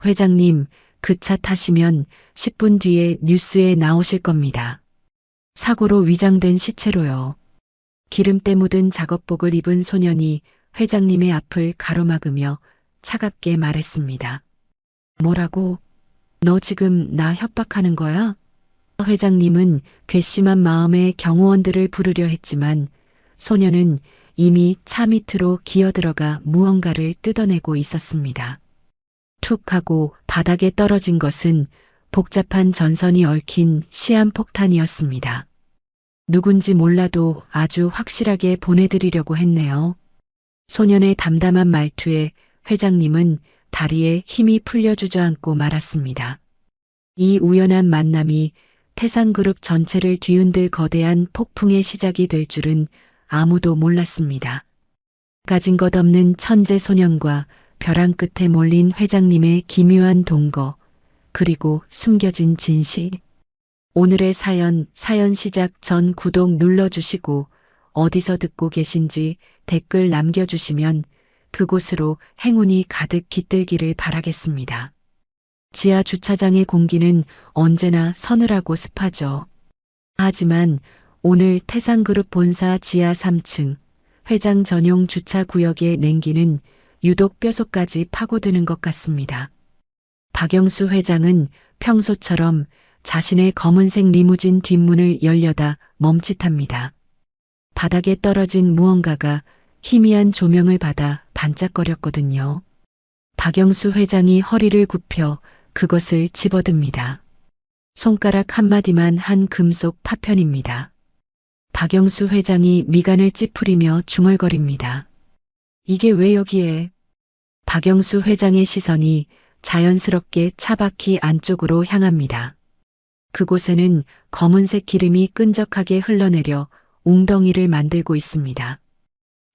회장님, 그 차 타시면 10분 뒤에 뉴스에 나오실 겁니다. 사고로 위장된 시체로요. 기름때 묻은 작업복을 입은 소년이 회장님의 앞을 가로막으며 차갑게 말했습니다. 뭐라고? 너 지금 나 협박하는 거야? 회장님은 괘씸한 마음에 경호원들을 부르려 했지만 소년은 이미 차 밑으로 기어들어가 무언가를 뜯어내고 있었습니다. 툭 하고 바닥에 떨어진 것은 복잡한 전선이 얽힌 시한폭탄이었습니다. 누군지 몰라도 아주 확실하게 보내드리려고 했네요. 소년의 담담한 말투에 회장님은 다리에 힘이 풀려 주저앉고 말았습니다. 이 우연한 만남이 태산그룹 전체를 뒤흔들 거대한 폭풍의 시작이 될 줄은 아무도 몰랐습니다. 가진 것 없는 천재 소년과 벼랑 끝에 몰린 회장님의 기묘한 동거, 그리고 숨겨진 진실. 오늘의 사연 시작 전 구독 눌러주시고 어디서 듣고 계신지 댓글 남겨주시면 그곳으로 행운이 가득 깃들기를 바라겠습니다. 지하 주차장의 공기는 언제나 서늘하고 습하죠. 하지만 오늘 태산그룹 본사 지하 3층 회장 전용 주차 구역의 냉기는 유독 뼛속까지 파고드는 것 같습니다. 박영수 회장은 평소처럼 자신의 검은색 리무진 뒷문을 열려다 멈칫합니다. 바닥에 떨어진 무언가가 희미한 조명을 받아 반짝거렸거든요. 박영수 회장이 허리를 굽혀 그것을 집어듭니다. 손가락 한마디만 한 금속 파편입니다. 박영수 회장이 미간을 찌푸리며 중얼거립니다. 이게 왜 여기에? 박영수 회장의 시선이 자연스럽게 차바퀴 안쪽으로 향합니다. 그곳에는 검은색 기름이 끈적하게 흘러내려 웅덩이를 만들고 있습니다.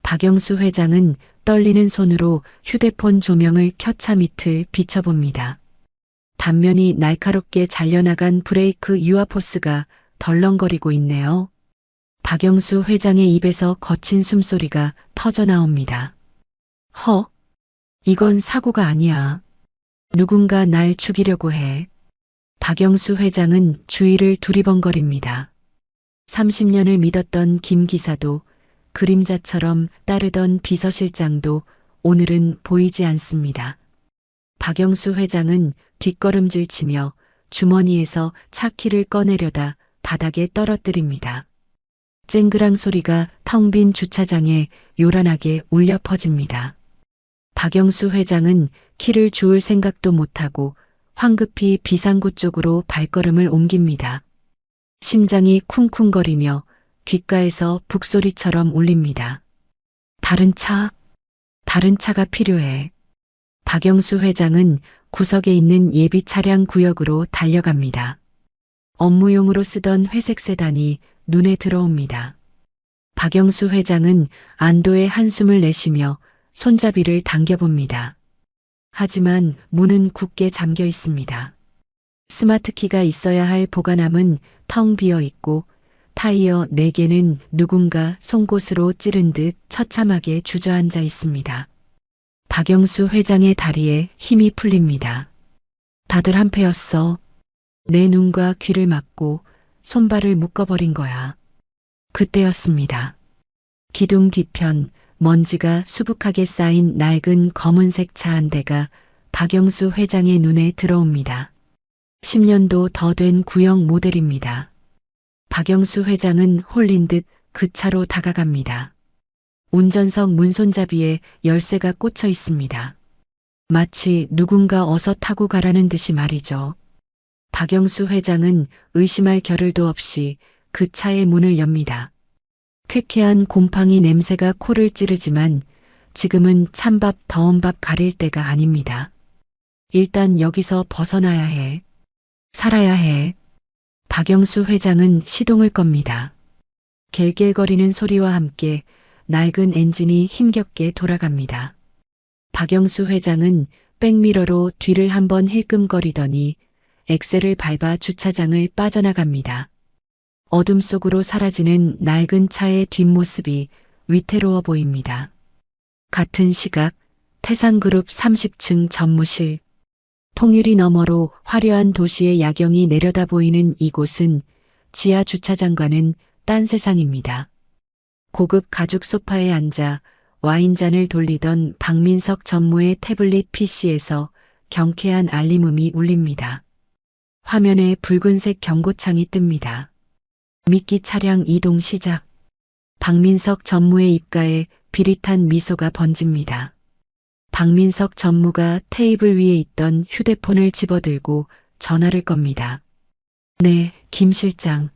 박영수 회장은 떨리는 손으로 휴대폰 조명을 켜 차 밑을 비춰봅니다. 단면이 날카롭게 잘려나간 브레이크 유아포스가 덜렁거리고 있네요. 박영수 회장의 입에서 거친 숨소리가 터져나옵니다. 이건 사고가 아니야. 누군가 날 죽이려고 해. 박영수 회장은 주위를 두리번거립니다. 30년을 믿었던 김 기사도 그림자처럼 따르던 비서실장도 오늘은 보이지 않습니다. 박영수 회장은 뒷걸음질 치며 주머니에서 차 키를 꺼내려다 바닥에 떨어뜨립니다. 쨍그랑 소리가 텅 빈 주차장에 요란하게 울려 퍼집니다. 박영수 회장은 키를 주울 생각도 못하고 황급히 비상구 쪽으로 발걸음을 옮깁니다. 심장이 쿵쿵거리며 귓가에서 북소리처럼 울립니다. 다른 차가 필요해. 박영수 회장은 구석에 있는 예비 차량 구역으로 달려갑니다. 업무용으로 쓰던 회색 세단이 눈에 들어옵니다. 박영수 회장은 안도의 한숨을 내쉬며 손잡이를 당겨봅니다. 하지만 문은 굳게 잠겨 있습니다. 스마트키가 있어야 할 보관함은 텅 비어 있고 타이어 4개는 누군가 송곳으로 찌른 듯 처참하게 주저앉아 있습니다. 박영수 회장의 다리에 힘이 풀립니다. 다들 한패였어. 내 눈과 귀를 막고 손발을 묶어버린 거야. 그때였습니다. 기둥 뒤편 먼지가 수북하게 쌓인 낡은 검은색 차 한 대가 박영수 회장의 눈에 들어옵니다. 10년도 더 된 구형 모델입니다. 박영수 회장은 홀린 듯 그 차로 다가갑니다. 운전석 문손잡이에 열쇠가 꽂혀 있습니다. 마치 누군가 어서 타고 가라는 듯이 말이죠. 박영수 회장은 의심할 겨를도 없이 그 차의 문을 엽니다. 쾌쾌한 곰팡이 냄새가 코를 찌르지만 지금은 찬밥 더운 밥 가릴 때가 아닙니다. 일단 여기서 벗어나야 해. 살아야 해. 박영수 회장은 시동을 겁니다. 갤갤거리는 소리와 함께 낡은 엔진이 힘겹게 돌아갑니다. 박영수 회장은 백미러로 뒤를 한번 힐끔거리더니 엑셀을 밟아 주차장을 빠져나갑니다. 어둠 속으로 사라지는 낡은 차의 뒷모습이 위태로워 보입니다. 같은 시각 태산그룹 30층 전무실. 통유리 너머로 화려한 도시의 야경이 내려다 보이는 이곳은 지하 주차장과는 딴 세상입니다. 고급 가죽 소파에 앉아 와인잔을 돌리던 박민석 전무의 태블릿 PC에서 경쾌한 알림음이 울립니다. 화면에 붉은색 경고창이 뜹니다. 미끼 차량 이동 시작. 박민석 전무의 입가에 비릿한 미소가 번집니다. 박민석 전무가 테이블 위에 있던 휴대폰을 집어들고 전화를 겁니다. 네, 김 실장.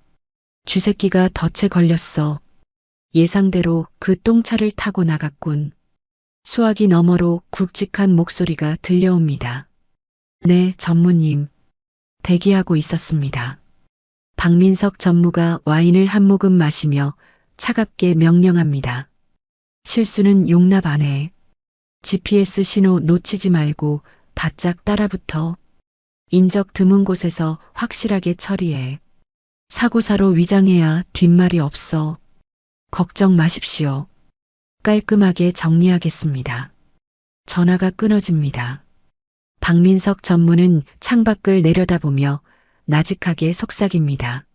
쥐새끼가 덫에 걸렸어. 예상대로 그 똥차를 타고 나갔군. 수화기 너머로 굵직한 목소리가 들려옵니다. 네, 전무님. 대기하고 있었습니다. 박민석 전무가 와인을 한 모금 마시며 차갑게 명령합니다. 실수는 용납 안 해. GPS 신호 놓치지 말고 바짝 따라붙어. 인적 드문 곳에서 확실하게 처리해. 사고사로 위장해야 뒷말이 없어. 걱정 마십시오. 깔끔하게 정리하겠습니다. 전화가 끊어집니다. 박민석 전무는 창밖을 내려다보며 나직하게 속삭입니다.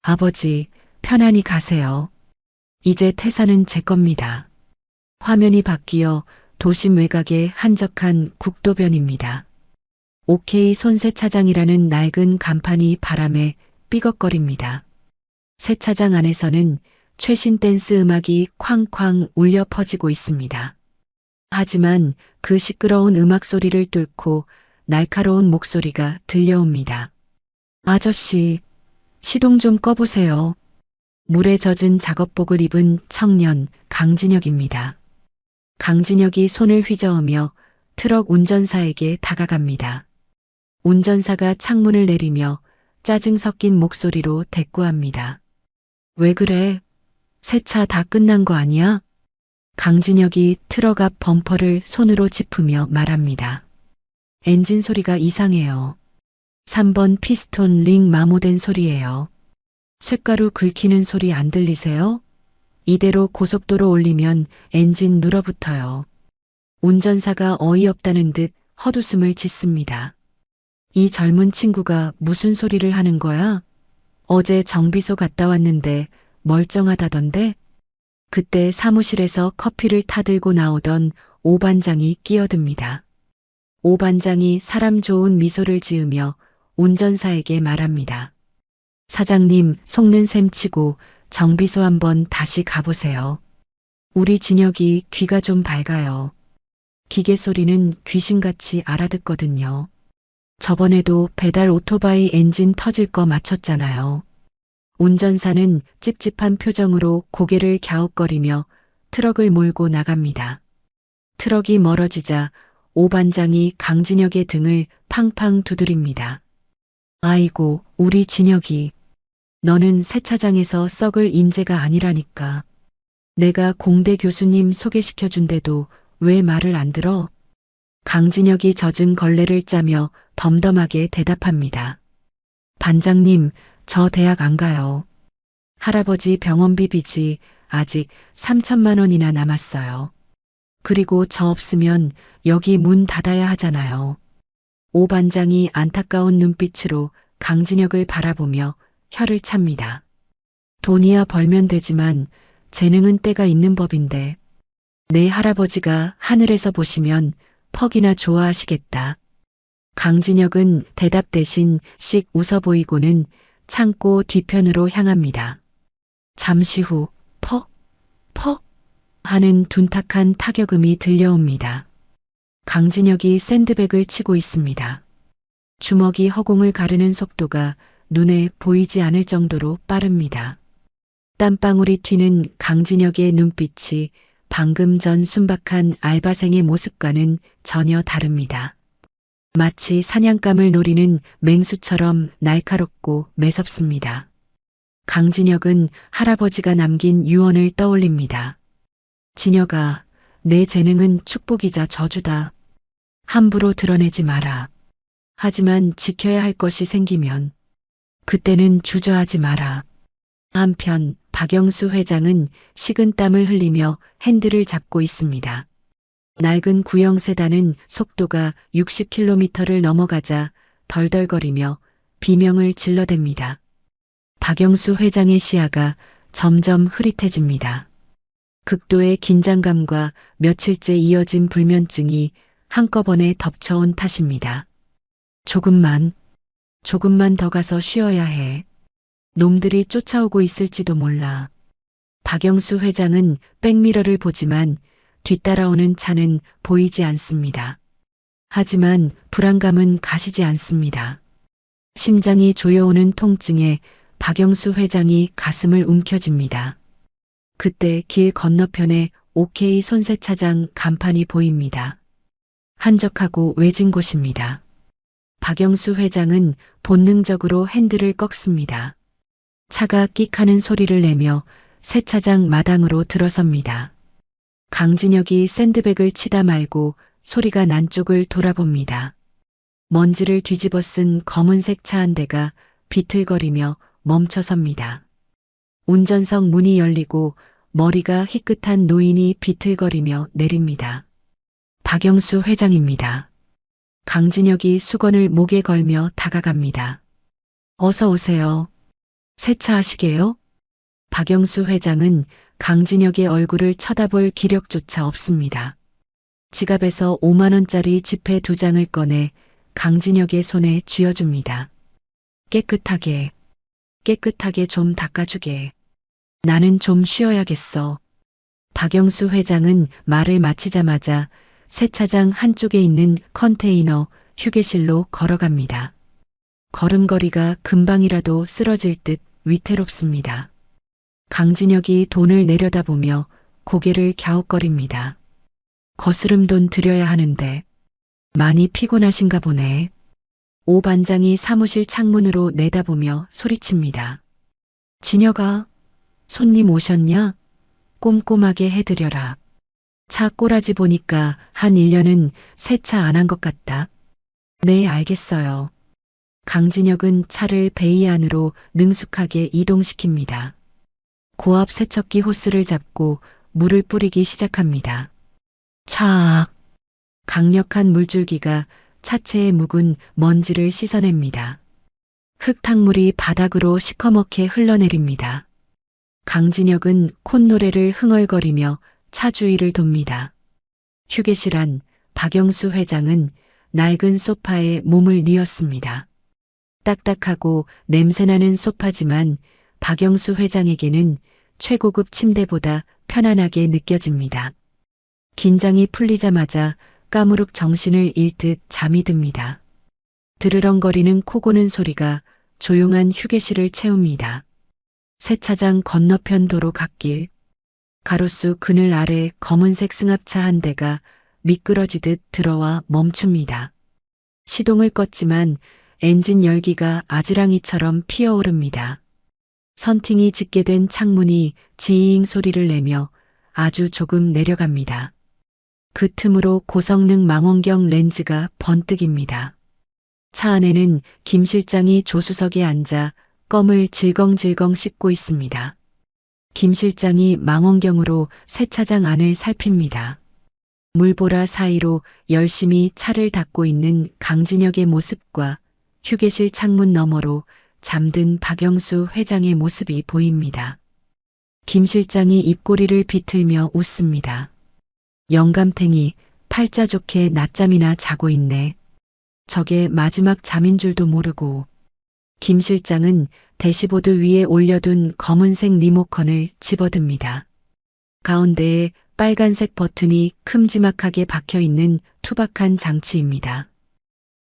아버지, 편안히 가세요. 이제 태산은 제 겁니다. 화면이 바뀌어 도심 외곽의 한적한 국도변입니다. OK 손세차장이라는 낡은 간판이 바람에 삐걱거립니다. 세차장 안에서는 최신 댄스 음악이 쾅쾅 울려 퍼지고 있습니다. 하지만 그 시끄러운 음악 소리를 뚫고 날카로운 목소리가 들려옵니다. 아저씨, 시동 좀 꺼보세요. 물에 젖은 작업복을 입은 청년 강진혁입니다. 강진혁이 손을 휘저으며 트럭 운전사에게 다가갑니다. 운전사가 창문을 내리며 짜증 섞인 목소리로 대꾸합니다. 왜 그래? 세차 다 끝난 거 아니야? 강진혁이 트럭 앞 범퍼를 손으로 짚으며 말합니다. 엔진 소리가 이상해요. 3번 피스톤 링 마모된 소리예요. 쇳가루 긁히는 소리 안 들리세요? 이대로 고속도로 올리면 엔진 눌어붙어요. 운전사가 어이없다는 듯 헛웃음을 짓습니다. 이 젊은 친구가 무슨 소리를 하는 거야? 어제 정비소 갔다 왔는데 멀쩡하다던데? 그때 사무실에서 커피를 타들고 나오던 오 반장이 끼어듭니다. 오 반장이 사람 좋은 미소를 지으며 운전사에게 말합니다. 사장님, 속는 셈 치고 정비소 한번 다시 가보세요. 우리 진혁이 귀가 좀 밝아요. 기계 소리는 귀신같이 알아듣거든요. 저번에도 배달 오토바이 엔진 터질 거 맞췄잖아요. 운전사는 찝찝한 표정으로 고개를 갸웃거리며 트럭을 몰고 나갑니다. 트럭이 멀어지자 오 반장이 강진혁의 등을 팡팡 두드립니다. 아이고, 우리 진혁이. 너는 세차장에서 썩을 인재가 아니라니까. 내가 공대 교수님 소개시켜준데도 왜 말을 안 들어? 강진혁이 젖은 걸레를 짜며 덤덤하게 대답합니다. 반장님, 저 대학 안 가요. 할아버지 병원비 빚이 아직 3천만 원이나 남았어요. 그리고 저 없으면 여기 문 닫아야 하잖아요. 오 반장이 안타까운 눈빛으로 강진혁을 바라보며 혀를 찹니다. 돈이야 벌면 되지만 재능은 때가 있는 법인데 내 할아버지가 하늘에서 보시면 퍽이나 좋아하시겠다. 강진혁은 대답 대신 씩 웃어 보이고는 창고 뒤편으로 향합니다. 잠시 후 퍽, 퍽 하는 둔탁한 타격음이 들려옵니다. 강진혁이 샌드백을 치고 있습니다. 주먹이 허공을 가르는 속도가 눈에 보이지 않을 정도로 빠릅니다. 땀방울이 튀는 강진혁의 눈빛이 방금 전 순박한 알바생의 모습과는 전혀 다릅니다. 마치 사냥감을 노리는 맹수처럼 날카롭고 매섭습니다. 강진혁은 할아버지가 남긴 유언을 떠올립니다. 진혁아, 내 재능은 축복이자 저주다. 함부로 드러내지 마라. 하지만 지켜야 할 것이 생기면 그때는 주저하지 마라. 한편 박영수 회장은 식은땀을 흘리며 핸들을 잡고 있습니다. 낡은 구형 세단은 속도가 60km를 넘어가자 덜덜거리며 비명을 질러댑니다. 박영수 회장의 시야가 점점 흐릿해집니다. 극도의 긴장감과 며칠째 이어진 불면증이 한꺼번에 덮쳐온 탓입니다. 조금만 더 가서 쉬어야 해. 놈들이 쫓아오고 있을지도 몰라. 박영수 회장은 백미러를 보지만 뒤따라오는 차는 보이지 않습니다. 하지만 불안감은 가시지 않습니다. 심장이 조여오는 통증에 박영수 회장이 가슴을 움켜쥡니다. 그때 길 건너편에 OK 손세차장 간판이 보입니다. 한적하고 외진 곳입니다. 박영수 회장은 본능적으로 핸들을 꺾습니다. 차가 끽하는 소리를 내며 세차장 마당으로 들어섭니다. 강진혁이 샌드백을 치다 말고 소리가 난 쪽을 돌아봅니다. 먼지를 뒤집어 쓴 검은색 차 한 대가 비틀거리며 멈춰섭니다. 운전석 문이 열리고 머리가 희끗한 노인이 비틀거리며 내립니다. 박영수 회장입니다. 강진혁이 수건을 목에 걸며 다가갑니다. 어서 오세요. 세차하시게요? 박영수 회장은 강진혁의 얼굴을 쳐다볼 기력조차 없습니다. 지갑에서 5만 원짜리 지폐 2장을 꺼내 강진혁의 손에 쥐어줍니다. 깨끗하게 좀 닦아주게. 나는 좀 쉬어야겠어. 박영수 회장은 말을 마치자마자 세차장 한쪽에 있는 컨테이너 휴게실로 걸어갑니다. 걸음걸이가 금방이라도 쓰러질 듯 위태롭습니다. 강진혁이 돈을 내려다보며 고개를 갸웃거립니다. 거스름 돈 드려야 하는데 많이 피곤하신가 보네. 오 반장이 사무실 창문으로 내다보며 소리칩니다. 진혁아, 손님 오셨냐? 꼼꼼하게 해드려라. 차 꼬라지 보니까 한 1년은 세차 안 한 것 같다. 네, 알겠어요. 강진혁은 차를 베이 안으로 능숙하게 이동시킵니다. 고압 세척기 호스를 잡고 물을 뿌리기 시작합니다. 차악. 강력한 물줄기가 차체에 묵은 먼지를 씻어냅니다. 흙탕물이 바닥으로 시커멓게 흘러내립니다. 강진혁은 콧노래를 흥얼거리며 차 주위를 돕니다. 휴게실 안 박영수 회장은 낡은 소파에 몸을 뉘었습니다. 딱딱하고 냄새나는 소파지만 박영수 회장에게는 최고급 침대보다 편안하게 느껴집니다. 긴장이 풀리자마자 까무룩 정신을 잃듯 잠이 듭니다. 드르렁거리는 코 고는 소리가 조용한 휴게실을 채웁니다. 세차장 건너편 도로 갓길, 가로수 그늘 아래 검은색 승합차 한 대가 미끄러지듯 들어와 멈춥니다. 시동을 껐지만 엔진 열기가 아지랑이처럼 피어오릅니다. 선팅이 짙게 된 창문이 지잉 소리를 내며 아주 조금 내려갑니다. 그 틈으로 고성능 망원경 렌즈가 번뜩입니다. 차 안에는 김 실장이 조수석에 앉아 껌을 질겅질겅 씹고 있습니다. 김 실장이 망원경으로 세차장 안을 살핍니다. 물보라 사이로 열심히 차를 닦고 있는 강진혁의 모습과 휴게실 창문 너머로 잠든 박영수 회장의 모습이 보입니다. 김 실장이 입꼬리를 비틀며 웃습니다. 영감탱이 팔자 좋게 낮잠이나 자고 있네. 저게 마지막 잠인 줄도 모르고. 김 실장은 대시보드 위에 올려둔 검은색 리모컨을 집어듭니다. 가운데에 빨간색 버튼이 큼지막하게 박혀있는 투박한 장치입니다.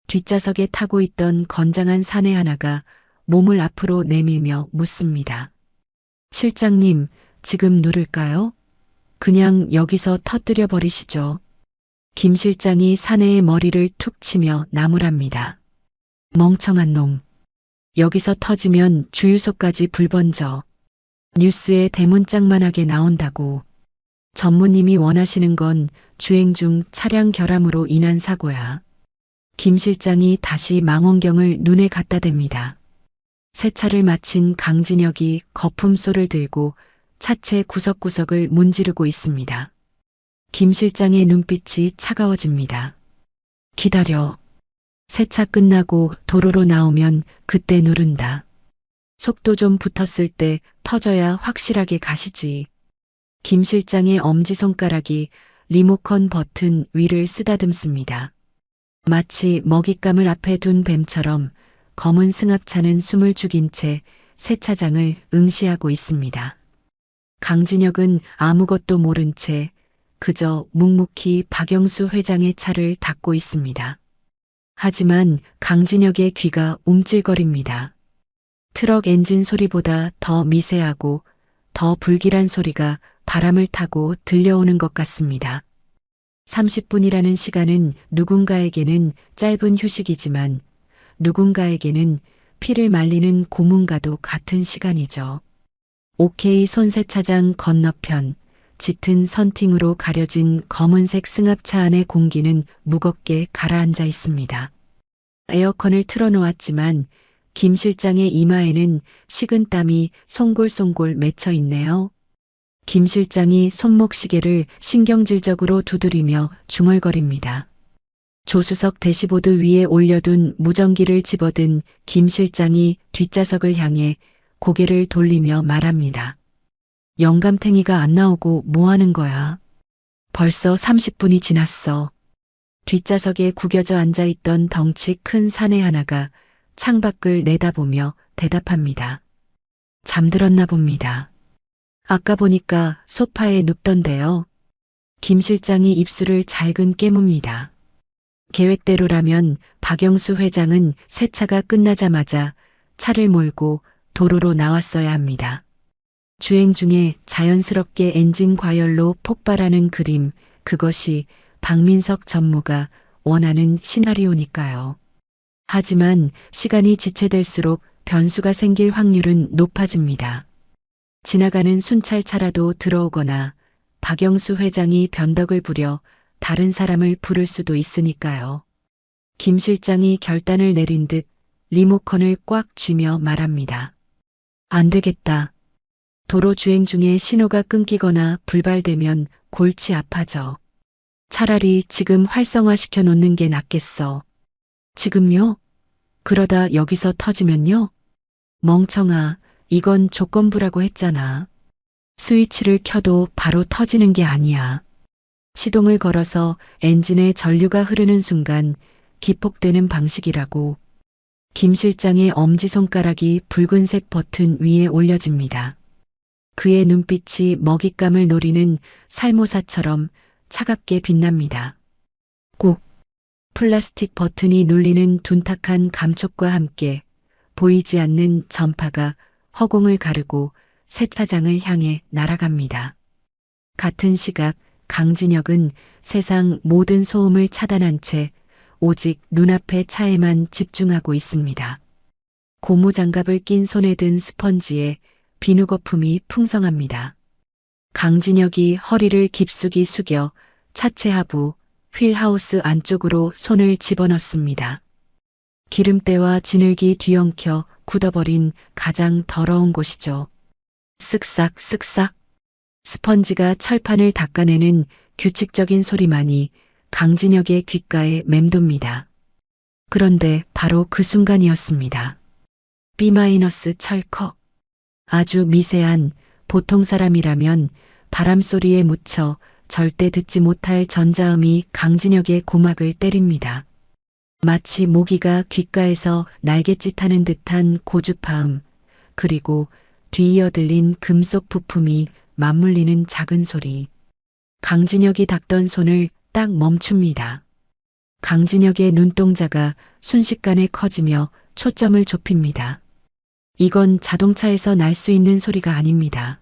뒷좌석에 타고 있던 건장한 사내 하나가 몸을 앞으로 내밀며 묻습니다. 실장님, 지금 누를까요? 그냥 여기서 터뜨려 버리시죠. 김 실장이 사내의 머리를 툭 치며 나무랍니다. 멍청한 놈. 여기서 터지면 주유소까지 불 번져. 뉴스에 대문짝만하게 나온다고. 전무님이 원하시는 건 주행 중 차량 결함으로 인한 사고야. 김 실장이 다시 망원경을 눈에 갖다 댑니다. 세차를 마친 강진혁이 거품소를 들고 차체 구석구석을 문지르고 있습니다. 김 실장의 눈빛이 차가워집니다. 기다려. 세차 끝나고 도로로 나오면 그때 누른다. 속도 좀 붙었을 때 터져야 확실하게 가시지. 김 실장의 엄지손가락이 리모컨 버튼 위를 쓰다듬습니다. 마치 먹잇감을 앞에 둔 뱀처럼 검은 승합차는 숨을 죽인 채 세차장을 응시하고 있습니다. 강진혁은 아무것도 모른 채 그저 묵묵히 박영수 회장의 차를 닦고 있습니다. 하지만 강진혁의 귀가 움찔거립니다. 트럭 엔진 소리보다 더 미세하고 더 불길한 소리가 바람을 타고 들려오는 것 같습니다. 30분이라는 시간은 누군가에게는 짧은 휴식이지만 누군가에게는 피를 말리는 고문과도 같은 시간이죠. OK 손세차장 건너편 짙은 선팅으로 가려진 검은색 승합차 안의 공기는 무겁게 가라앉아 있습니다. 에어컨을 틀어놓았지만 김 실장의 이마에는 식은 땀이 송골송골 맺혀 있네요. 김 실장이 손목시계를 신경질적으로 두드리며 중얼거립니다. 조수석 대시보드 위에 올려둔 무전기를 집어든 김 실장이 뒷좌석을 향해 고개를 돌리며 말합니다. 영감탱이가 안 나오고 뭐 하는 거야? 벌써 30분이 지났어. 뒷좌석에 구겨져 앉아있던 덩치 큰 사내 하나가 창밖을 내다보며 대답합니다. 잠들었나 봅니다. 아까 보니까 소파에 눕던데요. 김 실장이 입술을 잘근 깨뭅니다. 계획대로라면 박영수 회장은 세차가 끝나자마자 차를 몰고 도로로 나왔어야 합니다. 주행 중에 자연스럽게 엔진 과열로 폭발하는 그림, 그것이 박민석 전무가 원하는 시나리오니까요. 하지만 시간이 지체될수록 변수가 생길 확률은 높아집니다. 지나가는 순찰차라도 들어오거나 박영수 회장이 변덕을 부려 다른 사람을 부를 수도 있으니까요. 김 실장이 결단을 내린 듯 리모컨을 꽉 쥐며 말합니다. 안 되겠다. 도로 주행 중에 신호가 끊기거나 불발되면 골치 아파져. 차라리 지금 활성화시켜 놓는 게 낫겠어. 지금요? 그러다 여기서 터지면요? 멍청아, 이건 조건부라고 했잖아. 스위치를 켜도 바로 터지는 게 아니야. 시동을 걸어서 엔진에 전류가 흐르는 순간 기폭되는 방식이라고. 김 실장의 엄지손가락이 붉은색 버튼 위에 올려집니다. 그의 눈빛이 먹잇감을 노리는 살모사처럼 차갑게 빛납니다. 꾹. 플라스틱 버튼이 눌리는 둔탁한 감촉과 함께 보이지 않는 전파가 허공을 가르고 세차장을 향해 날아갑니다. 같은 시각 강진혁은 세상 모든 소음을 차단한 채 오직 눈앞의 차에만 집중하고 있습니다. 고무장갑을 낀 손에 든 스펀지에 비누 거품이 풍성합니다. 강진혁이 허리를 깊숙이 숙여 차체 하부 휠하우스 안쪽으로 손을 집어넣습니다. 기름때와 진흙이 뒤엉켜 굳어버린 가장 더러운 곳이죠. 쓱싹 쓱싹. 스펀지가 철판을 닦아내는 규칙적인 소리만이 강진혁의 귓가에 맴돕니다. 그런데 바로 그 순간이었습니다. B- 철컥. 아주 미세한 보통 사람이라면 바람 소리에 묻혀 절대 듣지 못할 전자음이 강진혁의 고막을 때립니다. 마치 모기가 귓가에서 날갯짓하는 듯한 고주파음, 그리고 뒤이어 들린 금속 부품이 맞물리는 작은 소리. 강진혁이 닦던 손을 딱 멈춥니다. 강진혁의 눈동자가 순식간에 커지며 초점을 좁힙니다. 이건 자동차에서 날 수 있는 소리가 아닙니다.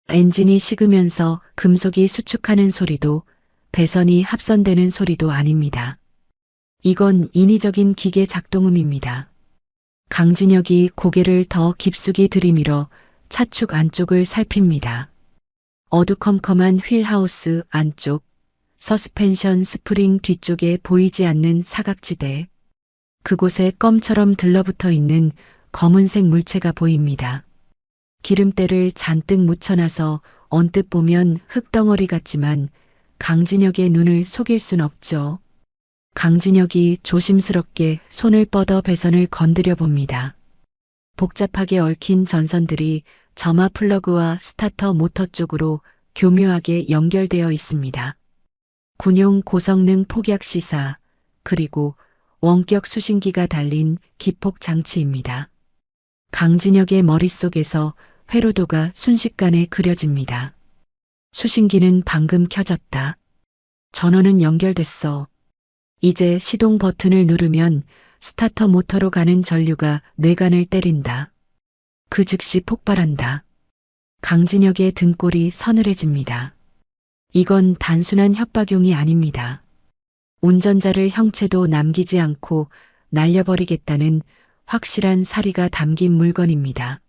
엔진이 식으면서 금속이 수축하는 소리도 배선이 합선되는 소리도 아닙니다. 이건 인위적인 기계 작동음입니다. 강진혁이 고개를 더 깊숙이 들이밀어 차축 안쪽을 살핍니다. 어두컴컴한 휠하우스 안쪽, 서스펜션 스프링 뒤쪽에 보이지 않는 사각지대. 그곳에 껌처럼 들러붙어 있는 검은색 물체가 보입니다. 기름때를 잔뜩 묻혀놔서 언뜻 보면 흙덩어리 같지만 강진혁의 눈을 속일 순 없죠. 강진혁이 조심스럽게 손을 뻗어 배선을 건드려 봅니다. 복잡하게 얽힌 전선들이 점화 플러그와 스타터 모터 쪽으로 교묘하게 연결되어 있습니다. 군용 고성능 폭약 시사, 그리고 원격 수신기가 달린 기폭 장치입니다. 강진혁의 머릿속에서 회로도가 순식간에 그려집니다. 수신기는 방금 켜졌다. 전원은 연결됐어. 이제 시동 버튼을 누르면 스타터 모터로 가는 전류가 뇌관을 때린다. 그 즉시 폭발한다. 강진혁의 등골이 서늘해집니다. 이건 단순한 협박용이 아닙니다. 운전자를 형체도 남기지 않고 날려버리겠다는 확실한 사리가 담긴 물건입니다.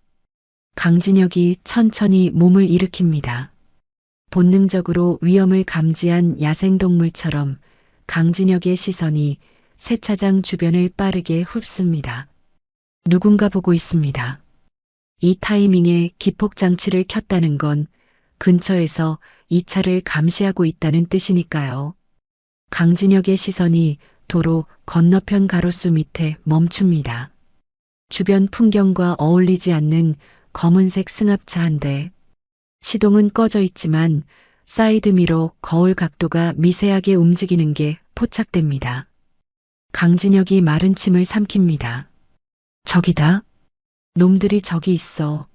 강진혁이 천천히 몸을 일으킵니다. 본능적으로 위험을 감지한 야생동물처럼 강진혁의 시선이 세차장 주변을 빠르게 훑습니다. 누군가 보고 있습니다. 이 타이밍에 기폭장치를 켰다는 건 근처에서 이 차를 감시하고 있다는 뜻이니까요. 강진혁의 시선이 도로 건너편 가로수 밑에 멈춥니다. 주변 풍경과 어울리지 않는 검은색 승합차 한 대. 시동은 꺼져 있지만 사이드미러 거울 각도가 미세하게 움직이는 게 포착됩니다. 강진혁이 마른 침을 삼킵니다. 저기다. 놈들이 저기 있어.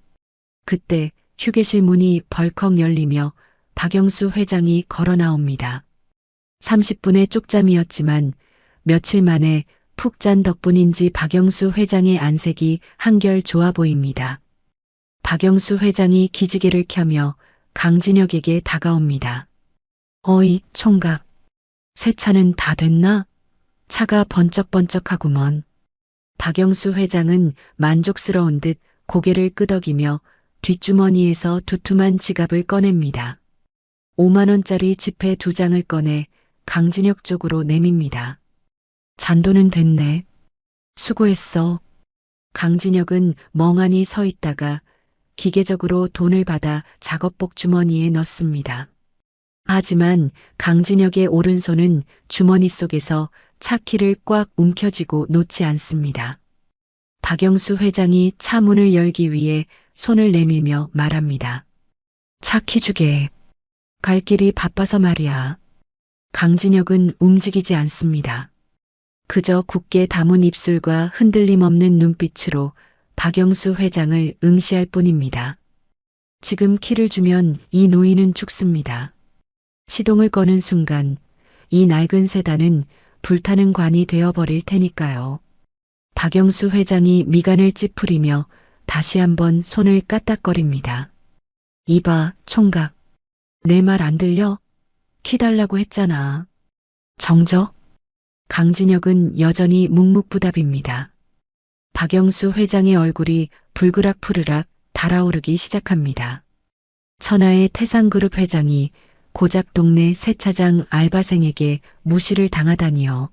그때 휴게실 문이 벌컥 열리며 박영수 회장이 걸어 나옵니다. 30분의 쪽잠이었지만 며칠 만에 푹 잔 덕분인지 박영수 회장의 안색이 한결 좋아 보입니다. 박영수 회장이 기지개를 켜며 강진혁에게 다가옵니다. 어이, 총각. 세차는 다 됐나? 차가 번쩍번쩍하구먼. 박영수 회장은 만족스러운 듯 고개를 끄덕이며 뒷주머니에서 두툼한 지갑을 꺼냅니다. 5만 원짜리 지폐 2장을 꺼내 강진혁 쪽으로 내밉니다. 잔돈은 됐네. 수고했어. 강진혁은 멍하니 서 있다가 기계적으로 돈을 받아 작업복 주머니에 넣습니다. 하지만 강진혁의 오른손은 주머니 속에서 차 키를 꽉 움켜쥐고 놓지 않습니다. 박영수 회장이 차 문을 열기 위해 손을 내밀며 말합니다. 차 키 주게. 갈 길이 바빠서 말이야. 강진혁은 움직이지 않습니다. 그저 굳게 담은 입술과 흔들림 없는 눈빛으로 박영수 회장을 응시할 뿐입니다. 지금 키를 주면 이 노인은 죽습니다. 시동을 거는 순간 이 낡은 세단은 불타는 관이 되어버릴 테니까요. 박영수 회장이 미간을 찌푸리며 다시 한번 손을 까딱거립니다. 이봐, 총각. 내 말 안 들려? 키 달라고 했잖아. 정적? 강진혁은 여전히 묵묵부답입니다. 박영수 회장의 얼굴이 불그락푸르락 달아오르기 시작합니다. 천하의 태상그룹 회장이 고작 동네 세차장 알바생에게 무시를 당하다니요.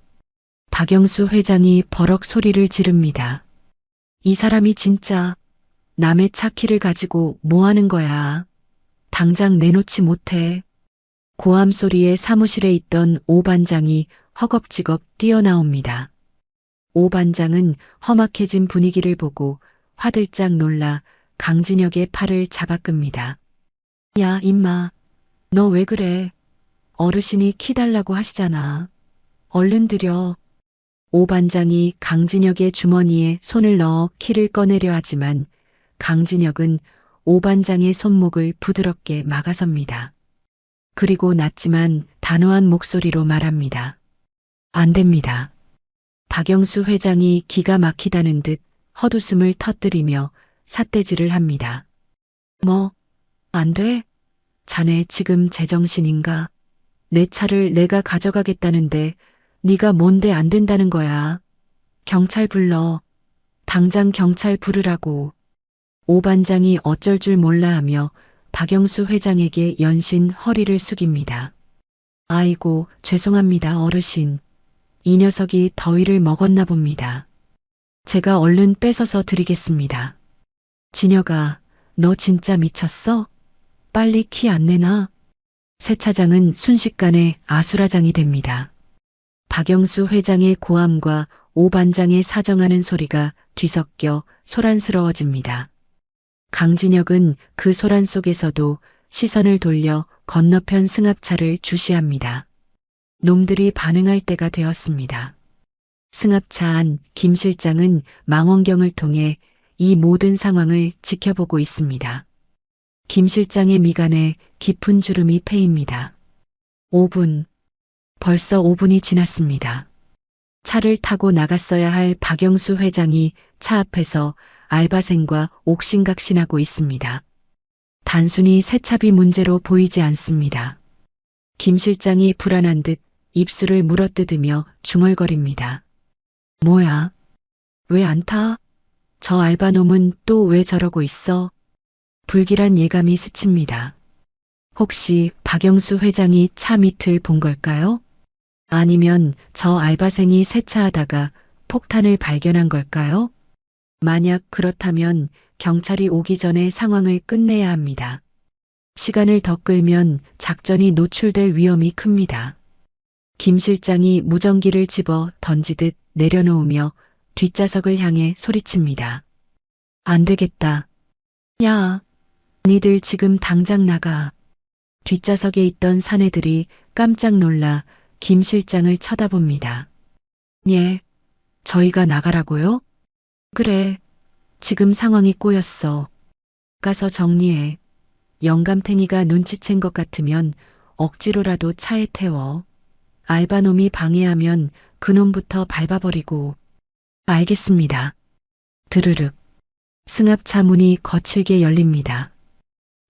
박영수 회장이 버럭 소리를 지릅니다. 이 사람이 진짜 남의 차 키를 가지고 뭐 하는 거야. 당장 내놓지 못해. 고함 소리에 사무실에 있던 오 반장이 허겁지겁 뛰어나옵니다. 오 반장은 험악해진 분위기를 보고 화들짝 놀라 강진혁의 팔을 잡아끕니다. 야, 임마. 너 왜 그래? 어르신이 키 달라고 하시잖아. 얼른 드려. 오 반장이 강진혁의 주머니에 손을 넣어 키를 꺼내려 하지만 강진혁은 오 반장의 손목을 부드럽게 막아섭니다. 그리고 낮지만 단호한 목소리로 말합니다. 안 됩니다. 박영수 회장이 기가 막히다는 듯 헛웃음을 터뜨리며 삿대질을 합니다. 뭐, 안 돼? 자네 지금 제정신인가? 내 차를 내가 가져가겠다는데 네가 뭔데 안 된다는 거야. 경찰 불러. 당장 경찰 부르라고. 오 반장이 어쩔 줄 몰라 하며 박영수 회장에게 연신 허리를 숙입니다. 아이고, 죄송합니다, 어르신. 이 녀석이 더위를 먹었나 봅니다. 제가 얼른 뺏어서 드리겠습니다. 진혁아, 너 진짜 미쳤어? 빨리 키 안 내놔? 새 차장은 순식간에 아수라장이 됩니다. 박영수 회장의 고함과 오 반장의 사정하는 소리가 뒤섞여 소란스러워집니다. 강진혁은 그 소란 속에서도 시선을 돌려 건너편 승합차를 주시합니다. 놈들이 반응할 때가 되었습니다. 승합차 안 김 실장은 망원경을 통해 이 모든 상황을 지켜보고 있습니다. 김 실장의 미간에 깊은 주름이 패입니다. 5분. 벌써 5분이 지났습니다. 차를 타고 나갔어야 할 박영수 회장이 차 앞에서 알바생과 옥신각신하고 있습니다. 단순히 세차비 문제로 보이지 않습니다. 김 실장이 불안한 듯 입술을 물어뜯으며 중얼거립니다. 뭐야? 왜 안 타? 저 알바놈은 또 왜 저러고 있어? 불길한 예감이 스칩니다. 혹시 박영수 회장이 차 밑을 본 걸까요? 아니면 저 알바생이 세차하다가 폭탄을 발견한 걸까요? 만약 그렇다면 경찰이 오기 전에 상황을 끝내야 합니다. 시간을 더 끌면 작전이 노출될 위험이 큽니다. 김 실장이 무전기를 집어 던지듯 내려놓으며 뒷좌석을 향해 소리칩니다. 안 되겠다. 야, 니들 지금 당장 나가. 뒷좌석에 있던 사내들이 깜짝 놀라 김 실장을 쳐다봅니다. 예, 저희가 나가라고요? 그래, 지금 상황이 꼬였어. 가서 정리해. 영감탱이가 눈치챈 것 같으면 억지로라도 차에 태워. 알바놈이 방해하면 그놈부터 밟아버리고. 알겠습니다. 드르륵. 승합차 문이 거칠게 열립니다.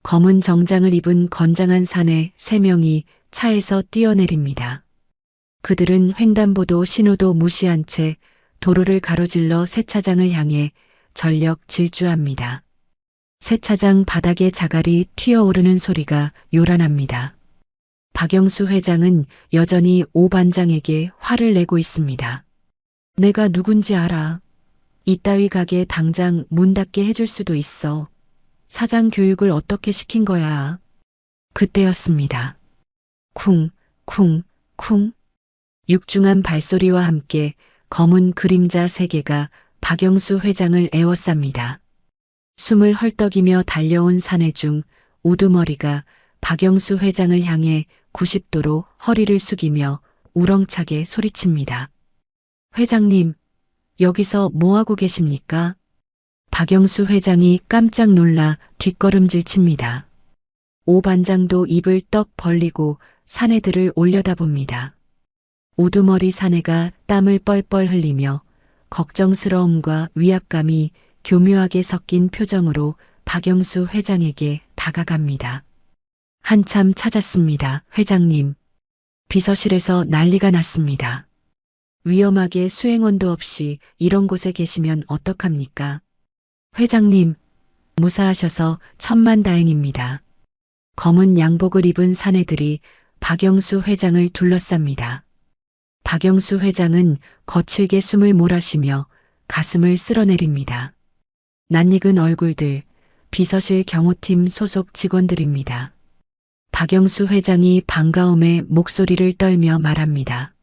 검은 정장을 입은 건장한 사내 3명이 차에서 뛰어내립니다. 그들은 횡단보도 신호도 무시한 채 도로를 가로질러 세차장을 향해 전력 질주합니다. 세차장 바닥에 자갈이 튀어오르는 소리가 요란합니다. 박영수 회장은 여전히 오 반장에게 화를 내고 있습니다. 내가 누군지 알아. 이따위 가게 당장 문 닫게 해줄 수도 있어. 사장 교육을 어떻게 시킨 거야. 그때였습니다. 쿵, 쿵, 쿵. 육중한 발소리와 함께 검은 그림자 3개가 박영수 회장을 에워쌉니다. 숨을 헐떡이며 달려온 사내 중 우두머리가 박영수 회장을 향해 90도로 허리를 숙이며 우렁차게 소리칩니다. 회장님, 여기서 뭐하고 계십니까? 박영수 회장이 깜짝 놀라 뒷걸음질 칩니다. 오 반장도 입을 떡 벌리고 사내들을 올려다봅니다. 우두머리 사내가 땀을 뻘뻘 흘리며 걱정스러움과 위압감이 교묘하게 섞인 표정으로 박영수 회장에게 다가갑니다. 한참 찾았습니다, 회장님. 비서실에서 난리가 났습니다. 위험하게 수행원도 없이 이런 곳에 계시면 어떡합니까? 회장님, 무사하셔서 천만다행입니다. 검은 양복을 입은 사내들이 박영수 회장을 둘러쌉니다. 박영수 회장은 거칠게 숨을 몰아쉬며 가슴을 쓸어내립니다. 낯익은 얼굴들, 비서실 경호팀 소속 직원들입니다. 박영수 회장이 반가움에 목소리를 떨며 말합니다.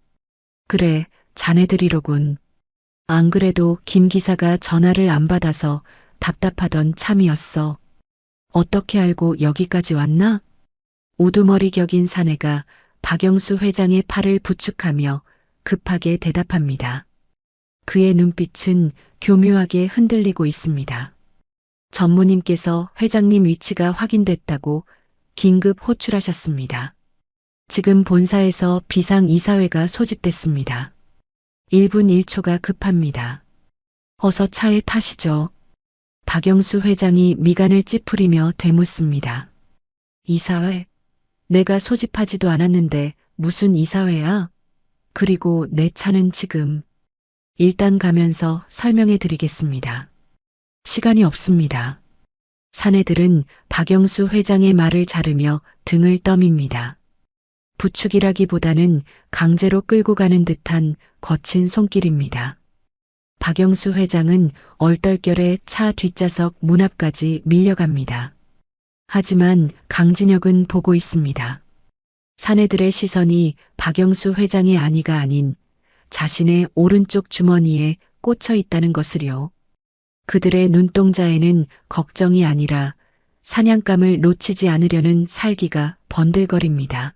그래, 자네들이로군. 안 그래도 김 기사가 전화를 안 받아서 답답하던 참이었어. 어떻게 알고 여기까지 왔나? 우두머리 격인 사내가 박영수 회장의 팔을 부축하며 급하게 대답합니다. 그의 눈빛은 교묘하게 흔들리고 있습니다. 전무님께서 회장님 위치가 확인됐다고 긴급 호출하셨습니다. 지금 본사에서 비상이사회가 소집됐습니다. 1분 1초가 급합니다. 어서 차에 타시죠. 박영수 회장이 미간을 찌푸리며 되묻습니다. 이사회? 내가 소집하지도 않았는데 무슨 이사회야? 그리고 내 차는 지금. 일단 가면서 설명해 드리겠습니다. 시간이 없습니다. 사내들은 박영수 회장의 말을 자르며 등을 떠밉니다. 부축이라기보다는 강제로 끌고 가는 듯한 거친 손길입니다. 박영수 회장은 얼떨결에 차 뒷좌석 문 앞까지 밀려갑니다. 하지만 강진혁은 보고 있습니다. 사내들의 시선이 박영수 회장의 아니가 아닌 자신의 오른쪽 주머니에 꽂혀 있다는 것을요. 그들의 눈동자에는 걱정이 아니라 사냥감을 놓치지 않으려는 살기가 번들거립니다.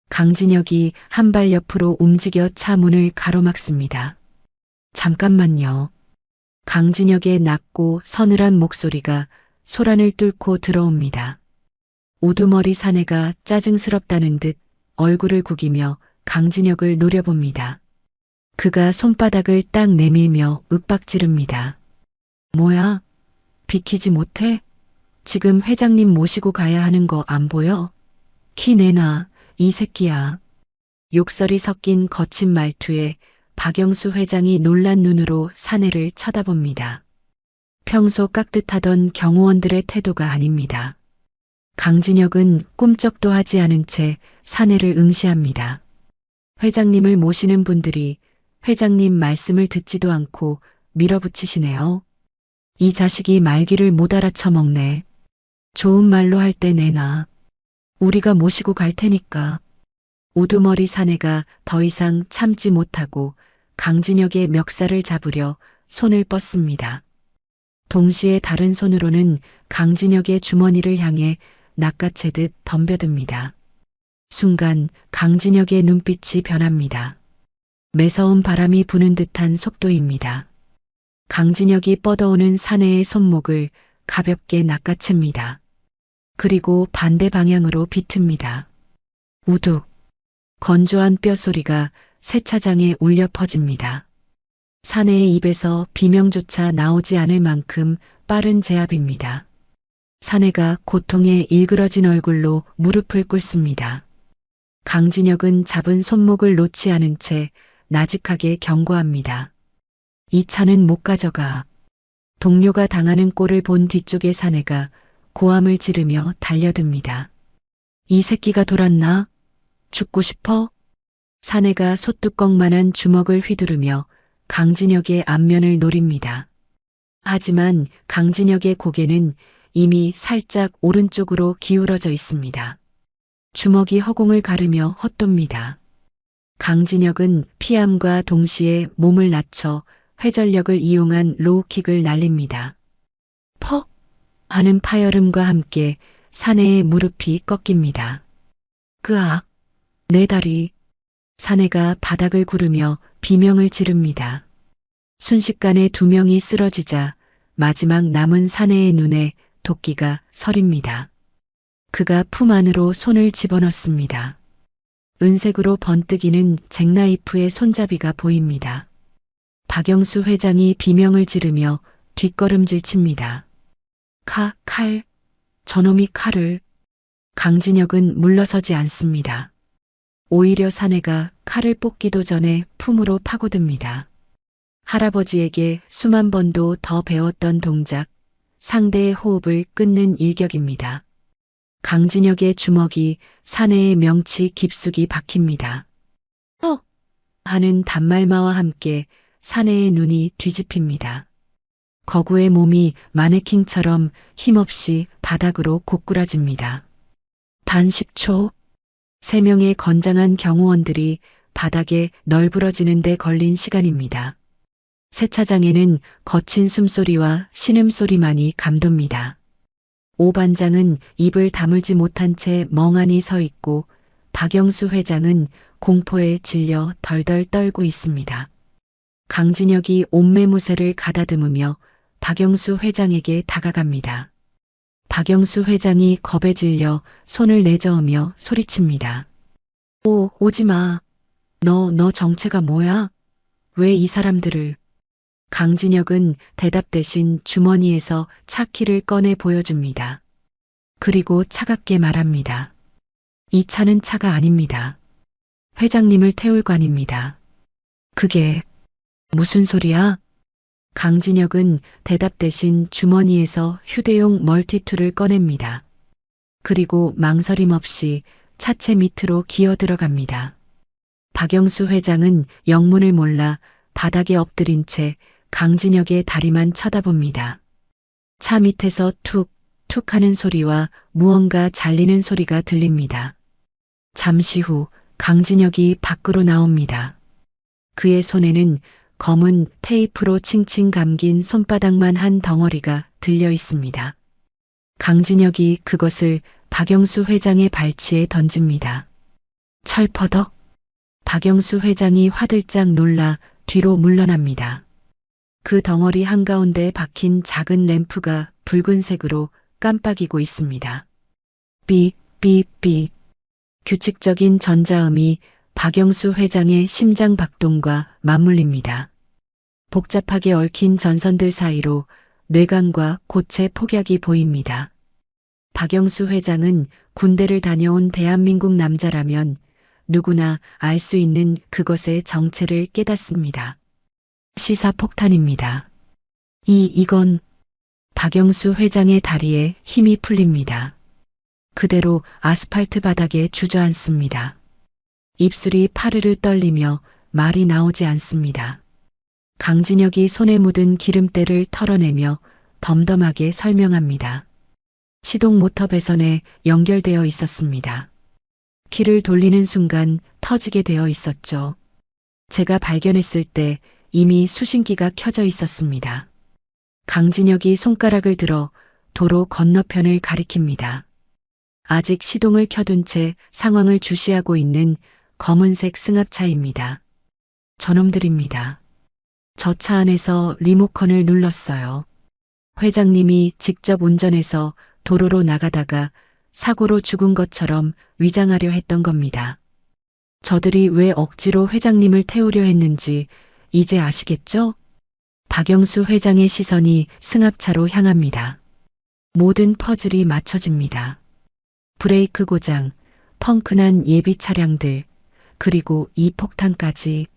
강진혁이 한 발 옆으로 움직여 차 문을 가로막습니다. 잠깐만요. 강진혁의 낮고 서늘한 목소리가 소란을 뚫고 들어옵니다. 우두머리 사내가 짜증스럽다는 듯 얼굴을 구기며 강진혁을 노려봅니다. 그가 손바닥을 딱 내밀며 윽박지릅니다. 뭐야? 비키지 못해? 지금 회장님 모시고 가야 하는 거 안 보여? 키 내놔, 이 새끼야. 욕설이 섞인 거친 말투에 박영수 회장이 놀란 눈으로 사내를 쳐다봅니다. 평소 깍듯하던 경호원들의 태도가 아닙니다. 강진혁은 꿈쩍도 하지 않은 채 사내를 응시합니다. 회장님을 모시는 분들이 회장님 말씀을 듣지도 않고 밀어붙이시네요. 이 자식이 말귀를 못 알아쳐먹네. 좋은 말로 할 때 내놔. 우리가 모시고 갈 테니까. 우두머리 사내가 더 이상 참지 못하고 강진혁의 멱살을 잡으려 손을 뻗습니다. 동시에 다른 손으로는 강진혁의 주머니를 향해 낚아채듯 덤벼듭니다. 순간 강진혁의 눈빛이 변합니다. 매서운 바람이 부는 듯한 속도입니다. 강진혁이 뻗어오는 사내의 손목을 가볍게 낚아챕니다. 그리고 반대 방향으로 비틉니다. 우둑. 건조한 뼈소리가 세차장에 울려 퍼집니다. 사내의 입에서 비명조차 나오지 않을 만큼 빠른 제압입니다. 사내가 고통에 일그러진 얼굴로 무릎을 꿇습니다. 강진혁은 잡은 손목을 놓지 않은 채 나직하게 경고합니다. 이 차는 못 가져가. 동료가 당하는 꼴을 본 뒤쪽의 사내가 고함을 지르며 달려듭니다. 이 새끼가 돌았나? 죽고 싶어? 사내가 소뚜껑만한 주먹을 휘두르며 강진혁의 안면을 노립니다. 하지만 강진혁의 고개는 이미 살짝 오른쪽으로 기울어져 있습니다. 주먹이 허공을 가르며 헛돕니다. 강진혁은 피함과 동시에 몸을 낮춰 회전력을 이용한 로우킥을 날립니다. 퍽! 하는 파열음과 함께 사내의 무릎이 꺾입니다. 그악! 내 다리! 사내가 바닥을 구르며 비명을 지릅니다. 순식간에 두 명이 쓰러지자 마지막 남은 사내의 눈에 도끼가 서립니다. 그가 품 안으로 손을 집어넣습니다. 은색으로 번뜩이는 잭나이프의 손잡이가 보입니다. 박영수 회장이 비명을 지르며 뒷걸음질 칩니다. 칼, 저놈이 칼을. 강진혁은 물러서지 않습니다. 오히려 사내가 칼을 뽑기도 전에 품으로 파고듭니다. 할아버지에게 수만 번도 더 배웠던 동작, 상대의 호흡을 끊는 일격입니다. 강진혁의 주먹이 사내의 명치 깊숙이 박힙니다. 하는 단말마와 함께 사내의 눈이 뒤집힙니다. 거구의 몸이 마네킹처럼 힘없이 바닥으로 고꾸라집니다. 단 10초, 3명의 건장한 경호원들이 바닥에 널브러지는 데 걸린 시간입니다. 세차장에는 거친 숨소리와 신음소리만이 감돕니다. 오 반장은 입을 다물지 못한 채 멍하니 서 있고 박영수 회장은 공포에 질려 덜덜 떨고 있습니다. 강진혁이 옷매무새를 가다듬으며 박영수 회장에게 다가갑니다. 박영수 회장이 겁에 질려 손을 내저으며 소리칩니다. 오지 마. 너 정체가 뭐야? 왜 이 사람들을... 강진혁은 대답 대신 주머니에서 차키를 꺼내 보여줍니다. 그리고 차갑게 말합니다. 이 차는 차가 아닙니다. 회장님을 태울 관입니다. 그게 무슨 소리야? 강진혁은 대답 대신 주머니에서 휴대용 멀티툴을 꺼냅니다. 그리고 망설임 없이 차체 밑으로 기어 들어갑니다. 박영수 회장은 영문을 몰라 바닥에 엎드린 채 강진혁의 다리만 쳐다봅니다. 차 밑에서 툭, 툭 하는 소리와 무언가 잘리는 소리가 들립니다. 잠시 후 강진혁이 밖으로 나옵니다. 그의 손에는 검은 테이프로 칭칭 감긴 손바닥만 한 덩어리가 들려 있습니다. 강진혁이 그것을 박영수 회장의 발치에 던집니다. 철퍼덕. 박영수 회장이 화들짝 놀라 뒤로 물러납니다. 그 덩어리 한가운데 박힌 작은 램프가 붉은색으로 깜빡이고 있습니다. 삐, 삐, 삐. 규칙적인 전자음이 박영수 회장의 심장 박동과 맞물립니다. 복잡하게 얽힌 전선들 사이로 뇌관과 고체 폭약이 보입니다. 박영수 회장은 군대를 다녀온 대한민국 남자라면 누구나 알 수 있는 그것의 정체를 깨닫습니다. 시사폭탄입니다. 이건 박영수 회장의 다리에 힘이 풀립니다. 그대로 아스팔트 바닥에 주저앉습니다. 입술이 파르르 떨리며 말이 나오지 않습니다. 강진혁이 손에 묻은 기름때를 털어내며 덤덤하게 설명합니다. 시동 모터 배선에 연결되어 있었습니다. 키를 돌리는 순간 터지게 되어 있었죠. 제가 발견했을 때 이미 수신기가 켜져 있었습니다. 강진혁이 손가락을 들어 도로 건너편을 가리킵니다. 아직 시동을 켜둔 채 상황을 주시하고 있는 검은색 승합차입니다. 저놈들입니다. 저 차 안에서 리모컨을 눌렀어요. 회장님이 직접 운전해서 도로로 나가다가 사고로 죽은 것처럼 위장하려 했던 겁니다. 저들이 왜 억지로 회장님을 태우려 했는지 이제 아시겠죠? 박영수 회장의 시선이 승합차로 향합니다. 모든 퍼즐이 맞춰집니다. 브레이크 고장, 펑크난 예비 차량들, 그리고 이 폭탄까지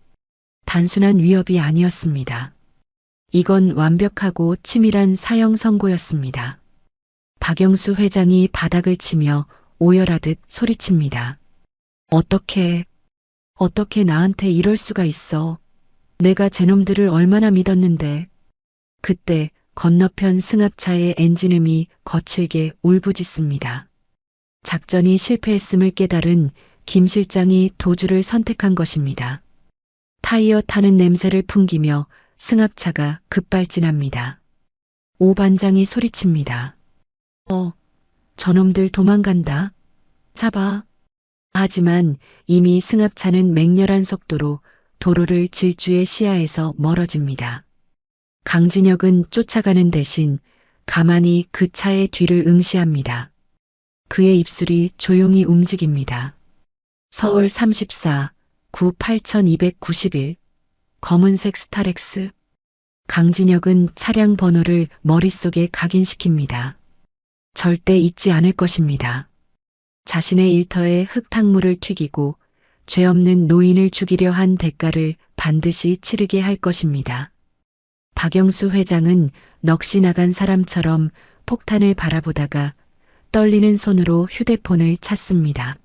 단순한 위협이 아니었습니다. 이건 완벽하고 치밀한 사형 선고였습니다. 박영수 회장이 바닥을 치며 오열하듯 소리칩니다. 어떻게 나한테 이럴 수가 있어. 내가 제놈들을 얼마나 믿었는데. 그때 건너편 승합차의 엔진음이 거칠게 울부짖습니다. 작전이 실패했음을 깨달은 김 실장이 도주를 선택한 것입니다. 타이어 타는 냄새를 풍기며 승합차가 급발진합니다. 오 반장이 소리칩니다. 저놈들 도망간다. 잡아. 하지만 이미 승합차는 맹렬한 속도로 도로를 질주의 시야에서 멀어집니다. 강진혁은 쫓아가는 대신 가만히 그 차의 뒤를 응시합니다. 그의 입술이 조용히 움직입니다. 서울 34, 9 8291, 검은색 스타렉스. 강진혁은 차량 번호를 머릿속에 각인시킵니다. 절대 잊지 않을 것입니다. 자신의 일터에 흙탕물을 튀기고 죄 없는 노인을 죽이려 한 대가를 반드시 치르게 할 것입니다. 박영수 회장은 넋이 나간 사람처럼 폭탄을 바라보다가 떨리는 손으로 휴대폰을 찾습니다.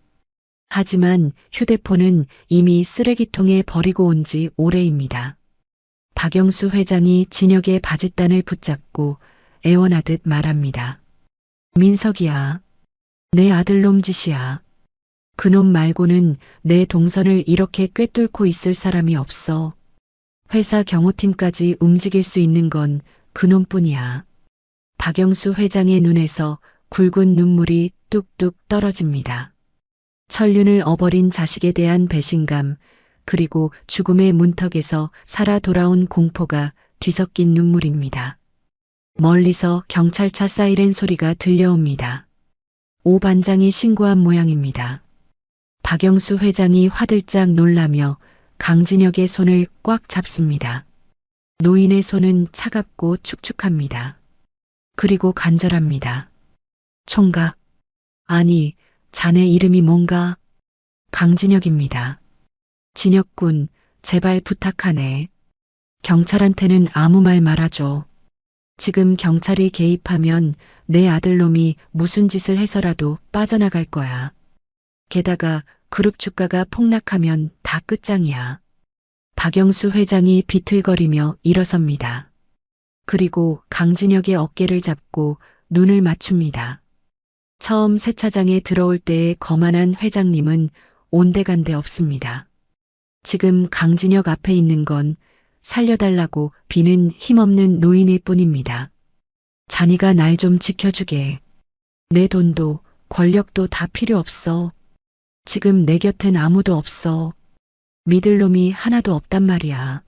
하지만 휴대폰은 이미 쓰레기통에 버리고 온 지 오래입니다. 박영수 회장이 진혁의 바짓단을 붙잡고 애원하듯 말합니다. 민석이야. 내 아들놈 짓이야. 그놈 말고는 내 동선을 이렇게 꿰뚫고 있을 사람이 없어. 회사 경호팀까지 움직일 수 있는 건 그놈뿐이야. 박영수 회장의 눈에서 굵은 눈물이 뚝뚝 떨어집니다. 천륜을 어버린 자식에 대한 배신감, 그리고 죽음의 문턱에서 살아 돌아온 공포가 뒤섞인 눈물입니다. 멀리서 경찰차 사이렌 소리가 들려옵니다. 오 반장이 신고한 모양입니다. 박영수 회장이 화들짝 놀라며 강진혁의 손을 꽉 잡습니다. 노인의 손은 차갑고 축축합니다. 그리고 간절합니다. 총각. 아니, 자네 이름이 뭔가? 강진혁입니다. 진혁군, 제발 부탁하네. 경찰한테는 아무 말 말아줘. 지금 경찰이 개입하면 내 아들놈이 무슨 짓을 해서라도 빠져나갈 거야. 게다가 그룹 주가가 폭락하면 다 끝장이야. 박영수 회장이 비틀거리며 일어섭니다. 그리고 강진혁의 어깨를 잡고 눈을 맞춥니다. 처음 세차장에 들어올 때의 거만한 회장님은 온데간데 없습니다. 지금 강진혁 앞에 있는 건 살려달라고 비는 힘없는 노인일 뿐입니다. 자니가 날 좀 지켜주게. 내 돈도 권력도 다 필요 없어. 지금 내 곁엔 아무도 없어. 믿을 놈이 하나도 없단 말이야.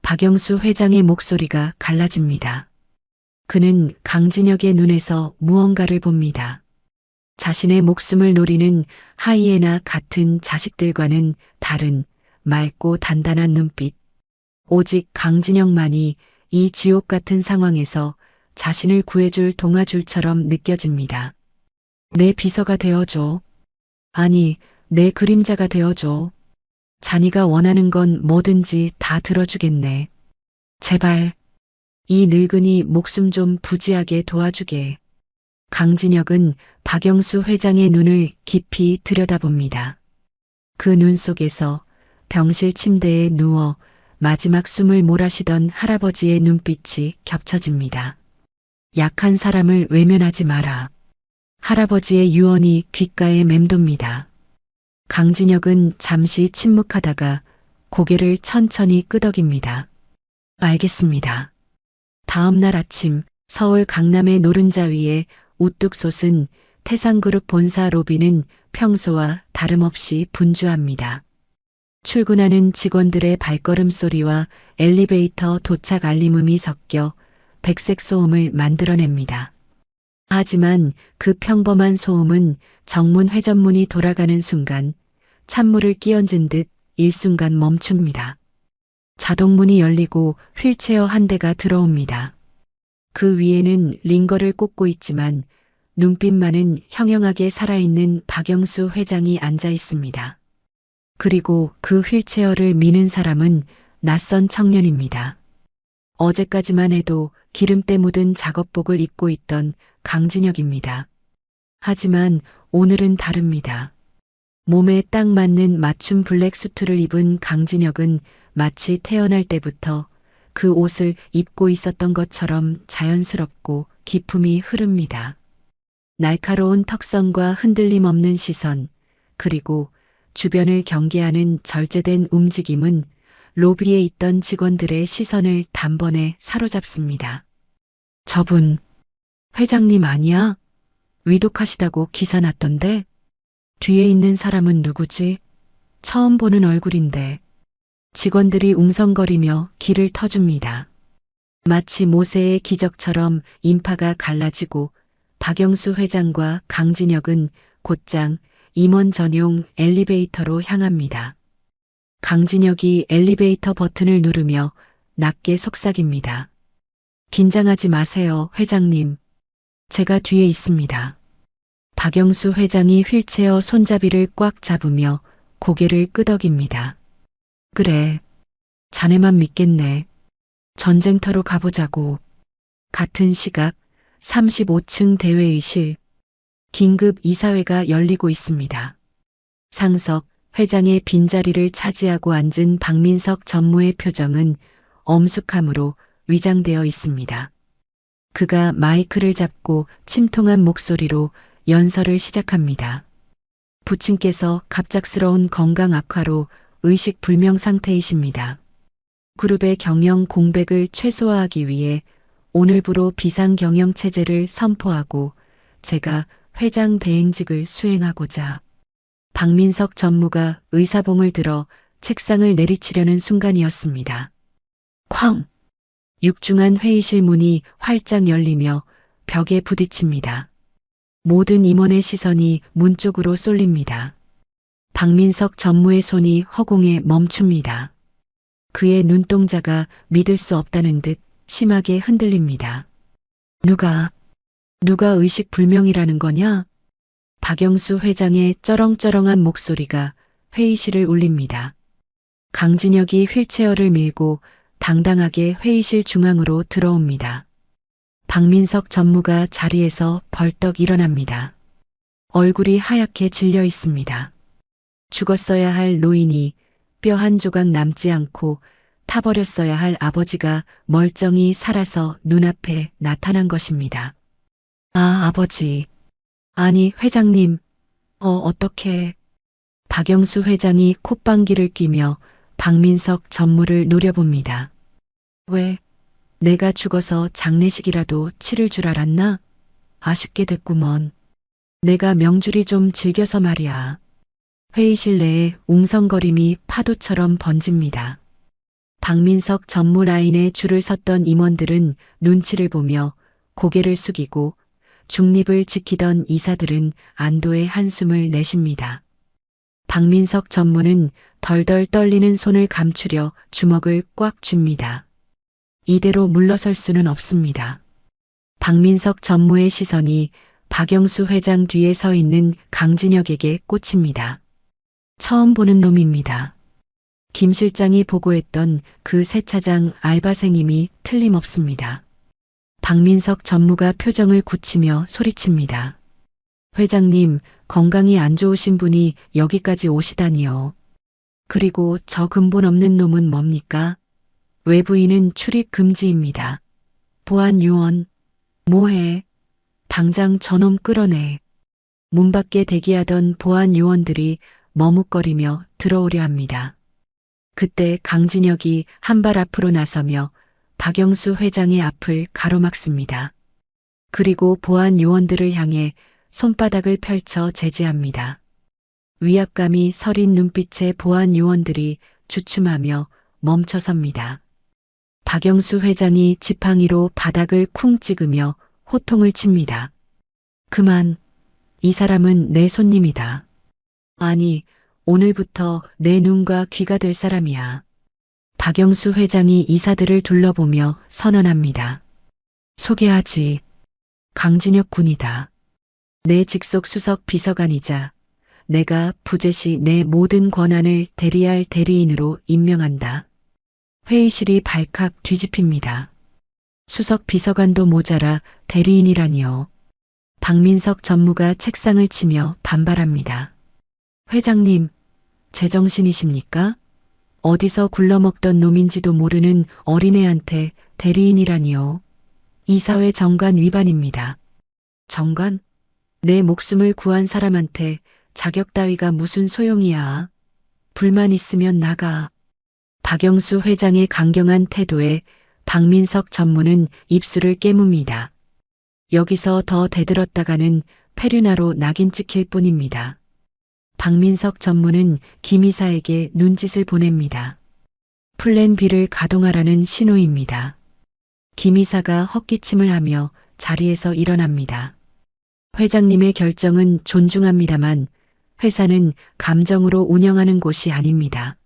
박영수 회장의 목소리가 갈라집니다. 그는 강진혁의 눈에서 무언가를 봅니다. 자신의 목숨을 노리는 하이에나 같은 자식들과는 다른 맑고 단단한 눈빛. 오직 강진혁만이 이 지옥 같은 상황에서 자신을 구해줄 동아줄처럼 느껴집니다. 내 비서가 되어줘. 아니, 내 그림자가 되어줘. 자니가 원하는 건 뭐든지 다 들어주겠네. 제발, 이 늙은이 목숨 좀 부지하게 도와주게. 강진혁은 박영수 회장의 눈을 깊이 들여다봅니다. 그 눈 속에서 병실 침대에 누워 마지막 숨을 몰아쉬던 할아버지의 눈빛이 겹쳐집니다. 약한 사람을 외면하지 마라. 할아버지의 유언이 귓가에 맴돕니다. 강진혁은 잠시 침묵하다가 고개를 천천히 끄덕입니다. 알겠습니다. 다음 날 아침 서울 강남의 노른자 위에 우뚝 솟은 태상그룹 본사 로비는 평소와 다름없이 분주합니다. 출근하는 직원들의 발걸음 소리와 엘리베이터 도착 알림음이 섞여 백색 소음을 만들어냅니다. 하지만 그 평범한 소음은 정문 회전문이 돌아가는 순간 찬물을 끼얹은 듯 일순간 멈춥니다. 자동문이 열리고 휠체어 한 대가 들어옵니다. 그 위에는 링거를 꽂고 있지만 눈빛만은 형형하게 살아있는 박영수 회장이 앉아 있습니다. 그리고 그 휠체어를 미는 사람은 낯선 청년입니다. 어제까지만 해도 기름때 묻은 작업복을 입고 있던 강진혁입니다. 하지만 오늘은 다릅니다. 몸에 딱 맞는 맞춤 블랙 수트를 입은 강진혁은 마치 태어날 때부터 그 옷을 입고 있었던 것처럼 자연스럽고 기품이 흐릅니다. 날카로운 턱선과 흔들림 없는 시선, 그리고 주변을 경계하는 절제된 움직임은 로비에 있던 직원들의 시선을 단번에 사로잡습니다. 저분, 회장님 아니야? 위독하시다고 기사 났던데? 뒤에 있는 사람은 누구지? 처음 보는 얼굴인데. 직원들이 웅성거리며 길을 터줍니다. 마치 모세의 기적처럼 인파가 갈라지고 박영수 회장과 강진혁은 곧장 임원 전용 엘리베이터로 향합니다. 강진혁이 엘리베이터 버튼을 누르며 낮게 속삭입니다. 긴장하지 마세요, 회장님. 제가 뒤에 있습니다. 박영수 회장이 휠체어 손잡이를 꽉 잡으며 고개를 끄덕입니다. 그래, 자네만 믿겠네. 전쟁터로 가보자고. 같은 시각 35층 대회의실. 긴급 이사회가 열리고 있습니다. 상석, 회장의 빈자리를 차지하고 앉은 박민석 전무의 표정은 엄숙함으로 위장되어 있습니다. 그가 마이크를 잡고 침통한 목소리로 연설을 시작합니다. 부친께서 갑작스러운 건강 악화로 의식 불명 상태이십니다. 그룹의 경영 공백을 최소화하기 위해 오늘부로 비상 경영 체제를 선포하고 제가 회장 대행직을 수행하고자. 박민석 전무가 의사봉을 들어 책상을 내리치려는 순간이었습니다. 쾅! 육중한 회의실 문이 활짝 열리며 벽에 부딪힙니다. 모든 임원의 시선이 문 쪽으로 쏠립니다. 박민석 전무의 손이 허공에 멈춥니다. 그의 눈동자가 믿을 수 없다는 듯 심하게 흔들립니다. 누가 의식 불명이라는 거냐? 박영수 회장의 쩌렁쩌렁한 목소리가 회의실을 울립니다. 강진혁이 휠체어를 밀고 당당하게 회의실 중앙으로 들어옵니다. 박민석 전무가 자리에서 벌떡 일어납니다. 얼굴이 하얗게 질려 있습니다. 죽었어야 할 노인이 뼈 한 조각 남지 않고 타버렸어야 할 아버지가 멀쩡히 살아서 눈앞에 나타난 것입니다. 아, 아버지. 아니, 회장님, 어떻게. 박영수 회장이 콧방귀를 뀌며 박민석 전무를 노려봅니다. 왜? 내가 죽어서 장례식이라도 치를 줄 알았나? 아쉽게 됐구먼. 내가 명줄이 좀 즐겨서 말이야. 회의실 내에 웅성거림이 파도처럼 번집니다. 박민석 전무 라인에 줄을 섰던 임원들은 눈치를 보며 고개를 숙이고 중립을 지키던 이사들은 안도의 한숨을 내쉽니다. 박민석 전무는 덜덜 떨리는 손을 감추려 주먹을 꽉 쥡니다. 이대로 물러설 수는 없습니다. 박민석 전무의 시선이 박영수 회장 뒤에 서 있는 강진혁에게 꽂힙니다. 처음 보는 놈입니다. 김 실장이 보고했던 그 세차장 알바생임이 틀림없습니다. 박민석 전무가 표정을 굳히며 소리칩니다. 회장님, 건강이 안 좋으신 분이 여기까지 오시다니요. 그리고 저 근본 없는 놈은 뭡니까? 외부인은 출입 금지입니다. 보안 요원, 뭐해? 당장 저놈 끌어내. 문 밖에 대기하던 보안 요원들이 머뭇거리며 들어오려 합니다. 그때 강진혁이 한 발 앞으로 나서며 박영수 회장의 앞을 가로막습니다. 그리고 보안 요원들을 향해 손바닥을 펼쳐 제지합니다. 위압감이 서린 눈빛의 보안 요원들이 주춤하며 멈춰섭니다. 박영수 회장이 지팡이로 바닥을 쿵 찍으며 호통을 칩니다. 그만, 이 사람은 내 손님이다. 아니, 오늘부터 내 눈과 귀가 될 사람이야. 박영수 회장이 이사들을 둘러보며 선언합니다. 소개하지. 강진혁 군이다. 내 직속 수석 비서관이자 내가 부재시 내 모든 권한을 대리할 대리인으로 임명한다. 회의실이 발칵 뒤집힙니다. 수석 비서관도 모자라 대리인이라니요. 박민석 전무가 책상을 치며 반발합니다. 회장님, 제정신이십니까? 어디서 굴러먹던 놈인지도 모르는 어린애한테 대리인이라니요. 이사회 정관 위반입니다. 정관? 내 목숨을 구한 사람한테 자격 따위가 무슨 소용이야. 불만 있으면 나가. 박영수 회장의 강경한 태도에 박민석 전무는 입술을 깨뭅니다. 여기서 더 대들었다가는 페류나로 낙인 찍힐 뿐입니다. 박민석 전무는 김 이사에게 눈짓을 보냅니다. 플랜 B를 가동하라는 신호입니다. 김 이사가 헛기침을 하며 자리에서 일어납니다. 회장님의 결정은 존중합니다만 회사는 감정으로 운영하는 곳이 아닙니다.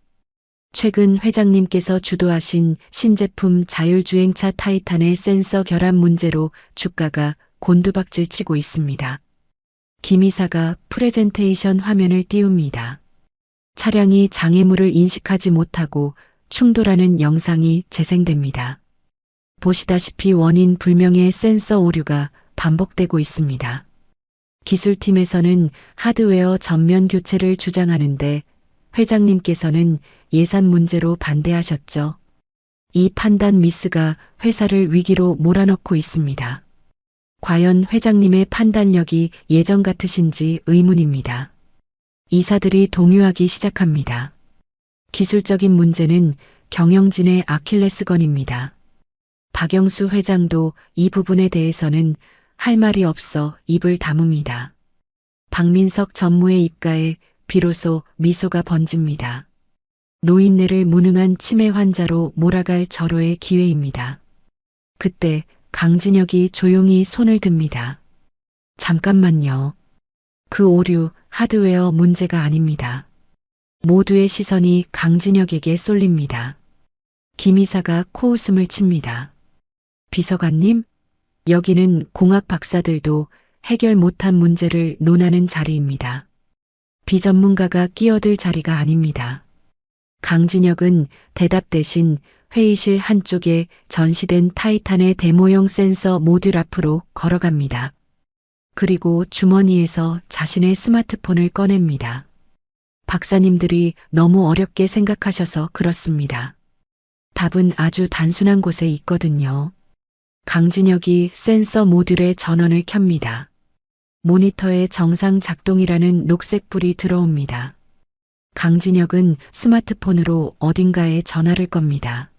최근 회장님께서 주도하신 신제품 자율주행차 타이탄의 센서 결함 문제로 주가가 곤두박질 치고 있습니다. 김 이사가 프레젠테이션 화면을 띄웁니다. 차량이 장애물을 인식하지 못하고 충돌하는 영상이 재생됩니다. 보시다시피 원인 불명의 센서 오류가 반복되고 있습니다. 기술팀에서는 하드웨어 전면 교체를 주장하는데 회장님께서는 예산 문제로 반대하셨죠. 이 판단 미스가 회사를 위기로 몰아넣고 있습니다. 과연 회장님의 판단력이 예전 같으신지 의문입니다. 이사들이 동요하기 시작합니다. 기술적인 문제는 경영진의 아킬레스건입니다. 박영수 회장도 이 부분에 대해서는 할 말이 없어 입을 다뭅니다. 박민석 전무의 입가에 비로소 미소가 번집니다. 노인네를 무능한 치매 환자로 몰아갈 절호의 기회입니다. 그때 강진혁이 조용히 손을 듭니다. 잠깐만요. 그 오류 하드웨어 문제가 아닙니다. 모두의 시선이 강진혁에게 쏠립니다. 김 이사가 코웃음을 칩니다. 비서관님, 여기는 공학 박사들도 해결 못한 문제를 논하는 자리입니다. 비전문가가 끼어들 자리가 아닙니다. 강진혁은 대답 대신 회의실 한쪽에 전시된 타이탄의 데모용 센서 모듈 앞으로 걸어갑니다. 그리고 주머니에서 자신의 스마트폰을 꺼냅니다. 박사님들이 너무 어렵게 생각하셔서 그렇습니다. 답은 아주 단순한 곳에 있거든요. 강진혁이 센서 모듈의 전원을 켭니다. 모니터에 정상 작동이라는 녹색불이 들어옵니다. 강진혁은 스마트폰으로 어딘가에 전화를 겁니다.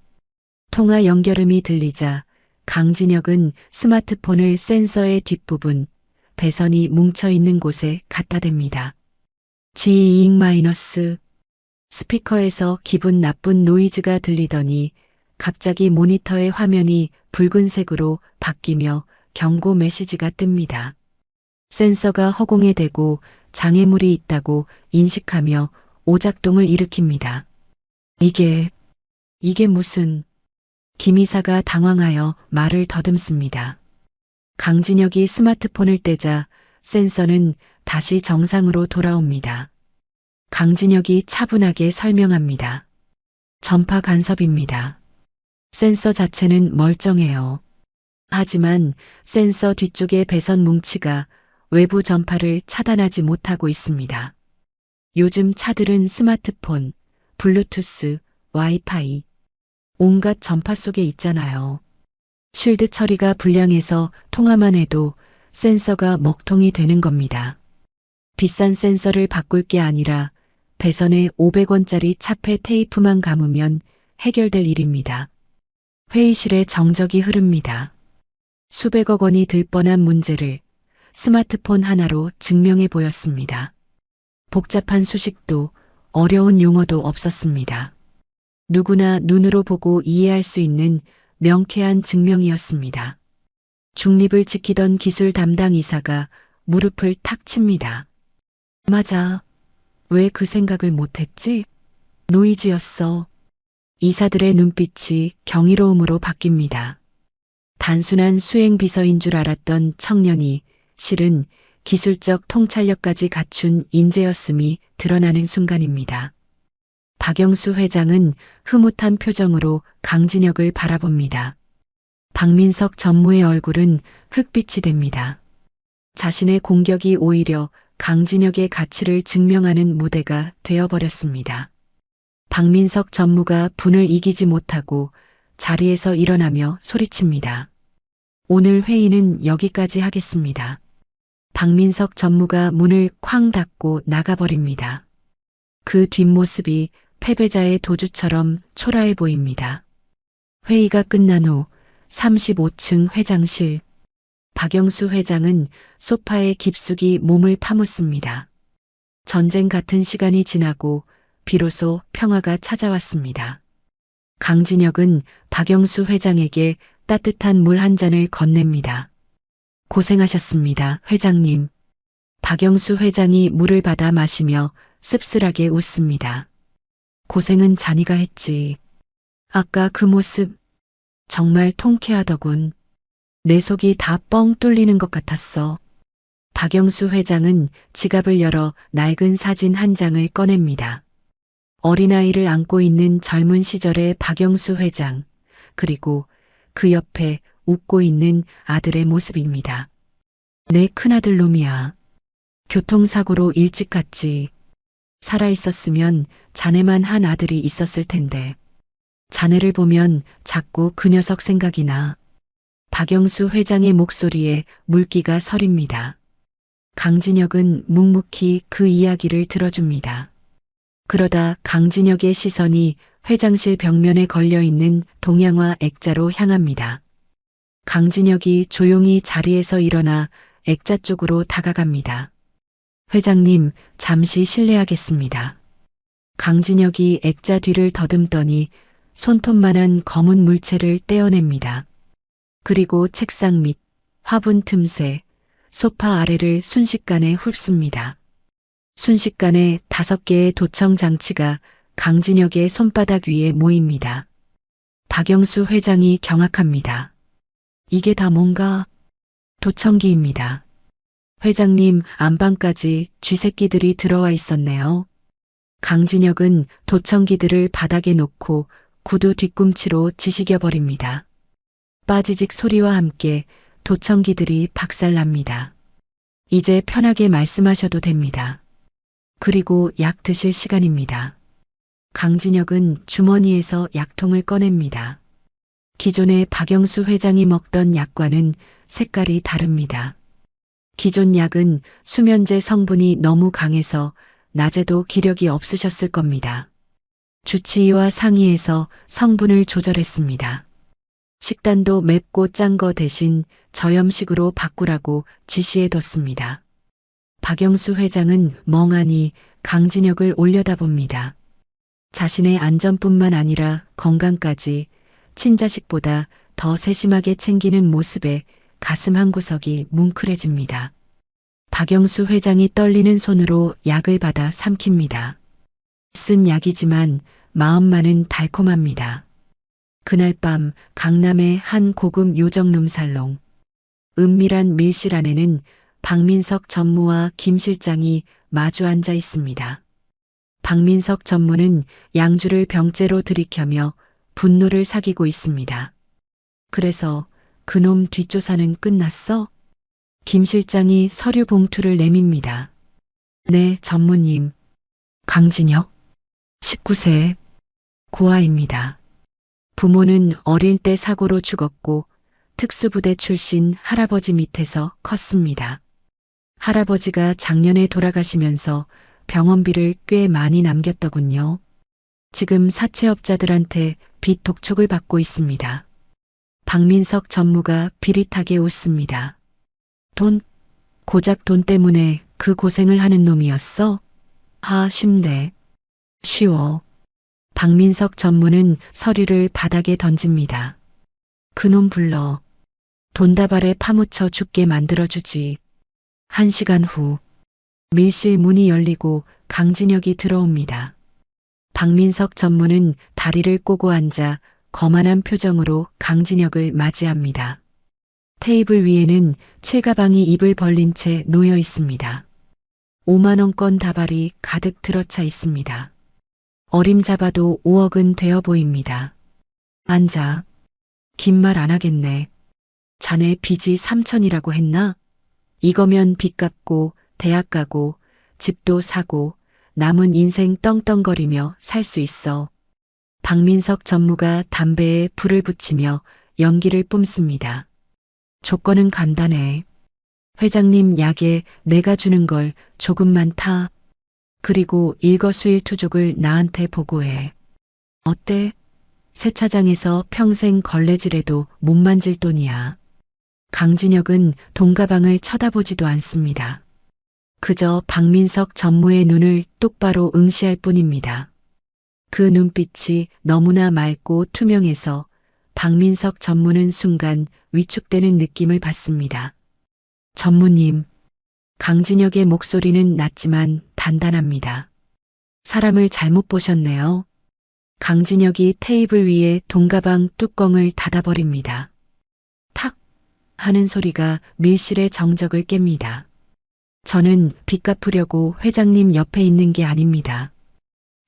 통화 연결음이 들리자 강진혁은 스마트폰을 센서의 뒷부분, 배선이 뭉쳐있는 곳에 갖다 댑니다. G-. 스피커에서 기분 나쁜 노이즈가 들리더니 갑자기 모니터의 화면이 붉은색으로 바뀌며 경고 메시지가 뜹니다. 센서가 허공에 대고 장애물이 있다고 인식하며 오작동을 일으킵니다. 이게 무슨... 김이사가 당황하여 말을 더듬습니다. 강진혁이 스마트폰을 떼자 센서는 다시 정상으로 돌아옵니다. 강진혁이 차분하게 설명합니다. 전파 간섭입니다. 센서 자체는 멀쩡해요. 하지만 센서 뒤쪽의 배선 뭉치가 외부 전파를 차단하지 못하고 있습니다. 요즘 차들은 스마트폰, 블루투스, 와이파이, 온갖 전파 속에 있잖아요. 쉴드 처리가 불량해서 통화만 해도 센서가 먹통이 되는 겁니다. 비싼 센서를 바꿀 게 아니라 배선에 500원짜리 차폐 테이프만 감으면 해결될 일입니다. 회의실에 정적이 흐릅니다. 수백억 원이 들 뻔한 문제를 스마트폰 하나로 증명해 보였습니다. 복잡한 수식도 어려운 용어도 없었습니다. 누구나 눈으로 보고 이해할 수 있는 명쾌한 증명이었습니다. 중립을 지키던 기술 담당 이사가 무릎을 탁 칩니다. 맞아. 왜 그 생각을 못했지? 노이즈였어. 이사들의 눈빛이 경이로움으로 바뀝니다. 단순한 수행 비서인 줄 알았던 청년이 실은 기술적 통찰력까지 갖춘 인재였음이 드러나는 순간입니다. 박영수 회장은 흐뭇한 표정으로 강진혁을 바라봅니다. 박민석 전무의 얼굴은 흑빛이 됩니다. 자신의 공격이 오히려 강진혁의 가치를 증명하는 무대가 되어버렸습니다. 박민석 전무가 분을 이기지 못하고 자리에서 일어나며 소리칩니다. 오늘 회의는 여기까지 하겠습니다. 박민석 전무가 문을 쾅 닫고 나가버립니다. 그 뒷모습이 패배자의 도주처럼 초라해 보입니다. 회의가 끝난 후 35층 회장실. 박영수 회장은 소파에 깊숙이 몸을 파묻습니다. 전쟁 같은 시간이 지나고 비로소 평화가 찾아왔습니다. 강진혁은 박영수 회장에게 따뜻한 물 한 잔을 건넵니다. 고생하셨습니다, 회장님. 박영수 회장이 물을 받아 마시며 씁쓸하게 웃습니다. 고생은 자네가 했지. 아까 그 모습 정말 통쾌하더군. 내 속이 다 뻥 뚫리는 것 같았어. 박영수 회장은 지갑을 열어 낡은 사진 한 장을 꺼냅니다. 어린아이를 안고 있는 젊은 시절의 박영수 회장, 그리고 그 옆에 웃고 있는 아들의 모습입니다. 내 큰아들 놈이야. 교통사고로 일찍 갔지. 살아있었으면 자네만 한 아들이 있었을 텐데. 자네를 보면 자꾸 그 녀석 생각이 나. 박영수 회장의 목소리에 물기가 서립니다. 강진혁은 묵묵히 그 이야기를 들어줍니다. 그러다 강진혁의 시선이 회장실 벽면에 걸려있는 동양화 액자로 향합니다. 강진혁이 조용히 자리에서 일어나 액자 쪽으로 다가갑니다. 회장님, 잠시 실례하겠습니다. 강진혁이 액자 뒤를 더듬더니 손톱만한 검은 물체를 떼어냅니다. 그리고 책상 밑, 화분 틈새, 소파 아래를 순식간에 훑습니다. 순식간에 5개의 도청 장치가 강진혁의 손바닥 위에 모입니다. 박영수 회장이 경악합니다. 이게 다 뭔가? 도청기입니다. 회장님, 안방까지 쥐새끼들이 들어와 있었네요. 강진혁은 도청기들을 바닥에 놓고 구두 뒤꿈치로 지시겨버립니다. 빠지직 소리와 함께 도청기들이 박살납니다. 이제 편하게 말씀하셔도 됩니다. 그리고 약 드실 시간입니다. 강진혁은 주머니에서 약통을 꺼냅니다. 기존에 박영수 회장이 먹던 약과는 색깔이 다릅니다. 기존 약은 수면제 성분이 너무 강해서 낮에도 기력이 없으셨을 겁니다. 주치의와 상의해서 성분을 조절했습니다. 식단도 맵고 짠 거 대신 저염식으로 바꾸라고 지시해뒀습니다. 박영수 회장은 멍하니 강진혁을 올려다봅니다. 자신의 안전뿐만 아니라 건강까지 친자식보다 더 세심하게 챙기는 모습에 가슴 한구석이 뭉클해집니다. 박영수 회장이 떨리는 손으로 약을 받아 삼킵니다. 쓴 약이지만 마음만은 달콤합니다. 그날 밤 강남의 한 고급 요정룸 살롱. 은밀한 밀실 안에는 박민석 전무와 김 실장이 마주 앉아 있습니다. 박민석 전무는 양주를 병째로 들이켜며 분노를 사귀고 있습니다. 그래서 그놈 뒷조사는 끝났어? 김 실장이 서류 봉투를 내밉니다. 네, 전무님. 강진혁, 19세, 고아입니다. 부모는 어릴 때 사고로 죽었고 특수부대 출신 할아버지 밑에서 컸습니다. 할아버지가 작년에 돌아가시면서 병원비를 꽤 많이 남겼더군요. 지금 사채업자들한테 빚 독촉을 받고 있습니다. 박민석 전무가 비릿하게 웃습니다. 돈? 고작 돈 때문에 그 고생을 하는 놈이었어? 쉽네. 쉬워. 박민석 전무는 서류를 바닥에 던집니다. 그놈 불러. 돈다발에 파묻혀 죽게 만들어주지. 1시간 후 밀실 문이 열리고 강진혁이 들어옵니다. 박민석 전무는 다리를 꼬고 앉아 거만한 표정으로 강진혁을 맞이합니다. 테이블 위에는 칠가방이 입을 벌린 채 놓여 있습니다. 5만원권 다발이 가득 들어차 있습니다. 어림잡아도 5억은 되어 보입니다. 앉아. 긴 말 안 하겠네. 자네 빚이 3천이라고 했나? 이거면 빚 갚고 대학 가고 집도 사고 남은 인생 떵떵거리며 살 수 있어. 박민석 전무가 담배에 불을 붙이며 연기를 뿜습니다. 조건은 간단해. 회장님 약에 내가 주는 걸 조금만 타. 그리고 일거수일투족을 나한테 보고해. 어때? 세차장에서 평생 걸레질해도 못 만질 돈이야. 강진혁은 돈가방을 쳐다보지도 않습니다. 그저 박민석 전무의 눈을 똑바로 응시할 뿐입니다. 그 눈빛이 너무나 맑고 투명해서 박민석 전무는 순간 위축되는 느낌을 받습니다. 전무님, 강진혁의 목소리는 낮지만 단단합니다. 사람을 잘못 보셨네요. 강진혁이 테이블 위에 돈가방 뚜껑을 닫아버립니다. 탁 하는 소리가 밀실의 정적을 깹니다. 저는 빚 갚으려고 회장님 옆에 있는 게 아닙니다.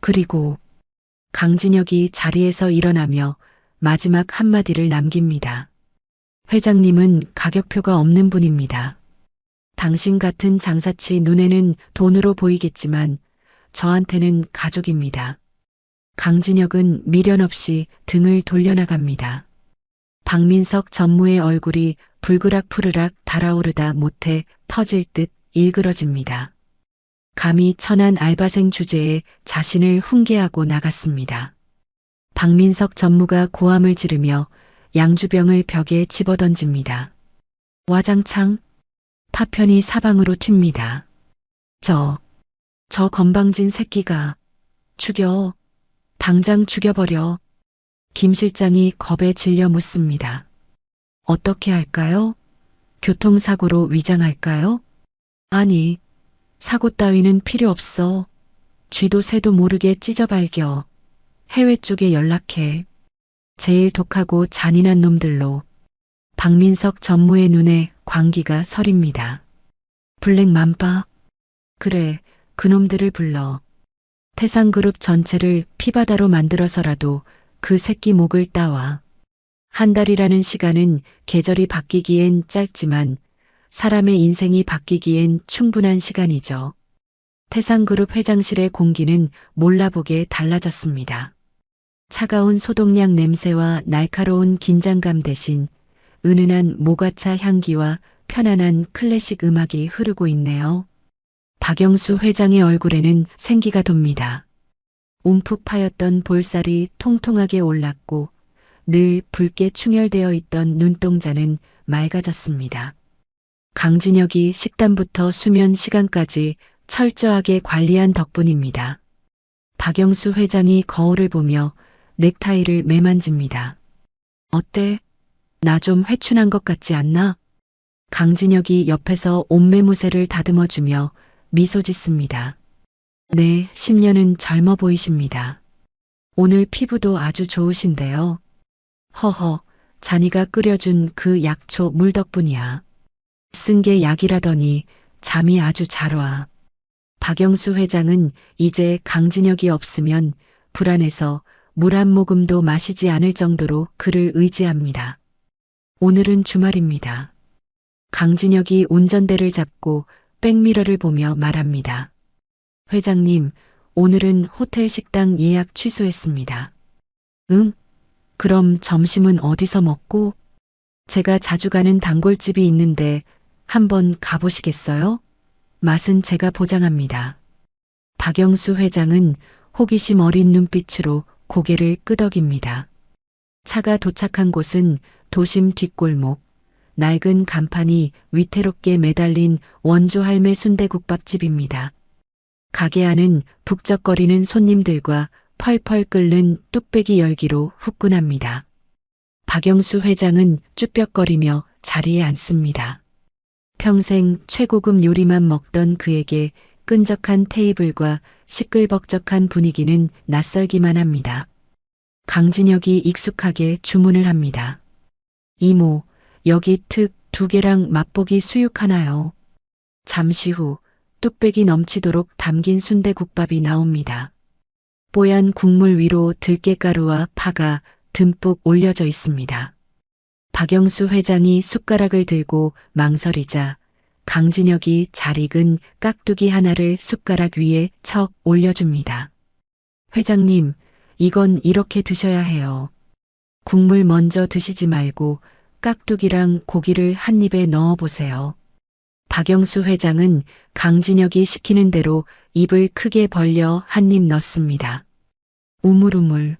그리고 강진혁이 자리에서 일어나며 마지막 한마디를 남깁니다. 회장님은 가격표가 없는 분입니다. 당신 같은 장사치 눈에는 돈으로 보이겠지만 저한테는 가족입니다. 강진혁은 미련 없이 등을 돌려나갑니다. 박민석 전무의 얼굴이 불그락푸르락 달아오르다 못해 터질 듯 일그러집니다. 감히 천한 알바생 주제에 자신을 훈계하고 나갔습니다. 박민석 전무가 고함을 지르며 양주병을 벽에 집어던집니다. 와장창 파편이 사방으로 튑니다. 저 건방진 새끼가 죽여. 당장 죽여버려. 김 실장이 겁에 질려 묻습니다. 어떻게 할까요? 교통사고로 위장할까요? 아니, 사고 따위는 필요 없어. 쥐도 새도 모르게 찢어발겨. 해외 쪽에 연락해. 제일 독하고 잔인한 놈들로. 박민석 전무의 눈에 광기가 서립니다. 블랙 맘바? 그래, 그놈들을 불러. 태상그룹 전체를 피바다로 만들어서라도 그 새끼 목을 따와. 한 달이라는 시간은 계절이 바뀌기엔 짧지만 사람의 인생이 바뀌기엔 충분한 시간이죠. 태상그룹 회장실의 공기는 몰라보게 달라졌습니다. 차가운 소독약 냄새와 날카로운 긴장감 대신 은은한 모가차 향기와 편안한 클래식 음악이 흐르고 있네요. 박영수 회장의 얼굴에는 생기가 돕니다. 움푹 파였던 볼살이 통통하게 올랐고 늘 붉게 충혈되어 있던 눈동자는 맑아졌습니다. 강진혁이 식단부터 수면 시간까지 철저하게 관리한 덕분입니다. 박영수 회장이 거울을 보며 넥타이를 매만집니다. 어때? 나 좀 회춘한 것 같지 않나? 강진혁이 옆에서 옷매무새를 다듬어주며 미소 짓습니다. 네, 10년은 젊어 보이십니다. 오늘 피부도 아주 좋으신데요. 허허, 자니가 끓여준 그 약초 물 덕분이야. 쓴 게 약이라더니 잠이 아주 잘 와. 박영수 회장은 이제 강진혁이 없으면 불안해서 물 한 모금도 마시지 않을 정도로 그를 의지합니다. 오늘은 주말입니다. 강진혁이 운전대를 잡고 백미러를 보며 말합니다. 회장님, 오늘은 호텔 식당 예약 취소했습니다. 응? 그럼 점심은 어디서 먹고? 제가 자주 가는 단골집이 있는데 한번 가보시겠어요? 맛은 제가 보장합니다. 박영수 회장은 호기심 어린 눈빛으로 고개를 끄덕입니다. 차가 도착한 곳은 도심 뒷골목, 낡은 간판이 위태롭게 매달린 원조 할매 순대국밥집입니다. 가게 안은 북적거리는 손님들과 펄펄 끓는 뚝배기 열기로 후끈합니다. 박영수 회장은 쭈뼛거리며 자리에 앉습니다. 평생 최고급 요리만 먹던 그에게 끈적한 테이블과 시끌벅적한 분위기는 낯설기만 합니다. 강진혁이 익숙하게 주문을 합니다. 이모, 여기 특 2개랑 맛보기 수육 하나요. 잠시 후 뚝배기 넘치도록 담긴 순대국밥이 나옵니다. 뽀얀 국물 위로 들깨가루와 파가 듬뿍 올려져 있습니다. 박영수 회장이 숟가락을 들고 망설이자 강진혁이 잘 익은 깍두기 하나를 숟가락 위에 척 올려줍니다. 회장님, 이건 이렇게 드셔야 해요. 국물 먼저 드시지 말고 깍두기랑 고기를 한 입에 넣어보세요. 박영수 회장은 강진혁이 시키는 대로 입을 크게 벌려 한 입 넣습니다. 우물우물.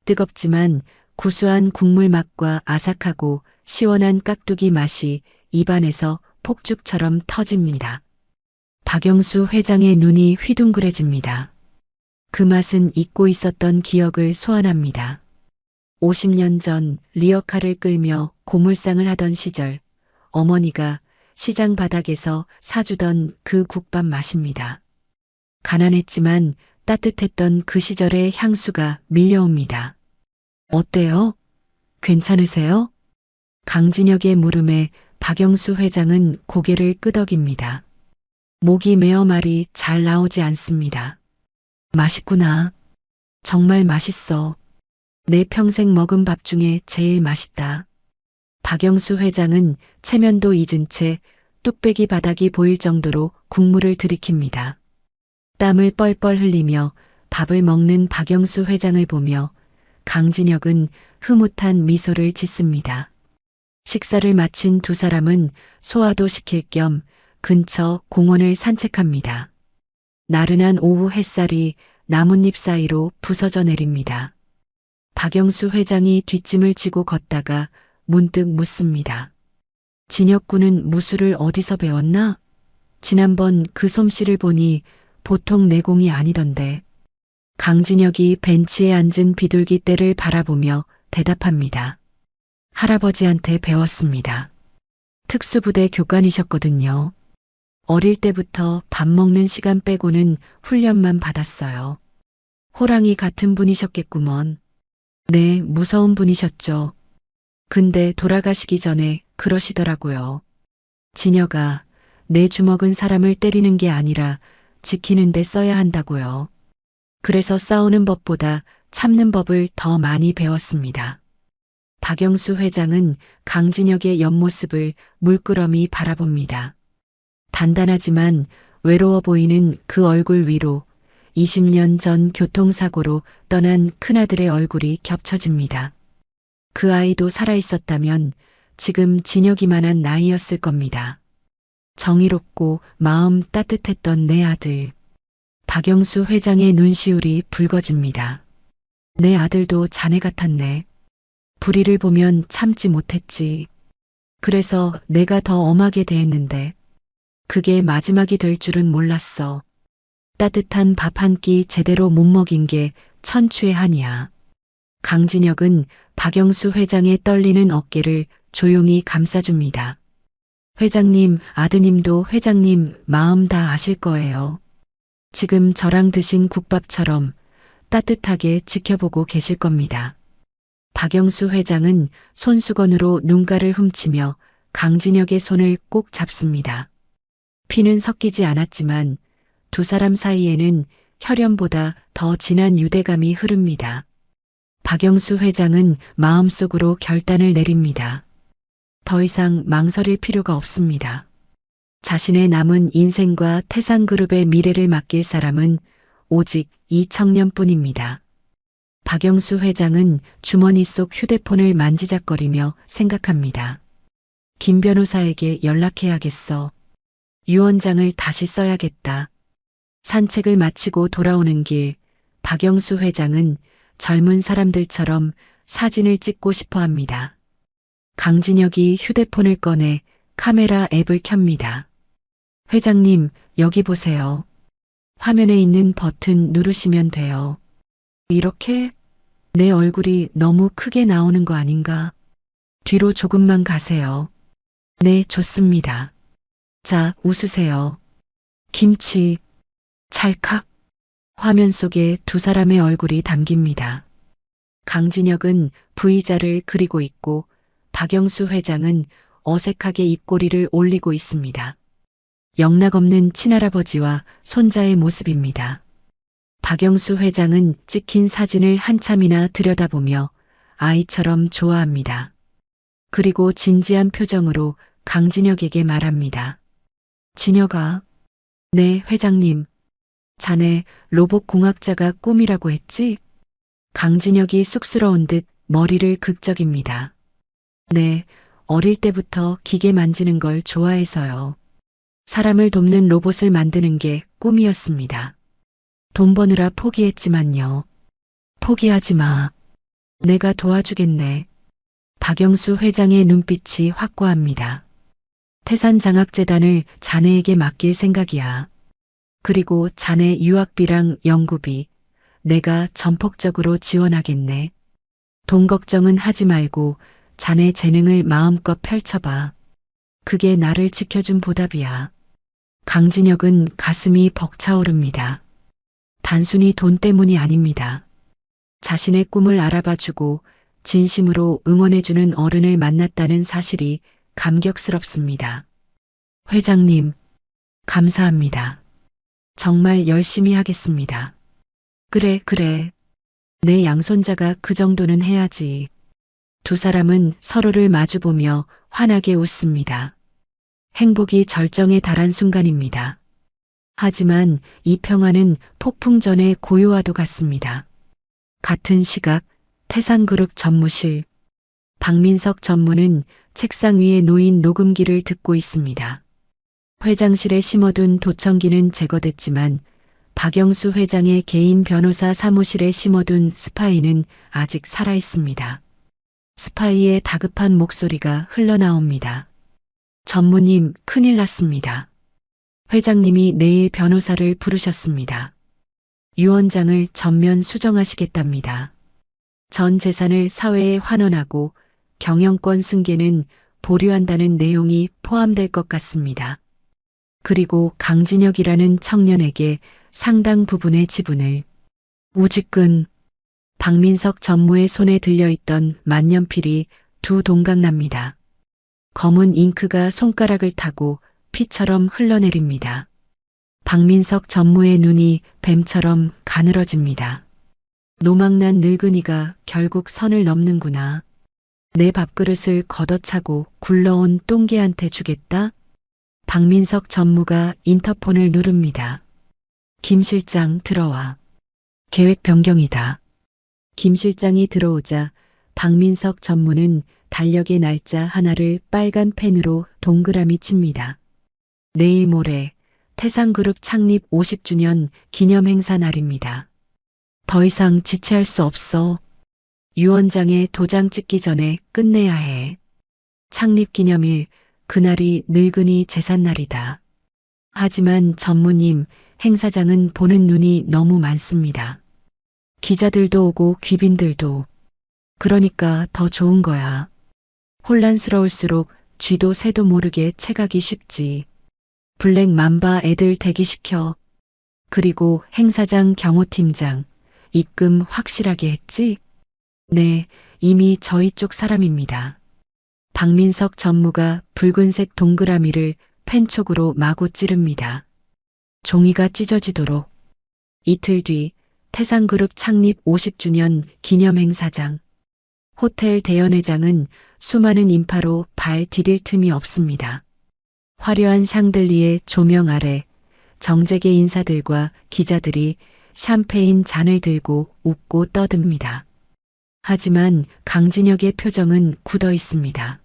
뜨겁지만 구수한 국물 맛과 아삭하고 시원한 깍두기 맛이 입안에서 폭죽처럼 터집니다. 박영수 회장의 눈이 휘둥그레집니다. 그 맛은 잊고 있었던 기억을 소환합니다. 50년 전 리어카를 끌며 고물상을 하던 시절 어머니가 시장 바닥에서 사주던 그 국밥 맛입니다. 가난했지만 따뜻했던 그 시절의 향수가 밀려옵니다. 어때요? 괜찮으세요? 강진혁의 물음에 박영수 회장은 고개를 끄덕입니다. 목이 메어 말이 잘 나오지 않습니다. 맛있구나. 정말 맛있어. 내 평생 먹은 밥 중에 제일 맛있다. 박영수 회장은 체면도 잊은 채 뚝배기 바닥이 보일 정도로 국물을 들이킵니다. 땀을 뻘뻘 흘리며 밥을 먹는 박영수 회장을 보며 강진혁은 흐뭇한 미소를 짓습니다. 식사를 마친 두 사람은 소화도 시킬 겸 근처 공원을 산책합니다. 나른한 오후 햇살이 나뭇잎 사이로 부서져 내립니다. 박영수 회장이 뒷짐을 지고 걷다가 문득 묻습니다. 진혁 군은 무술을 어디서 배웠나? 지난번 그 솜씨를 보니 보통 내공이 아니던데. 강진혁이 벤치에 앉은 비둘기 떼를 바라보며 대답합니다. 할아버지한테 배웠습니다. 특수부대 교관이셨거든요. 어릴 때부터 밥 먹는 시간 빼고는 훈련만 받았어요. 호랑이 같은 분이셨겠구먼. 네, 무서운 분이셨죠. 근데 돌아가시기 전에 그러시더라고요. 진혁아, 내 주먹은 사람을 때리는 게 아니라 지키는 데 써야 한다고요. 그래서 싸우는 법보다 참는 법을 더 많이 배웠습니다. 박영수 회장은 강진혁의 옆모습을 물끄러미 바라봅니다. 단단하지만 외로워 보이는 그 얼굴 위로 20년 전 교통사고로 떠난 큰아들의 얼굴이 겹쳐집니다. 그 아이도 살아있었다면 지금 진혁이만한 나이였을 겁니다. 정의롭고 마음 따뜻했던 내 아들. 박영수 회장의 눈시울이 붉어집니다. 내 아들도 자네 같았네. 불의를 보면 참지 못했지. 그래서 내가 더 엄하게 대했는데 그게 마지막이 될 줄은 몰랐어. 따뜻한 밥 한 끼 제대로 못 먹인 게 천추의 한이야. 강진혁은 박영수 회장의 떨리는 어깨를 조용히 감싸줍니다. 회장님, 아드님도 회장님 마음 다 아실 거예요. 지금 저랑 드신 국밥처럼 따뜻하게 지켜보고 계실 겁니다. 박영수 회장은 손수건으로 눈가를 훔치며 강진혁의 손을 꼭 잡습니다. 피는 섞이지 않았지만 두 사람 사이에는 혈연보다 더 진한 유대감이 흐릅니다. 박영수 회장은 마음속으로 결단을 내립니다. 더 이상 망설일 필요가 없습니다. 자신의 남은 인생과 태산그룹의 미래를 맡길 사람은 오직 이 청년뿐입니다. 박영수 회장은 주머니 속 휴대폰을 만지작거리며 생각합니다. 김 변호사에게 연락해야겠어. 유언장을 다시 써야겠다. 산책을 마치고 돌아오는 길, 박영수 회장은 젊은 사람들처럼 사진을 찍고 싶어 합니다. 강진혁이 휴대폰을 꺼내 카메라 앱을 켭니다. 회장님, 여기 보세요. 화면에 있는 버튼 누르시면 돼요. 이렇게? 내 얼굴이 너무 크게 나오는 거 아닌가? 뒤로 조금만 가세요. 네, 좋습니다. 자, 웃으세요. 김치. 찰칵. 화면 속에 두 사람의 얼굴이 담깁니다. 강진혁은 V자를 그리고 있고 박영수 회장은 어색하게 입꼬리를 올리고 있습니다. 영락없는 친할아버지와 손자의 모습입니다. 박영수 회장은 찍힌 사진을 한참이나 들여다보며 아이처럼 좋아합니다. 그리고 진지한 표정으로 강진혁에게 말합니다. 진혁아. 네, 회장님. 자네 로봇공학자가 꿈이라고 했지? 강진혁이 쑥스러운 듯 머리를 극적입니다. 네, 어릴 때부터 기계 만지는 걸 좋아해서요. 사람을 돕는 로봇을 만드는 게 꿈이었습니다. 돈 버느라 포기했지만요. 포기하지 마. 내가 도와주겠네. 박영수 회장의 눈빛이 확고합니다. 태산장학재단을 자네에게 맡길 생각이야. 그리고 자네 유학비랑 연구비 내가 전폭적으로 지원하겠네. 돈 걱정은 하지 말고 자네 재능을 마음껏 펼쳐봐. 그게 나를 지켜준 보답이야. 강진혁은 가슴이 벅차오릅니다. 단순히 돈 때문이 아닙니다. 자신의 꿈을 알아봐주고 진심으로 응원해주는 어른을 만났다는 사실이 감격스럽습니다. 회장님, 감사합니다. 정말 열심히 하겠습니다. 그래. 내 양손자가 그 정도는 해야지. 두 사람은 서로를 마주보며 환하게 웃습니다. 행복이 절정에 달한 순간입니다. 하지만 이 평화는 폭풍 전의 고요와도 같습니다. 같은 시각 태산그룹 전무실. 박민석 전무는 책상 위에 놓인 녹음기를 듣고 있습니다. 회장실에 심어둔 도청기는 제거됐지만 박영수 회장의 개인 변호사 사무실에 심어둔 스파이는 아직 살아있습니다. 스파이의 다급한 목소리가 흘러나옵니다. 전무님, 큰일 났습니다. 회장님이 내일 변호사를 부르셨습니다. 유언장을 전면 수정하시겠답니다. 전 재산을 사회에 환원하고 경영권 승계는 보류한다는 내용이 포함될 것 같습니다. 그리고 강진혁이라는 청년에게 상당 부분의 지분을. 우직근. 박민석 전무의 손에 들려있던 만년필이 두 동강 납니다. 검은 잉크가 손가락을 타고 피처럼 흘러내립니다. 박민석 전무의 눈이 뱀처럼 가늘어집니다. 노망난 늙은이가 결국 선을 넘는구나. 내 밥그릇을 걷어차고 굴러온 똥개한테 주겠다? 박민석 전무가 인터폰을 누릅니다. 김 실장 들어와. 계획 변경이다. 김 실장이 들어오자 박민석 전무는 달력의 날짜 하나를 빨간 펜으로 동그라미 칩니다. 내일 모레 태상그룹 창립 50주년 기념행사 날입니다. 더 이상 지체할 수 없어. 유 원장의 도장 찍기 전에 끝내야 해. 창립 기념일, 그날이 늙은이 제삿날이다. 하지만 전무님, 행사장은 보는 눈이 너무 많습니다. 기자들도 오고 귀빈들도. 그러니까 더 좋은 거야. 혼란스러울수록 쥐도 새도 모르게 채가기 쉽지. 블랙 맘바 애들 대기시켜. 그리고 행사장 경호팀장, 입금 확실하게 했지? 네, 이미 저희 쪽 사람입니다. 박민석 전무가 붉은색 동그라미를 펜촉으로 마구 찌릅니다. 종이가 찢어지도록. 이틀 뒤 태상그룹 창립 50주년 기념행사장. 호텔 대연회장은 수많은 인파로 발 디딜 틈이 없습니다. 화려한 샹들리에 조명 아래 정재계 인사들과 기자들이 샴페인 잔을 들고 웃고 떠듭니다. 하지만 강진혁의 표정은 굳어 있습니다.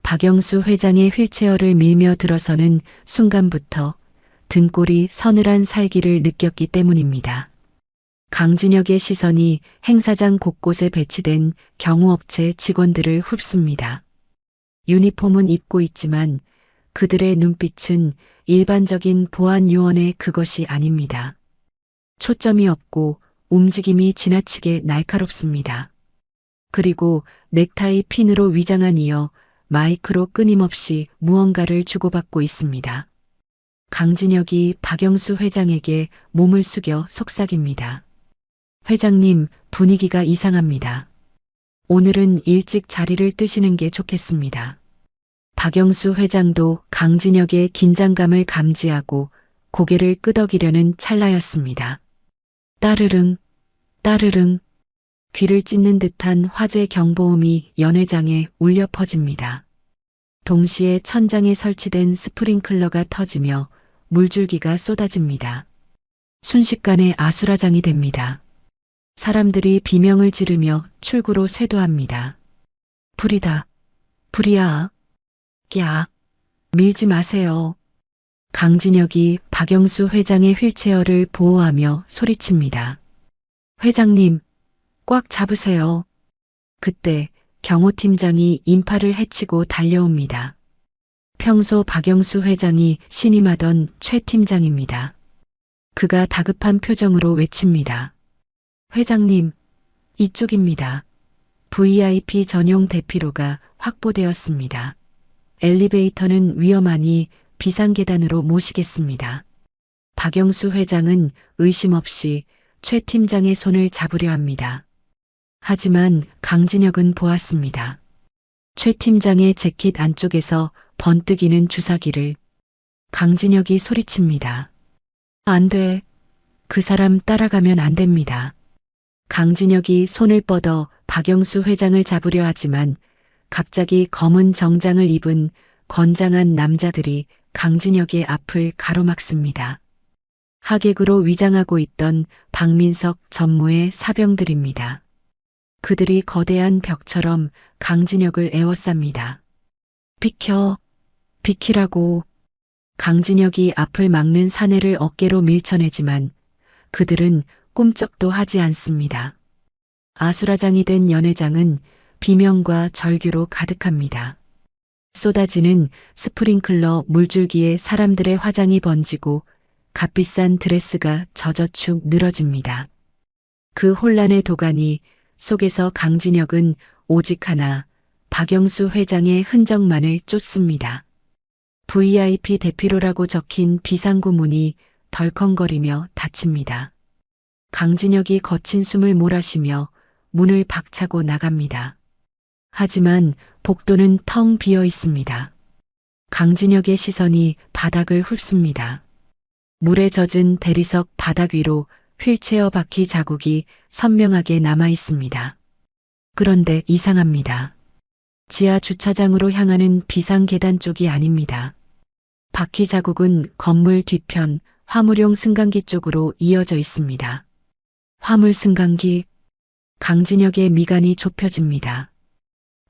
박영수 회장의 휠체어를 밀며 들어서는 순간부터 등골이 서늘한 살기를 느꼈기 때문입니다. 강진혁의 시선이 행사장 곳곳에 배치된 경호업체 직원들을 훑습니다. 유니폼은 입고 있지만 그들의 눈빛은 일반적인 보안 요원의 그것이 아닙니다. 초점이 없고 움직임이 지나치게 날카롭습니다. 그리고 넥타이 핀으로 위장한 이어 마이크로 끊임없이 무언가를 주고받고 있습니다. 강진혁이 박영수 회장에게 몸을 숙여 속삭입니다. 회장님, 분위기가 이상합니다. 오늘은 일찍 자리를 뜨시는 게 좋겠습니다. 박영수 회장도 강진혁의 긴장감을 감지하고 고개를 끄덕이려는 찰나였습니다. 따르릉, 따르릉. 귀를 찢는 듯한 화재 경보음이 연회장에 울려 퍼집니다. 동시에 천장에 설치된 스프링클러가 터지며 물줄기가 쏟아집니다. 순식간에 아수라장이 됩니다. 사람들이 비명을 지르며 출구로 쇄도합니다. 불이다. 불이야. 야, 밀지 마세요. 강진혁이 박영수 회장의 휠체어를 보호하며 소리칩니다. 회장님, 꽉 잡으세요. 그때 경호팀장이 인파를 해치고 달려옵니다. 평소 박영수 회장이 신임하던 최 팀장입니다. 그가 다급한 표정으로 외칩니다. 회장님, 이쪽입니다. VIP 전용 대피로가 확보되었습니다. 엘리베이터는 위험하니 비상계단으로 모시겠습니다. 박영수 회장은 의심 없이 최 팀장의 손을 잡으려 합니다. 하지만 강진혁은 보았습니다. 최 팀장의 재킷 안쪽에서 번뜩이는 주사기를. 강진혁이 소리칩니다. 안 돼. 그 사람 따라가면 안 됩니다. 강진혁이 손을 뻗어 박영수 회장을 잡으려 하지만 갑자기 검은 정장을 입은 건장한 남자들이 강진혁의 앞을 가로막습니다. 하객으로 위장하고 있던 박민석 전무의 사병들입니다. 그들이 거대한 벽처럼 강진혁을 에워쌉니다. 비켜, 비키라고. 강진혁이 앞을 막는 사내를 어깨로 밀쳐내지만 그들은 꿈쩍도 하지 않습니다. 아수라장이 된 연회장은 비명과 절규로 가득합니다. 쏟아지는 스프링클러 물줄기에 사람들의 화장이 번지고 값비싼 드레스가 젖어축 늘어집니다. 그 혼란의 도가니 속에서 강진혁은 오직 하나, 박영수 회장의 흔적만을 쫓습니다. VIP 대피로라고 적힌 비상구 문이 덜컹거리며 닫힙니다. 강진혁이 거친 숨을 몰아쉬며 문을 박차고 나갑니다. 하지만 복도는 텅 비어 있습니다. 강진혁의 시선이 바닥을 훑습니다. 물에 젖은 대리석 바닥 위로 휠체어 바퀴 자국이 선명하게 남아 있습니다. 그런데 이상합니다. 지하 주차장으로 향하는 비상 계단 쪽이 아닙니다. 바퀴 자국은 건물 뒤편 화물용 승강기 쪽으로 이어져 있습니다. 화물 승강기. 강진혁의 미간이 좁혀집니다.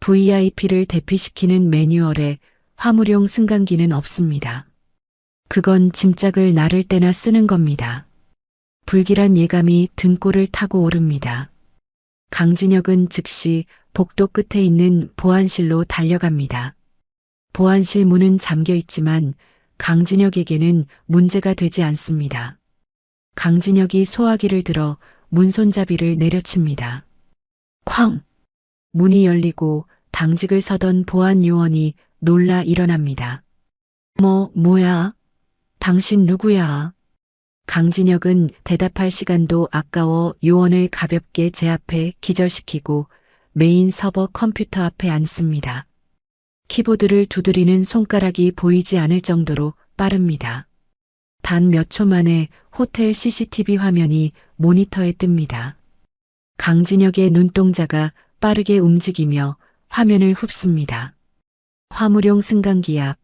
VIP를 대피시키는 매뉴얼에 화물용 승강기는 없습니다. 그건 짐짝을 나를 때나 쓰는 겁니다. 불길한 예감이 등골을 타고 오릅니다. 강진혁은 즉시 복도 끝에 있는 보안실로 달려갑니다. 보안실 문은 잠겨 있지만 강진혁에게는 문제가 되지 않습니다. 강진혁이 소화기를 들어 문손잡이를 내려칩니다. 쾅! 문이 열리고 당직을 서던 보안 요원이 놀라 일어납니다. 뭐야? 당신 누구야? 강진혁은 대답할 시간도 아까워 요원을 가볍게 제 앞에 기절시키고 메인 서버 컴퓨터 앞에 앉습니다. 키보드를 두드리는 손가락이 보이지 않을 정도로 빠릅니다. 단 몇 초 만에 호텔 CCTV 화면이 모니터에 뜹니다. 강진혁의 눈동자가 빠르게 움직이며 화면을 흡습니다. 화물용 승강기 앞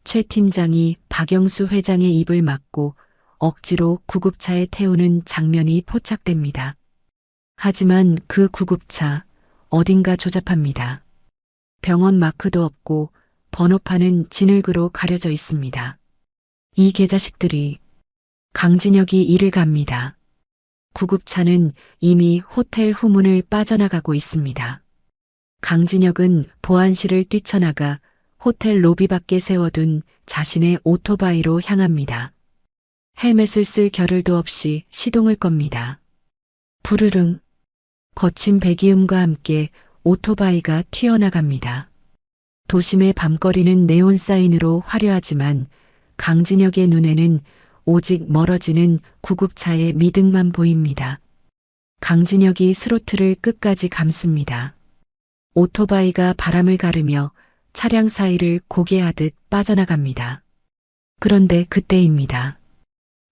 최 팀장이 박영수 회장의 입을 막고 억지로 구급차에 태우는 장면이 포착됩니다. 하지만 그 구급차 어딘가 조잡합니다. 병원 마크도 없고 번호판은 진흙으로 가려져 있습니다. 이 개자식들이. 강진혁이 이를 갑니다. 구급차는 이미 호텔 후문을 빠져나가고 있습니다. 강진혁은 보안실을 뛰쳐나가 호텔 로비 밖에 세워둔 자신의 오토바이로 향합니다. 헬멧을 쓸 겨를도 없이 시동을 겁니다. 부르릉. 거친 배기음과 함께 오토바이가 튀어나갑니다. 도심의 밤거리는 네온 사인으로 화려하지만 강진혁의 눈에는 오직 멀어지는 구급차의 미등만 보입니다. 강진혁이 스로틀을 끝까지 감습니다. 오토바이가 바람을 가르며 차량 사이를 고개하듯 빠져나갑니다. 그런데 그때입니다.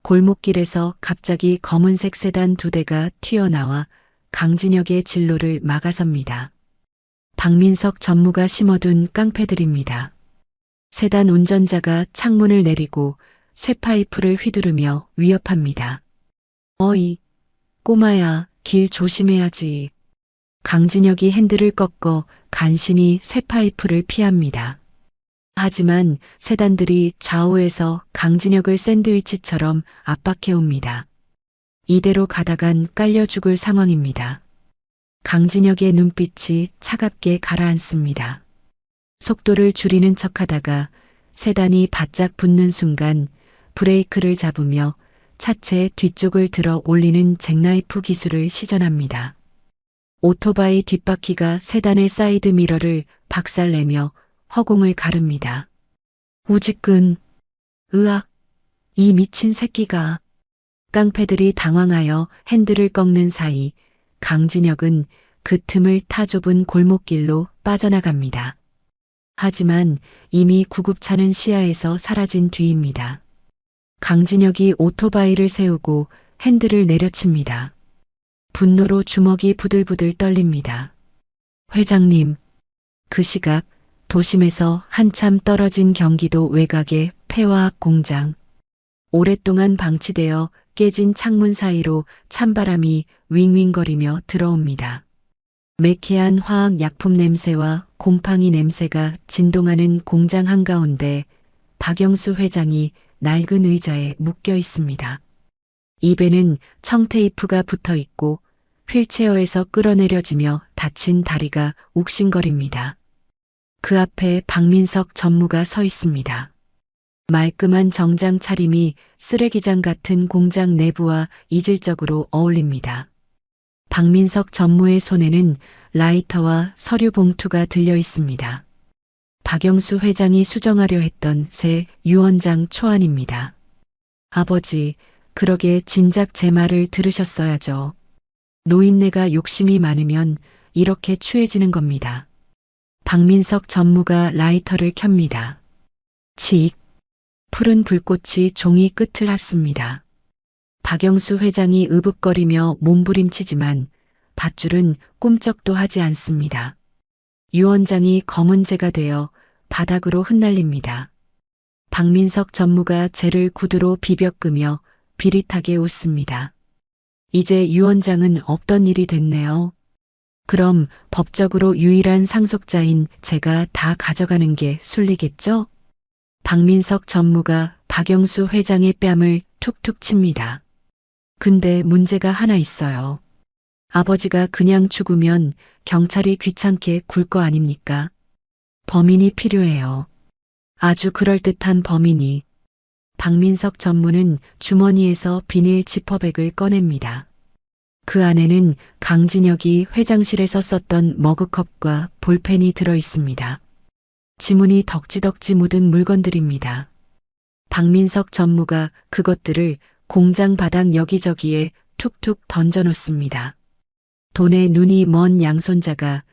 골목길에서 갑자기 검은색 세단 2대가 튀어나와 강진혁의 진로를 막아섭니다. 박민석 전무가 심어둔 깡패들입니다. 세단 운전자가 창문을 내리고 쇠파이프를 휘두르며 위협합니다. 어이, 꼬마야, 길 조심해야지. 강진혁이 핸들을 꺾어 간신히 쇠파이프를 피합니다. 하지만 세단들이 좌우에서 강진혁을 샌드위치처럼 압박해옵니다. 이대로 가다간 깔려 죽을 상황입니다. 강진혁의 눈빛이 차갑게 가라앉습니다. 속도를 줄이는 척하다가 세단이 바짝 붙는 순간 브레이크를 잡으며 차체 뒤쪽을 들어 올리는 잭나이프 기술을 시전합니다. 오토바이 뒷바퀴가 세단의 사이드 미러를 박살내며 허공을 가릅니다. 우직근. 으악. 이 미친 새끼가. 깡패들이 당황하여 핸들을 꺾는 사이 강진혁은 그 틈을 타 좁은 골목길로 빠져나갑니다. 하지만 이미 구급차는 시야에서 사라진 뒤입니다. 강진혁이 오토바이를 세우고 핸들을 내려칩니다. 분노로 주먹이 부들부들 떨립니다. 회장님. 그 시각 도심에서 한참 떨어진 경기도 외곽의 폐화학 공장. 오랫동안 방치되어 깨진 창문 사이로 찬바람이 윙윙거리며 들어옵니다. 매캐한 화학 약품 냄새와 곰팡이 냄새가 진동하는 공장 한가운데 박영수 회장이 낡은 의자에 묶여 있습니다. 입에는 청테이프가 붙어 있고 휠체어에서 끌어내려지며 다친 다리가 욱신거립니다. 그 앞에 박민석 전무가 서 있습니다. 말끔한 정장 차림이 쓰레기장 같은 공장 내부와 이질적으로 어울립니다. 박민석 전무의 손에는 라이터와 서류 봉투가 들려 있습니다. 박영수 회장이 수정하려 했던 새 유원장 초안입니다. 아버지, 그러게 진작 제 말을 들으셨어야죠. 노인네가 욕심이 많으면 이렇게 추해지는 겁니다. 박민석 전무가 라이터를 켭니다. 칙. 푸른 불꽃이 종이 끝을 핥습니다. 박영수 회장이 으붑거리며 몸부림치지만 밧줄은 꿈쩍도 하지 않습니다. 유원장이 검은 재가 되어 바닥으로 흩날립니다. 박민석 전무가 재를 구두로 비벼 끄며 비릿하게 웃습니다. 이제 유원장은 없던 일이 됐네요. 그럼 법적으로 유일한 상속자인 제가 다 가져가는 게 순리겠죠? 박민석 전무가 박영수 회장의 뺨을 툭툭 칩니다. 근데 문제가 하나 있어요. 아버지가 그냥 죽으면 경찰이 귀찮게 굴 거 아닙니까? 범인이 필요해요. 아주 그럴듯한 범인이. 박민석 전무는 주머니에서 비닐 지퍼백을 꺼냅니다. 그 안에는 강진혁이 회장실에서 썼던 머그컵과 볼펜이 들어 있습니다. 지문이 덕지덕지 묻은 물건들입니다. 박민석 전무가 그것들을 공장 바닥 여기저기에 툭툭 던져놓습니다. 돈에 눈이 먼 양손자가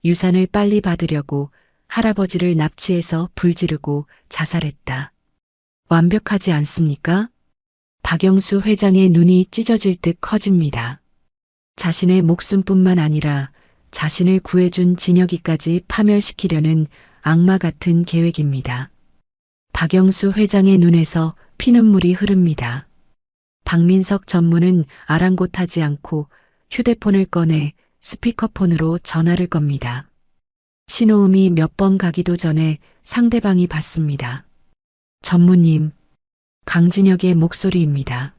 유산을 빨리 받으려고 할아버지를 납치해서 불지르고 자살했다. 완벽하지 않습니까? 박영수 회장의 눈이 찢어질 듯 커집니다. 자신의 목숨뿐만 아니라 자신을 구해준 진혁이까지 파멸시키려는 악마 같은 계획입니다. 박영수 회장의 눈에서 피눈물이 흐릅니다. 박민석 전무는 아랑곳하지 않고 휴대폰을 꺼내 스피커폰으로 전화를 겁니다. 신호음이 몇 번 가기도 전에 상대방이 받습니다. 전무님, 강진혁의 목소리입니다.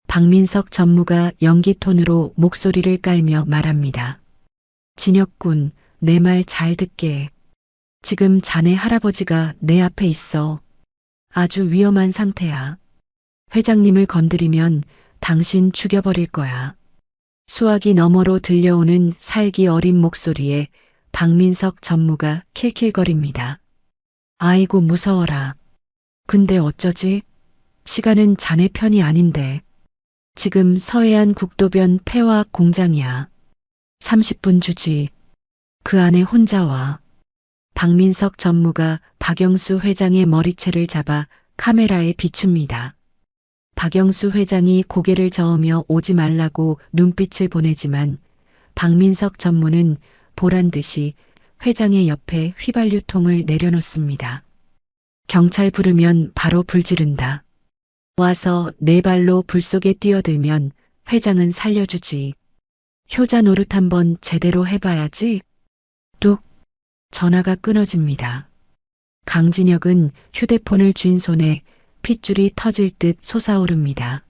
박민석 전무가 연기톤으로 목소리를 깔며 말합니다. 진혁군, 내 말 잘 듣게. 지금 자네 할아버지가 내 앞에 있어. 아주 위험한 상태야. 회장님을 건드리면 당신 죽여버릴 거야. 수화기 너머로 들려오는 살기 어린 목소리에 박민석 전무가 킬킬거립니다. 아이고 무서워라. 근데 어쩌지? 시간은 자네 편이 아닌데. 지금 서해안 국도변 폐화학 공장이야. 30분 주지. 그 안에 혼자 와. 박민석 전무가 박영수 회장의 머리채를 잡아 카메라에 비춥니다. 박영수 회장이 고개를 저으며 오지 말라고 눈빛을 보내지만 박민석 전무는 보란 듯이 회장의 옆에 휘발유통을 내려놓습니다. 경찰 부르면 바로 불 지른다. 와서 네 발로 불 속에 뛰어들면 회장은 살려주지. 효자 노릇 한번 제대로 해봐야지. 뚝. 전화가 끊어집니다. 강진혁은 휴대폰을 쥔 손에 핏줄이 터질 듯 솟아오릅니다.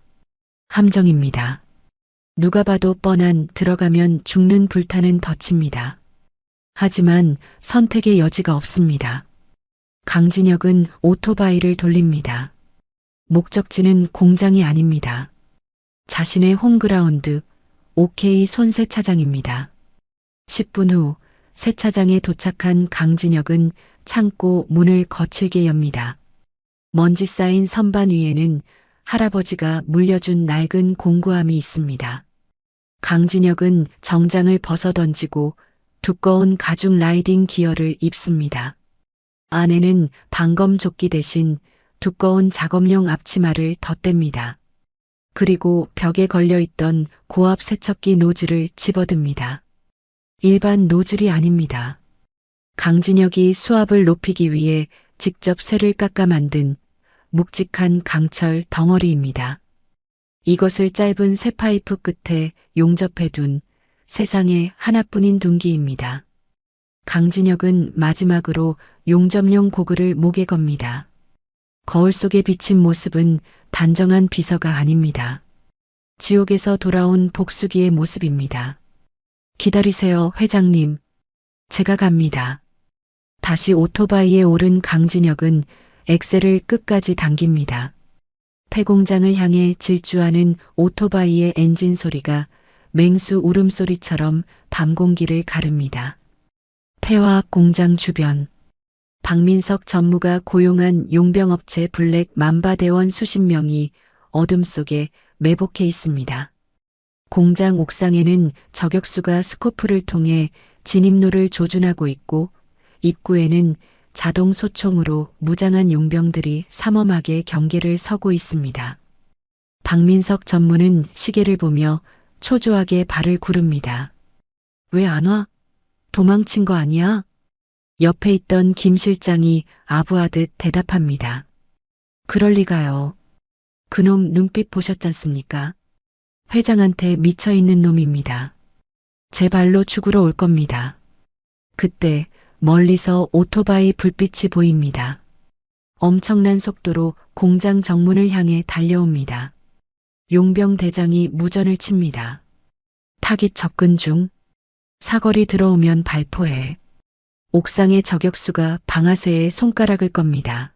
함정입니다. 누가 봐도 뻔한 들어가면 죽는 불타는 덫입니다. 하지만 선택의 여지가 없습니다. 강진혁은 오토바이를 돌립니다. 목적지는 공장이 아닙니다. 자신의 홈그라운드 OK 손세차장입니다. 10분 후 세차장에 도착한 강진혁은 창고 문을 거칠게 엽니다. 먼지 쌓인 선반 위에는 할아버지가 물려준 낡은 공구함이 있습니다. 강진혁은 정장을 벗어던지고 두꺼운 가죽 라이딩 기어를 입습니다. 안에는 방검 조끼 대신 두꺼운 작업용 앞치마를 덧댑니다. 그리고 벽에 걸려있던 고압 세척기 노즐을 집어듭니다. 일반 노즐이 아닙니다. 강진혁이 수압을 높이기 위해 직접 쇠를 깎아 만든 묵직한 강철 덩어리입니다. 이것을 짧은 쇠파이프 끝에 용접해둔 세상에 하나뿐인 둔기입니다. 강진혁은 마지막으로 용접용 고글을 목에 겁니다. 거울 속에 비친 모습은 단정한 비서가 아닙니다. 지옥에서 돌아온 복수기의 모습입니다. 기다리세요, 회장님. 제가 갑니다. 다시 오토바이에 오른 강진혁은 엑셀을 끝까지 당깁니다. 폐공장을 향해 질주하는 오토바이의 엔진 소리가 맹수 울음소리처럼 밤 공기를 가릅니다. 폐화학 공장 주변. 박민석 전무가 고용한 용병업체 블랙 맘바대원 수십 명이 어둠 속에 매복해 있습니다. 공장 옥상에는 저격수가 스코프를 통해 진입로를 조준하고 있고 입구에는 자동 소총으로 무장한 용병들이 삼엄하게 경계를 서고 있습니다. 박민석 전무는 시계를 보며 초조하게 발을 구릅니다. 왜 안 와? 도망친 거 아니야? 옆에 있던 김 실장이 아부하듯 대답합니다. 그럴 리가요. 그놈 눈빛 보셨잖습니까? 회장한테 미쳐있는 놈입니다. 제 발로 죽으러 올 겁니다. 그때 멀리서 오토바이 불빛이 보입니다. 엄청난 속도로 공장 정문을 향해 달려옵니다. 용병 대장이 무전을 칩니다. 타깃 접근 중. 사거리 들어오면 발포해. 옥상의 저격수가 방아쇠에 손가락을 겁니다.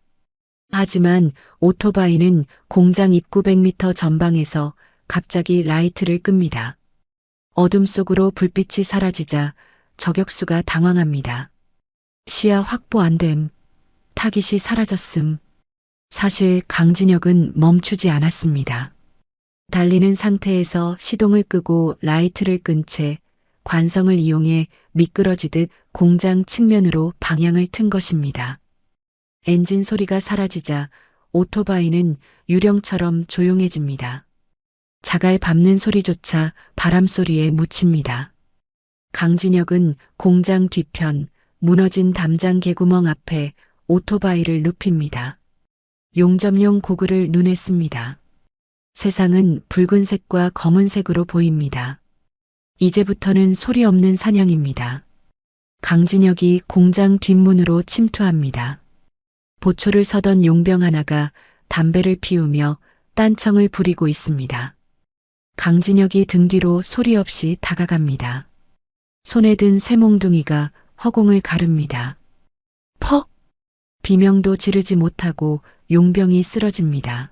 하지만 오토바이는 공장 입구 100m 전방에서 갑자기 라이트를 끕니다. 어둠 속으로 불빛이 사라지자 저격수가 당황합니다. 시야 확보 안 됨. 타깃이 사라졌음. 사실 강진혁은 멈추지 않았습니다. 달리는 상태에서 시동을 끄고 라이트를 끈 채 관성을 이용해 미끄러지듯 공장 측면으로 방향을 튼 것입니다. 엔진 소리가 사라지자 오토바이는 유령처럼 조용해집니다. 자갈 밟는 소리조차 바람 소리에 묻힙니다. 강진혁은 공장 뒤편 무너진 담장 개구멍 앞에 오토바이를 눕힙니다. 용접용 고글을 눈에 씁니다. 세상은 붉은색과 검은색으로 보입니다. 이제부터는 소리 없는 사냥입니다. 강진혁이 공장 뒷문으로 침투합니다. 보초를 서던 용병 하나가 담배를 피우며 딴청을 부리고 있습니다. 강진혁이 등 뒤로 소리 없이 다가갑니다. 손에 든 쇠몽둥이가 허공을 가릅니다. 퍽! 비명도 지르지 못하고 용병이 쓰러집니다.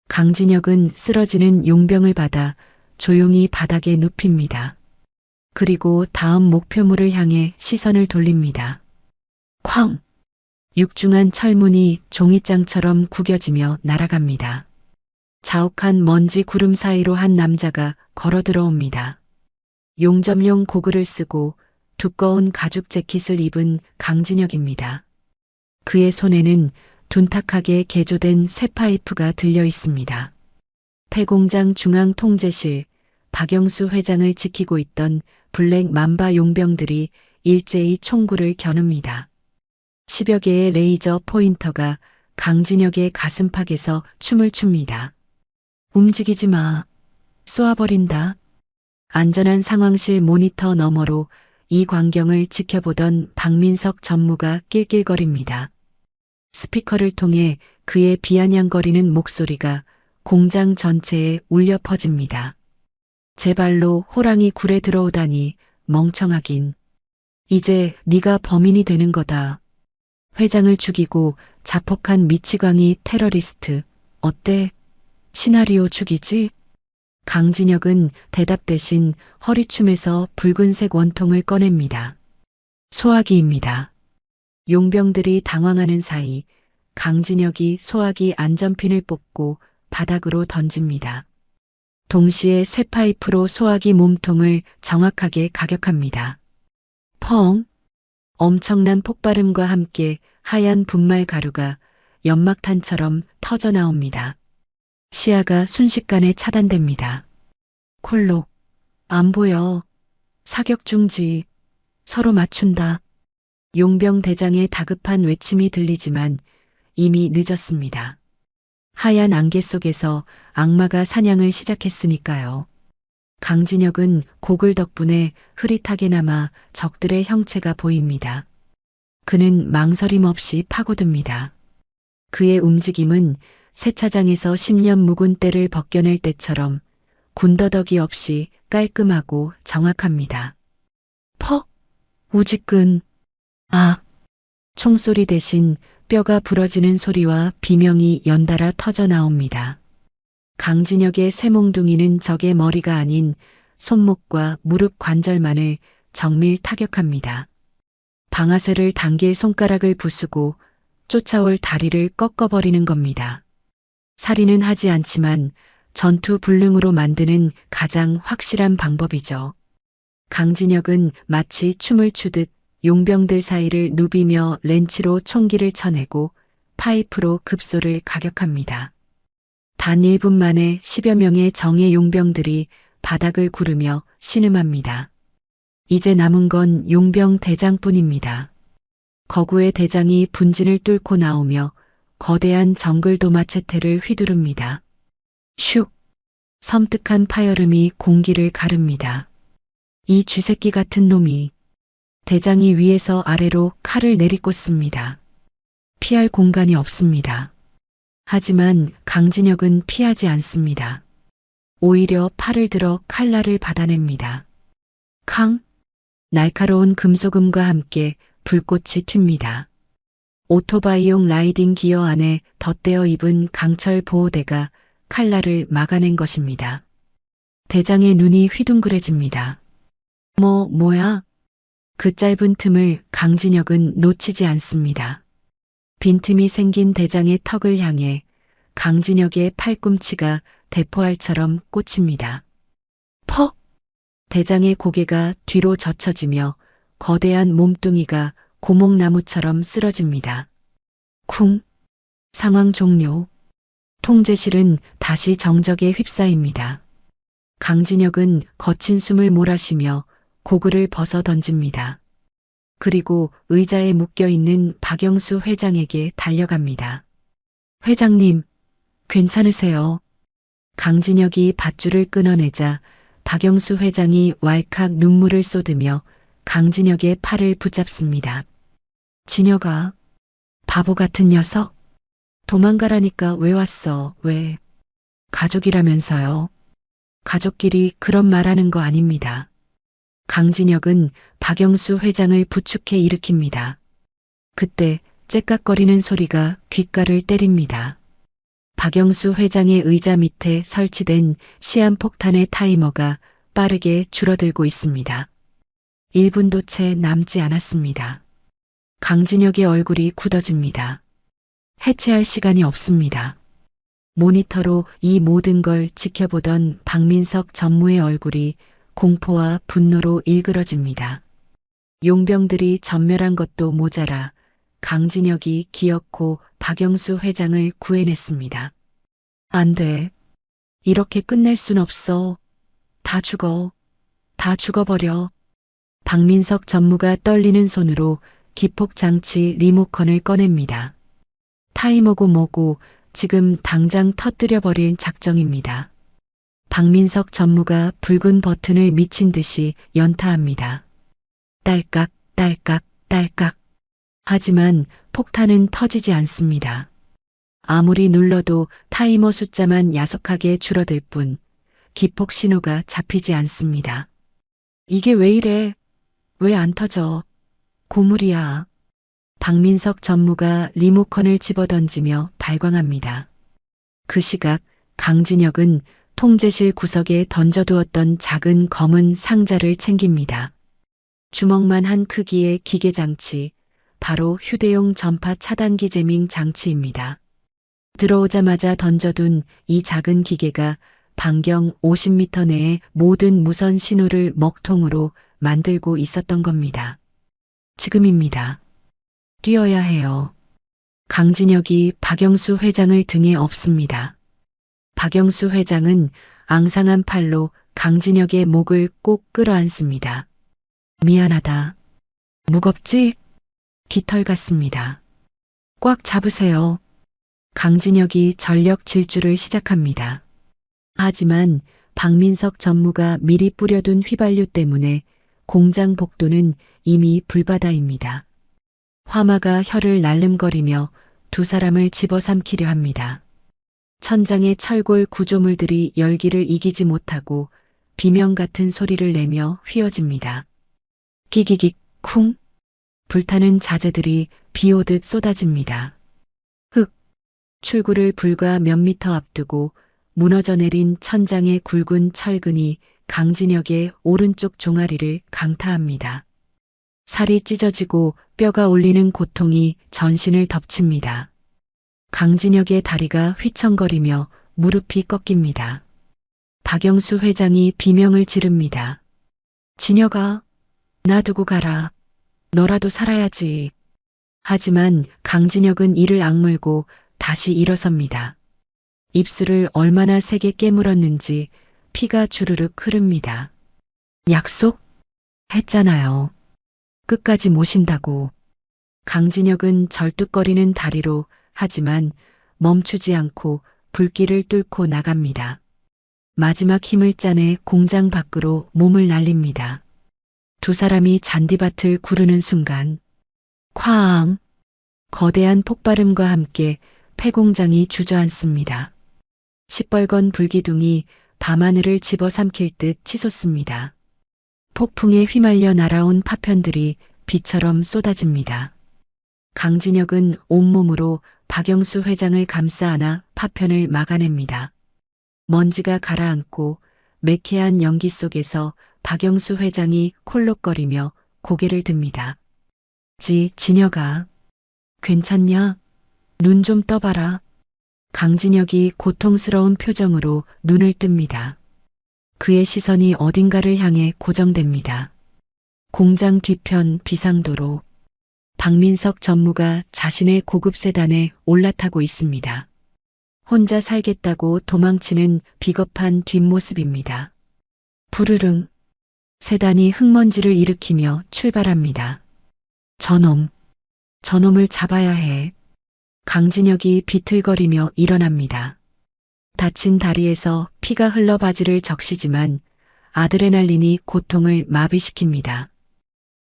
강진혁은 쓰러지는 용병을 받아 조용히 바닥에 눕힙니다. 그리고 다음 목표물을 향해 시선을 돌립니다. 쾅! 육중한 철문이 종이장처럼 구겨지며 날아갑니다. 자욱한 먼지 구름 사이로 한 남자가 걸어 들어옵니다. 용접용 고글을 쓰고 두꺼운 가죽 재킷을 입은 강진혁입니다. 그의 손에는 둔탁하게 개조된 쇠파이프가 들려 있습니다. 폐공장 중앙통제실 박영수 회장을 지키고 있던 블랙 맘바 용병들이 일제히 총구를 겨눕니다. 10여 개의 레이저 포인터가 강진혁의 가슴팍에서 춤을 춥니다. 움직이지 마. 쏘아버린다. 안전한 상황실 모니터 너머로 이 광경을 지켜보던 박민석 전무가 낄낄거립니다. 스피커를 통해 그의 비아냥거리는 목소리가 공장 전체에 울려 퍼집니다. 제 발로 호랑이 굴에 들어오다니 멍청하긴. 이제 네가 범인이 되는 거다. 회장을 죽이고 자폭한 미치광이 테러리스트. 어때? 시나리오 죽이지? 강진혁은 대답 대신 허리춤에서 붉은색 원통을 꺼냅니다. 소화기입니다. 용병들이 당황하는 사이 강진혁이 소화기 안전핀을 뽑고 바닥으로 던집니다. 동시에 쇠파이프로 소화기 몸통을 정확하게 가격합니다. 펑! 엄청난 폭발음과 함께 하얀 분말 가루가 연막탄처럼 터져 나옵니다. 시야가 순식간에 차단됩니다. 콜록. 안 보여. 사격 중지. 서로 맞춘다. 용병 대장의 다급한 외침이 들리지만 이미 늦었습니다. 하얀 안개 속에서 악마가 사냥을 시작했으니까요. 강진혁은 고글 덕분에 흐릿하게나마 적들의 형체가 보입니다. 그는 망설임 없이 파고듭니다. 그의 움직임은 세차장에서 10년 묵은 때를 벗겨낼 때처럼 군더더기 없이 깔끔하고 정확합니다. 퍽! 우지끈. 아! 총소리 대신 뼈가 부러지는 소리와 비명이 연달아 터져 나옵니다. 강진혁의 쇠몽둥이는 적의 머리가 아닌 손목과 무릎 관절만을 정밀 타격합니다. 방아쇠를 당길 손가락을 부수고 쫓아올 다리를 꺾어버리는 겁니다. 살인은 하지 않지만 전투 불능으로 만드는 가장 확실한 방법이죠. 강진혁은 마치 춤을 추듯 용병들 사이를 누비며 렌치로 총기를 쳐내고 파이프로 급소를 가격합니다. 단 1분 만에 10여 명의 정예 용병들이 바닥을 구르며 신음합니다. 이제 남은 건 용병 대장뿐입니다. 거구의 대장이 분진을 뚫고 나오며 거대한 정글도 마체테를 휘두릅니다. 슉! 섬뜩한 파열음이 공기를 가릅니다. 이 쥐새끼 같은 놈이. 대장이 위에서 아래로 칼을 내리꽂습니다. 피할 공간이 없습니다. 하지만 강진혁은 피하지 않습니다. 오히려 팔을 들어 칼날을 받아냅니다. 캉! 날카로운 금속음과 함께 불꽃이 튑니다. 오토바이용 라이딩 기어 안에 덧대어 입은 강철 보호대가 칼날을 막아낸 것입니다. 대장의 눈이 휘둥그레집니다. 뭐야? 그 짧은 틈을 강진혁은 놓치지 않습니다. 빈틈이 생긴 대장의 턱을 향해 강진혁의 팔꿈치가 대포알처럼 꽂힙니다. 퍽! 대장의 고개가 뒤로 젖혀지며 거대한 몸뚱이가 고목나무처럼 쓰러집니다. 쿵! 상황 종료. 통제실은 다시 정적에 휩싸입니다. 강진혁은 거친 숨을 몰아쉬며 고글을 벗어 던집니다. 그리고 의자에 묶여있는 박영수 회장에게 달려갑니다. 회장님, 괜찮으세요? 강진혁이 밧줄을 끊어내자 박영수 회장이 왈칵 눈물을 쏟으며 강진혁의 팔을 붙잡습니다. 진혁아, 바보 같은 녀석. 도망가라니까 왜 왔어, 왜? 가족이라면서요. 가족끼리 그런 말하는 거 아닙니다. 강진혁은 박영수 회장을 부축해 일으킵니다. 그때 째깍거리는 소리가 귓가를 때립니다. 박영수 회장의 의자 밑에 설치된 시한폭탄의 타이머가 빠르게 줄어들고 있습니다. 1분도 채 남지 않았습니다. 강진혁의 얼굴이 굳어집니다. 해체할 시간이 없습니다. 모니터로 이 모든 걸 지켜보던 박민석 전무의 얼굴이 공포와 분노로 일그러집니다. 용병들이 전멸한 것도 모자라 강진혁이 기어코 박영수 회장을 구해냈습니다. 안 돼. 이렇게 끝낼 순 없어. 다 죽어. 다 죽어버려. 박민석 전무가 떨리는 손으로 기폭장치 리모컨을 꺼냅니다. 타이머고 뭐고 지금 당장 터뜨려버릴 작정입니다. 박민석 전무가 붉은 버튼을 미친 듯이 연타합니다. 딸깍, 딸깍, 딸깍. 하지만 폭탄은 터지지 않습니다. 아무리 눌러도 타이머 숫자만 야속하게 줄어들 뿐 기폭 신호가 잡히지 않습니다. 이게 왜 이래? 왜 안 터져? 고물이야. 박민석 전무가 리모컨을 집어던지며 발광합니다. 그 시각 강진혁은 통제실 구석에 던져두었던 작은 검은 상자를 챙깁니다. 주먹만 한 크기의 기계장치, 바로 휴대용 전파 차단기 제밍 장치입니다. 들어오자마자 던져둔 이 작은 기계가 반경 50m 내의 모든 무선 신호를 먹통으로 만들고 있었던 겁니다. 지금입니다. 뛰어야 해요. 강진혁이 박영수 회장을 등에 업습니다. 박영수 회장은 앙상한 팔로 강진혁의 목을 꼭 끌어안습니다. 미안하다. 무겁지? 깃털 같습니다. 꽉 잡으세요. 강진혁이 전력 질주를 시작합니다. 하지만 박민석 전무가 미리 뿌려둔 휘발유 때문에 공장 복도는 이미 불바다입니다. 화마가 혀를 날름거리며 두 사람을 집어삼키려 합니다. 천장의 철골 구조물들이 열기를 이기지 못하고 비명 같은 소리를 내며 휘어집니다. 기기기 쿵. 불타는 자재들이 비오듯 쏟아집니다. 흑. 출구를 불과 몇 미터 앞두고 무너져 내린 천장의 굵은 철근이 강진혁의 오른쪽 종아리를 강타합니다. 살이 찢어지고 뼈가 울리는 고통이 전신을 덮칩니다. 강진혁의 다리가 휘청거리며 무릎이 꺾입니다. 박영수 회장이 비명을 지릅니다. 진혁아, 놔두고 가라. 너라도 살아야지. 하지만 강진혁은 이를 악물고 다시 일어섭니다. 입술을 얼마나 세게 깨물었는지 피가 주르륵 흐릅니다. 약속? 했잖아요. 끝까지 모신다고. 강진혁은 절뚝거리는 다리로 하지만 멈추지 않고 불길을 뚫고 나갑니다. 마지막 힘을 짜내 공장 밖으로 몸을 날립니다. 두 사람이 잔디밭을 구르는 순간 쾅! 거대한 폭발음과 함께 폐공장이 주저앉습니다. 시뻘건 불기둥이 밤하늘을 집어삼킬 듯 치솟습니다. 폭풍에 휘말려 날아온 파편들이 비처럼 쏟아집니다. 강진혁은 온몸으로 박영수 회장을 감싸 안아 파편을 막아냅니다. 먼지가 가라앉고 매캐한 연기 속에서 박영수 회장이 콜록거리며 고개를 듭니다. 진혁아, 괜찮냐? 눈 좀 떠봐라. 강진혁이 고통스러운 표정으로 눈을 뜹니다. 그의 시선이 어딘가를 향해 고정됩니다. 공장 뒤편 비상도로 박민석 전무가 자신의 고급 세단에 올라타고 있습니다. 혼자 살겠다고 도망치는 비겁한 뒷모습입니다. 부르릉, 세단이 흙먼지를 일으키며 출발합니다. 저놈을 잡아야 해. 강진혁이 비틀거리며 일어납니다. 다친 다리에서 피가 흘러 바지를 적시지만 아드레날린이 고통을 마비시킵니다.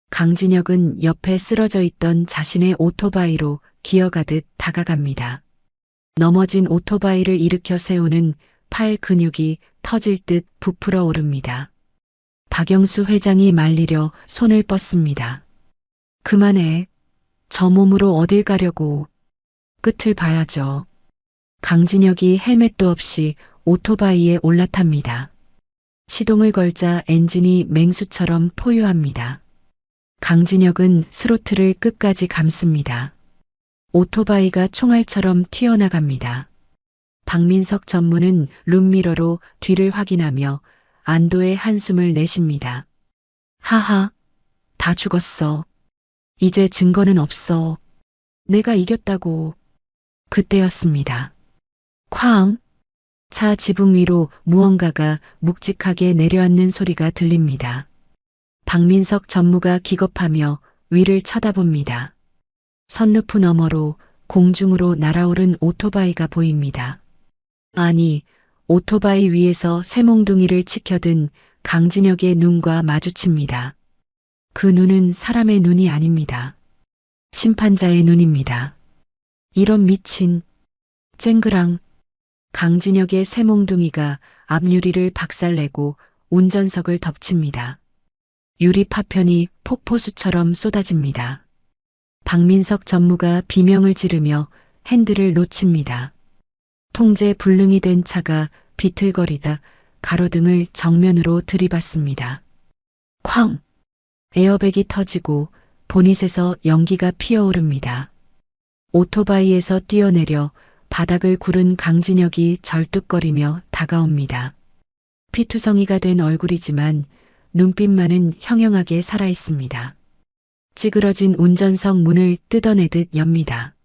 강진혁은 옆에 쓰러져 있던 자신의 오토바이로 기어가듯 다가갑니다. 넘어진 오토바이를 일으켜 세우는 팔 근육이 터질 듯 부풀어 오릅니다. 박영수 회장이 말리려 손을 뻗습니다. 그만해. 저 몸으로 어딜 가려고. 끝을 봐야죠. 강진혁이 헬멧도 없이 오토바이에 올라탑니다. 시동을 걸자 엔진이 맹수처럼 포효합니다. 강진혁은 스로틀을 끝까지 감습니다. 오토바이가 총알처럼 튀어나갑니다. 박민석 전무는 룸미러로 뒤를 확인하며 안도의 한숨을 내쉽니다. 하하, 다 죽었어. 이제 증거는 없어. 내가 이겼다고. 그때였습니다. 쾅! 차 지붕 위로 무언가가 묵직하게 내려앉는 소리가 들립니다. 박민석 전무가 기겁하며 위를 쳐다봅니다. 선루프 너머로 공중으로 날아오른 오토바이가 보입니다. 아니, 오토바이 위에서 쇠몽둥이를 치켜든 강진혁의 눈과 마주칩니다. 그 눈은 사람의 눈이 아닙니다. 심판자의 눈입니다. 이런 미친, 쨍그랑. 강진혁의 쇠몽둥이가 앞유리를 박살내고 운전석을 덮칩니다. 유리 파편이 폭포수처럼 쏟아집니다. 박민석 전무가 비명을 지르며 핸들을 놓칩니다. 통제 불능이 된 차가 비틀거리다 가로등을 정면으로 들이받습니다. 쾅! 에어백이 터지고 보닛에서 연기가 피어오릅니다. 오토바이에서 뛰어내려 바닥을 구른 강진혁이 절뚝거리며 다가옵니다. 피투성이가 된 얼굴이지만 눈빛만은 형형하게 살아있습니다. 찌그러진 운전석 문을 뜯어내듯 엽니다.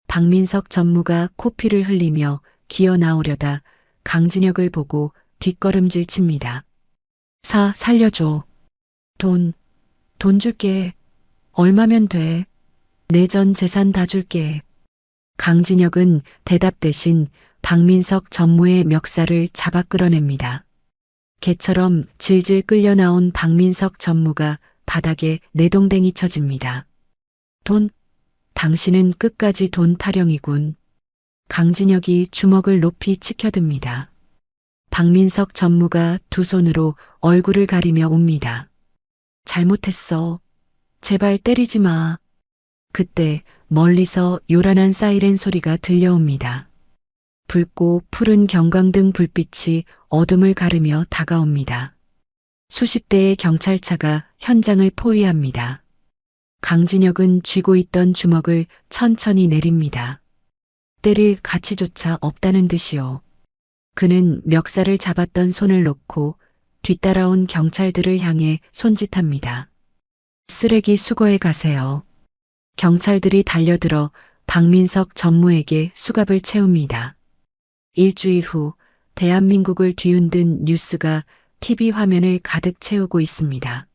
박민석 전무가 코피를 흘리며 기어 나오려다 강진혁을 보고 뒷걸음질 칩니다. 살려줘. 돈 줄게. 얼마면 돼? 내 전 재산 다 줄게. 강진혁은 대답 대신 박민석 전무의 멱살을 잡아 끌어냅니다. 개처럼 질질 끌려 나온 박민석 전무가 바닥에 내동댕이 쳐집니다. 당신은 끝까지 돈 타령이군. 강진혁이 주먹을 높이 치켜듭니다. 박민석 전무가 두 손으로 얼굴을 가리며 웁니다. 잘못했어. 제발 때리지 마. 그때 멀리서 요란한 사이렌 소리가 들려옵니다. 붉고 푸른 경광등 불빛이 어둠을 가르며 다가옵니다. 수십 대의 경찰차가 현장을 포위합니다. 강진혁은 쥐고 있던 주먹을 천천히 내립니다. 때릴 가치조차 없다는 듯이요. 그는 멱살을 잡았던 손을 놓고 뒤따라온 경찰들을 향해 손짓합니다. 쓰레기 수거해 가세요. 경찰들이 달려들어 박민석 전무에게 수갑을 채웁니다. 일주일 후 대한민국을 뒤흔든 뉴스가 TV 화면을 가득 채우고 있습니다.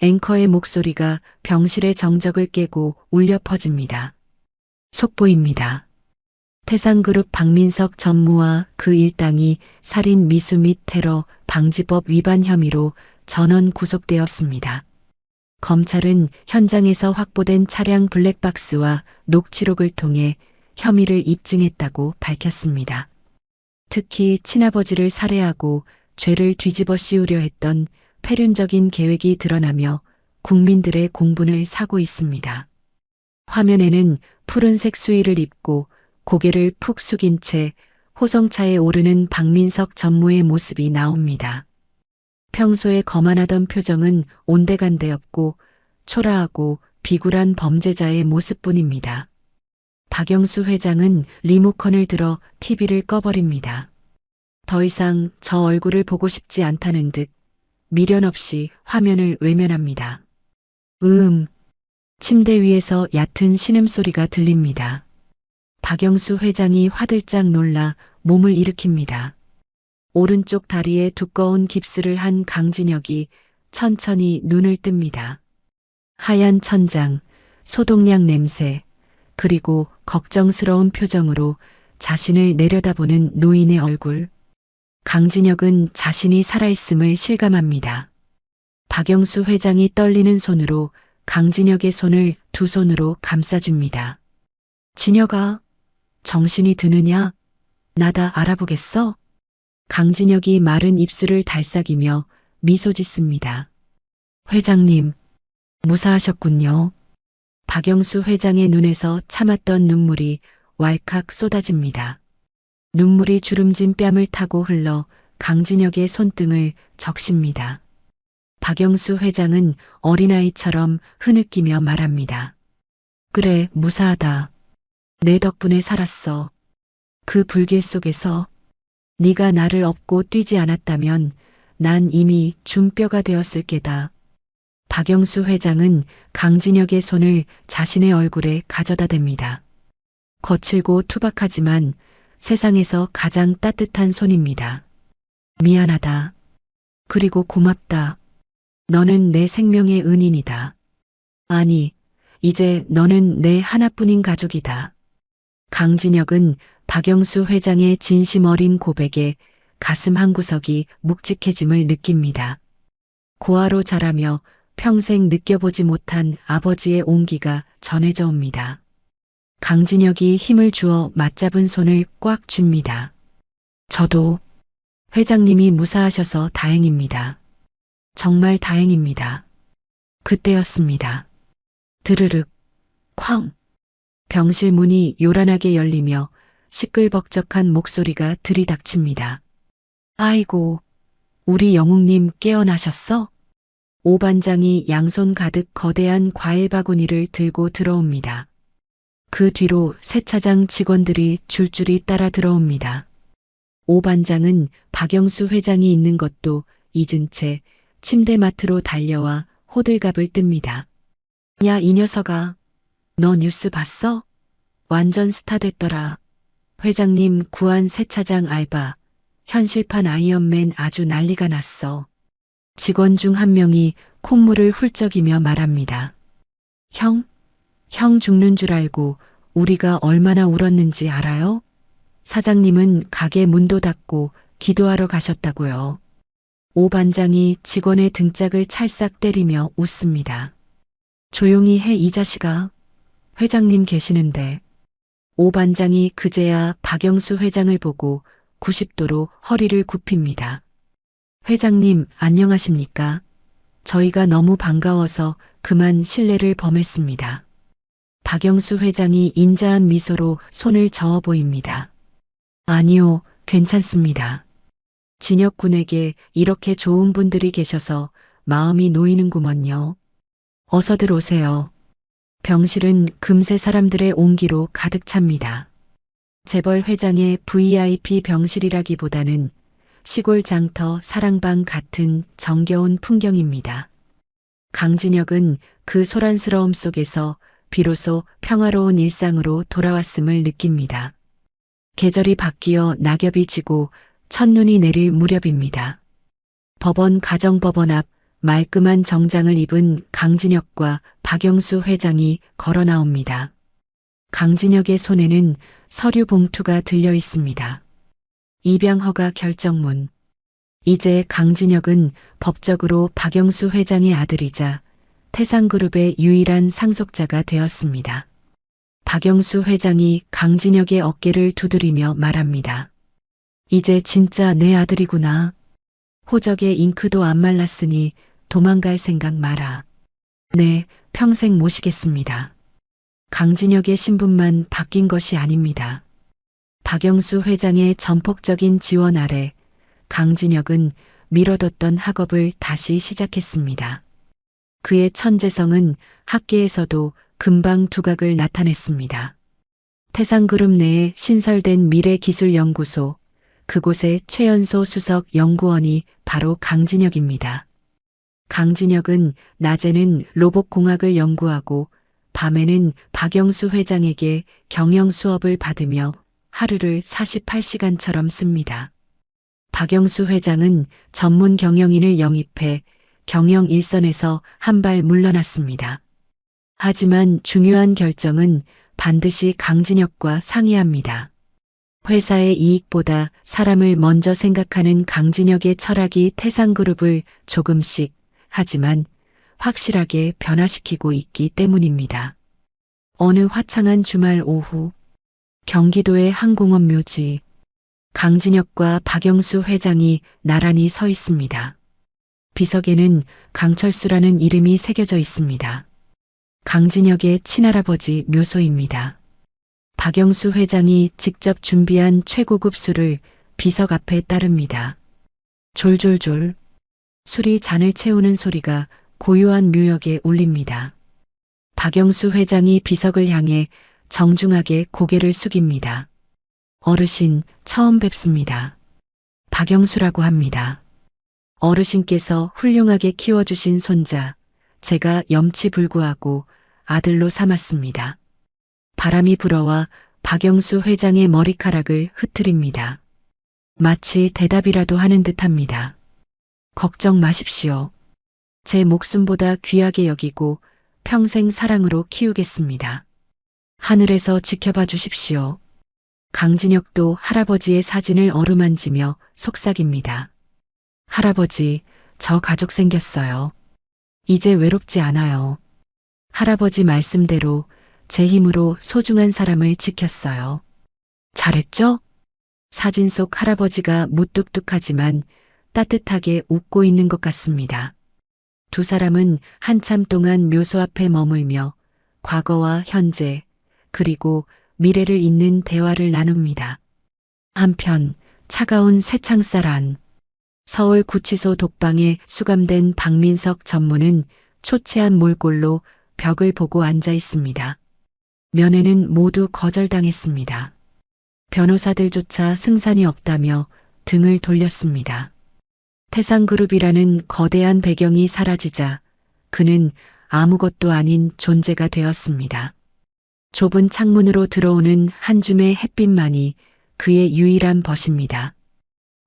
앵커의 목소리가 병실의 정적을 깨고 울려 퍼집니다. 속보입니다. 태상그룹 박민석 전무와 그 일당이 살인 미수 및 테러 방지법 위반 혐의로 전원 구속되었습니다. 검찰은 현장에서 확보된 차량 블랙박스와 녹취록을 통해 혐의를 입증했다고 밝혔습니다. 특히 친아버지를 살해하고 죄를 뒤집어 씌우려 했던 패륜적인 계획이 드러나며 국민들의 공분을 사고 있습니다. 화면에는 푸른색 수의를 입고 고개를 푹 숙인 채 호성차에 오르는 박민석 전무의 모습이 나옵니다. 평소에 거만하던 표정은 온데간데 없고 초라하고 비굴한 범죄자의 모습뿐입니다. 박영수 회장은 리모컨을 들어 TV를 꺼버립니다. 더 이상 저 얼굴을 보고 싶지 않다는 듯 미련 없이 화면을 외면합니다. 침대 위에서 얕은 신음소리가 들립니다. 박영수 회장이 화들짝 놀라 몸을 일으킵니다. 오른쪽 다리에 두꺼운 깁스를 한 강진혁이 천천히 눈을 뜹니다. 하얀 천장, 소독약 냄새, 그리고 걱정스러운 표정으로 자신을 내려다보는 노인의 얼굴. 강진혁은 자신이 살아있음을 실감합니다. 박영수 회장이 떨리는 손으로 강진혁의 손을 두 손으로 감싸줍니다. 진혁아, 정신이 드느냐? 나다 알아보겠어? 강진혁이 마른 입술을 달싹이며 미소 짓습니다. 회장님, 무사하셨군요. 박영수 회장의 눈에서 참았던 눈물이 왈칵 쏟아집니다. 눈물이 주름진 뺨을 타고 흘러 강진혁의 손등을 적십니다. 박영수 회장은 어린아이처럼 흐느끼며 말합니다. 그래, 무사하다. 내 덕분에 살았어. 그 불길 속에서 네가 나를 업고 뛰지 않았다면 난 이미 준뼈가 되었을 게다. 박영수 회장은 강진혁의 손을 자신의 얼굴에 가져다 댑니다. 거칠고 투박하지만 세상에서 가장 따뜻한 손입니다. 미안하다. 그리고 고맙다. 너는 내 생명의 은인이다. 아니, 이제 너는 내 하나뿐인 가족이다. 강진혁은 박영수 회장의 진심 어린 고백에 가슴 한구석이 묵직해짐을 느낍니다. 고아로 자라며 평생 느껴보지 못한 아버지의 온기가 전해져 옵니다. 강진혁이 힘을 주어 맞잡은 손을 꽉 쥡니다. 저도 회장님이 무사하셔서 다행입니다. 정말 다행입니다. 그때였습니다. 드르륵, 쾅. 병실 문이 요란하게 열리며 시끌벅적한 목소리가 들이닥칩니다. 아이고, 우리 영웅님 깨어나셨어? 오 반장이 양손 가득 거대한 과일 바구니를 들고 들어옵니다. 그 뒤로 세차장 직원들이 줄줄이 따라 들어옵니다. 오 반장은 박영수 회장이 있는 것도 잊은 채 침대맡으로 달려와 호들갑을 뜹니다. 야, 이 녀석아. 너 뉴스 봤어? 완전 스타 됐더라. 회장님 구한 세차장 알바. 현실판 아이언맨 아주 난리가 났어. 직원 중 한 명이 콧물을 훌쩍이며 말합니다. 형 죽는 줄 알고 우리가 얼마나 울었는지 알아요? 사장님은 가게 문도 닫고 기도하러 가셨다고요. 오 반장이 직원의 등짝을 찰싹 때리며 웃습니다. 조용히 해, 이 자식아. 회장님 계시는데. 오 반장이 그제야 박영수 회장을 보고 90도로 허리를 굽힙니다. 회장님, 안녕하십니까? 저희가 너무 반가워서 그만 실례를 범했습니다. 박영수 회장이 인자한 미소로 손을 저어 보입니다. 아니요, 괜찮습니다. 진혁 군에게 이렇게 좋은 분들이 계셔서 마음이 놓이는구먼요. 어서들 오세요. 병실은 금세 사람들의 온기로 가득 찹니다. 재벌 회장의 VIP 병실이라기보다는 시골 장터 사랑방 같은 정겨운 풍경입니다. 강진혁은 그 소란스러움 속에서 비로소 평화로운 일상으로 돌아왔음을 느낍니다. 계절이 바뀌어 낙엽이 지고 첫눈이 내릴 무렵입니다. 법원 가정법원 앞 말끔한 정장을 입은 강진혁과 박영수 회장이 걸어 나옵니다. 강진혁의 손에는 서류 봉투가 들려 있습니다. 입양허가 결정문. 이제 강진혁은 법적으로 박영수 회장의 아들이자 태상그룹의 유일한 상속자가 되었습니다. 박영수 회장이 강진혁의 어깨를 두드리며 말합니다. 이제 진짜 내 아들이구나. 호적의 잉크도 안 말랐으니 도망갈 생각 마라. 네, 평생 모시겠습니다. 강진혁의 신분만 바뀐 것이 아닙니다. 박영수 회장의 전폭적인 지원 아래 강진혁은 미뤄뒀던 학업을 다시 시작했습니다. 그의 천재성은 학계에서도 금방 두각을 나타냈습니다. 태상그룹 내에 신설된 미래기술연구소, 그곳의 최연소 수석 연구원이 바로 강진혁입니다. 강진혁은 낮에는 로봇공학을 연구하고 밤에는 박영수 회장에게 경영 수업을 받으며 하루를 48시간처럼 씁니다. 박영수 회장은 전문 경영인을 영입해 경영 일선에서 한 발 물러났습니다. 하지만 중요한 결정은 반드시 강진혁과 상의합니다. 회사의 이익보다 사람을 먼저 생각하는 강진혁의 철학이 태상그룹을 조금씩 하지만 확실하게 변화시키고 있기 때문입니다. 어느 화창한 주말 오후 경기도의 한 공원 묘지, 강진혁과 박영수 회장이 나란히 서 있습니다. 비석에는 강철수라는 이름이 새겨져 있습니다. 강진혁의 친할아버지 묘소입니다. 박영수 회장이 직접 준비한 최고급 술을 비석 앞에 따릅니다. 졸졸졸 술이 잔을 채우는 소리가 고요한 묘역에 울립니다. 박영수 회장이 비석을 향해 정중하게 고개를 숙입니다. 어르신, 처음 뵙습니다. 박영수라고 합니다. 어르신께서 훌륭하게 키워주신 손자, 제가 염치불구하고 아들로 삼았습니다. 바람이 불어와 박영수 회장의 머리카락을 흐트립니다. 마치 대답이라도 하는 듯합니다. 걱정 마십시오. 제 목숨보다 귀하게 여기고 평생 사랑으로 키우겠습니다. 하늘에서 지켜봐 주십시오. 강진혁도 할아버지의 사진을 어루만지며 속삭입니다. 할아버지, 저 가족 생겼어요. 이제 외롭지 않아요. 할아버지 말씀대로 제 힘으로 소중한 사람을 지켰어요. 잘했죠? 사진 속 할아버지가 무뚝뚝하지만 따뜻하게 웃고 있는 것 같습니다. 두 사람은 한참 동안 묘소 앞에 머물며 과거와 현재 그리고 미래를 잇는 대화를 나눕니다. 한편 차가운 쇠창살 안 서울 구치소 독방에 수감된 박민석 전무는 초췌한 몰골로 벽을 보고 앉아 있습니다. 면회는 모두 거절당했습니다. 변호사들조차 승산이 없다며 등을 돌렸습니다. 태상그룹이라는 거대한 배경이 사라지자 그는 아무것도 아닌 존재가 되었습니다. 좁은 창문으로 들어오는 한 줌의 햇빛만이 그의 유일한 벗입니다.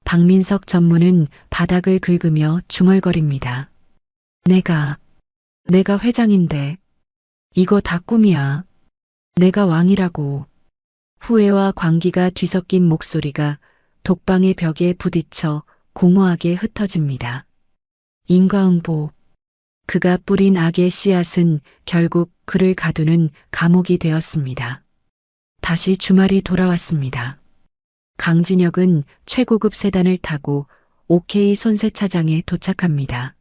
박민석 전무는 바닥을 긁으며 중얼거립니다. 내가 회장인데 이거 다 꿈이야. 내가 왕이라고. 후회와 광기가 뒤섞인 목소리가 독방의 벽에 부딪혀 공허하게 흩어집니다. 인과응보. 그가 뿌린 악의 씨앗은 결국 그를 가두는 감옥이 되었습니다. 다시 주말이 돌아왔습니다. 강진혁은 최고급 세단을 타고 OK 손세차장에 도착합니다.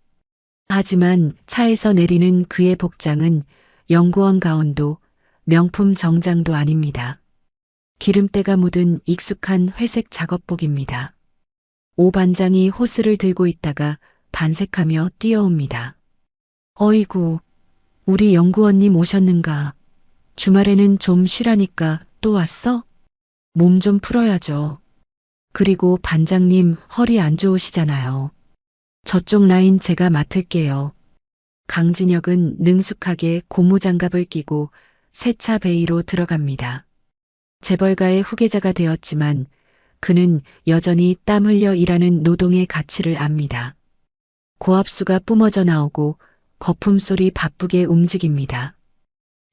하지만 차에서 내리는 그의 복장은 연구원 가운도 명품 정장도 아닙니다. 기름때가 묻은 익숙한 회색 작업복입니다. 오 반장이 호스를 들고 있다가 반색하며 뛰어옵니다. 어이구, 우리 연구원님 오셨는가? 주말에는 좀 쉬라니까 또 왔어? 몸 좀 풀어야죠. 그리고 반장님 허리 안 좋으시잖아요. 저쪽 라인 제가 맡을게요. 강진혁은 능숙하게 고무장갑을 끼고 세차 베이로 들어갑니다. 재벌가의 후계자가 되었지만 그는 여전히 땀 흘려 일하는 노동의 가치를 압니다. 고압수가 뿜어져 나오고 거품 소리 바쁘게 움직입니다.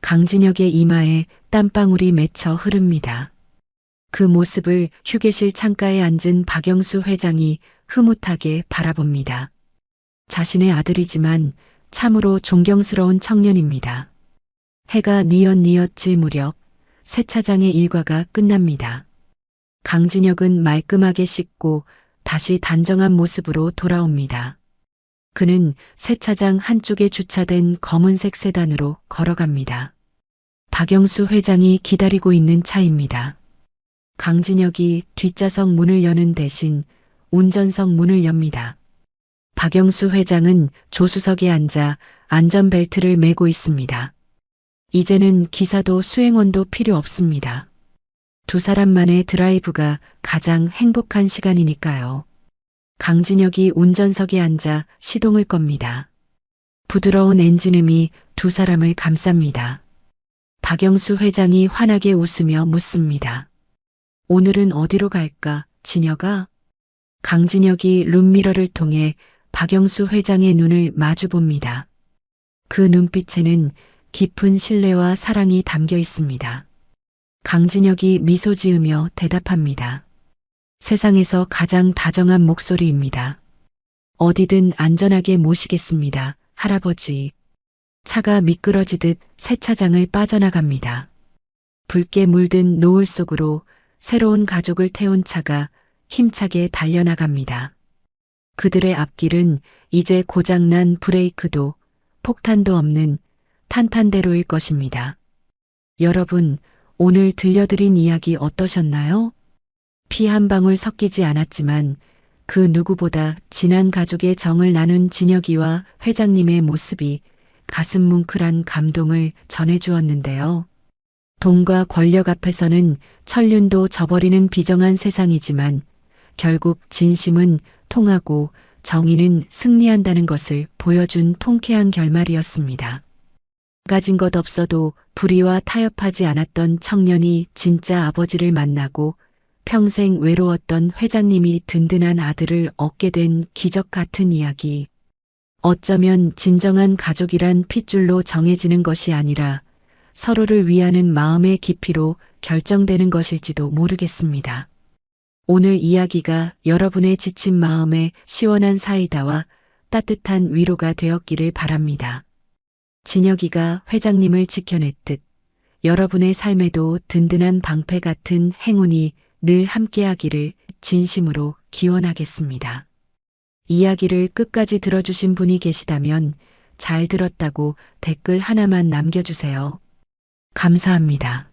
강진혁의 이마에 땀방울이 맺혀 흐릅니다. 그 모습을 휴게실 창가에 앉은 박영수 회장이 흐뭇하게 바라봅니다. 자신의 아들이지만 참으로 존경스러운 청년입니다. 해가 뉘엿뉘엿 질 무렵 세차장의 일과가 끝납니다. 강진혁은 말끔하게 씻고 다시 단정한 모습으로 돌아옵니다. 그는 세차장 한쪽에 주차된 검은색 세단으로 걸어갑니다. 박영수 회장이 기다리고 있는 차입니다. 강진혁이 뒷좌석 문을 여는 대신 운전석 문을 엽니다. 박영수 회장은 조수석에 앉아 안전벨트를 매고 있습니다. 이제는 기사도 수행원도 필요 없습니다. 두 사람만의 드라이브가 가장 행복한 시간이니까요. 강진혁이 운전석에 앉아 시동을 겁니다. 부드러운 엔진음이 두 사람을 감쌉니다. 박영수 회장이 환하게 웃으며 묻습니다. 오늘은 어디로 갈까, 진혁아? 강진혁이 룸미러를 통해 박영수 회장의 눈을 마주 봅니다. 그 눈빛에는 깊은 신뢰와 사랑이 담겨 있습니다. 강진혁이 미소 지으며 대답합니다. 세상에서 가장 다정한 목소리입니다. 어디든 안전하게 모시겠습니다, 할아버지. 차가 미끄러지듯 세차장을 빠져나갑니다. 붉게 물든 노을 속으로 새로운 가족을 태운 차가 힘차게 달려나갑니다. 그들의 앞길은 이제 고장난 브레이크도 폭탄도 없는 탄탄대로일 것입니다. 여러분, 오늘 들려드린 이야기 어떠셨나요? 피 한 방울 섞이지 않았지만 그 누구보다 진한 가족의 정을 나눈 진혁이와 회장님의 모습이 가슴 뭉클한 감동을 전해주었는데요. 돈과 권력 앞에서는 천륜도 저버리는 비정한 세상이지만 결국 진심은 통하고 정의는 승리한다는 것을 보여준 통쾌한 결말이었습니다. 가진 것 없어도 불의와 타협하지 않았던 청년이 진짜 아버지를 만나고 평생 외로웠던 회장님이 든든한 아들을 얻게 된 기적 같은 이야기. 어쩌면 진정한 가족이란 핏줄로 정해지는 것이 아니라 서로를 위하는 마음의 깊이로 결정되는 것일지도 모르겠습니다. 오늘 이야기가 여러분의 지친 마음에 시원한 사이다와 따뜻한 위로가 되었기를 바랍니다. 진혁이가 회장님을 지켜냈듯 여러분의 삶에도 든든한 방패 같은 행운이 늘 함께하기를 진심으로 기원하겠습니다. 이야기를 끝까지 들어주신 분이 계시다면 잘 들었다고 댓글 하나만 남겨주세요. 감사합니다.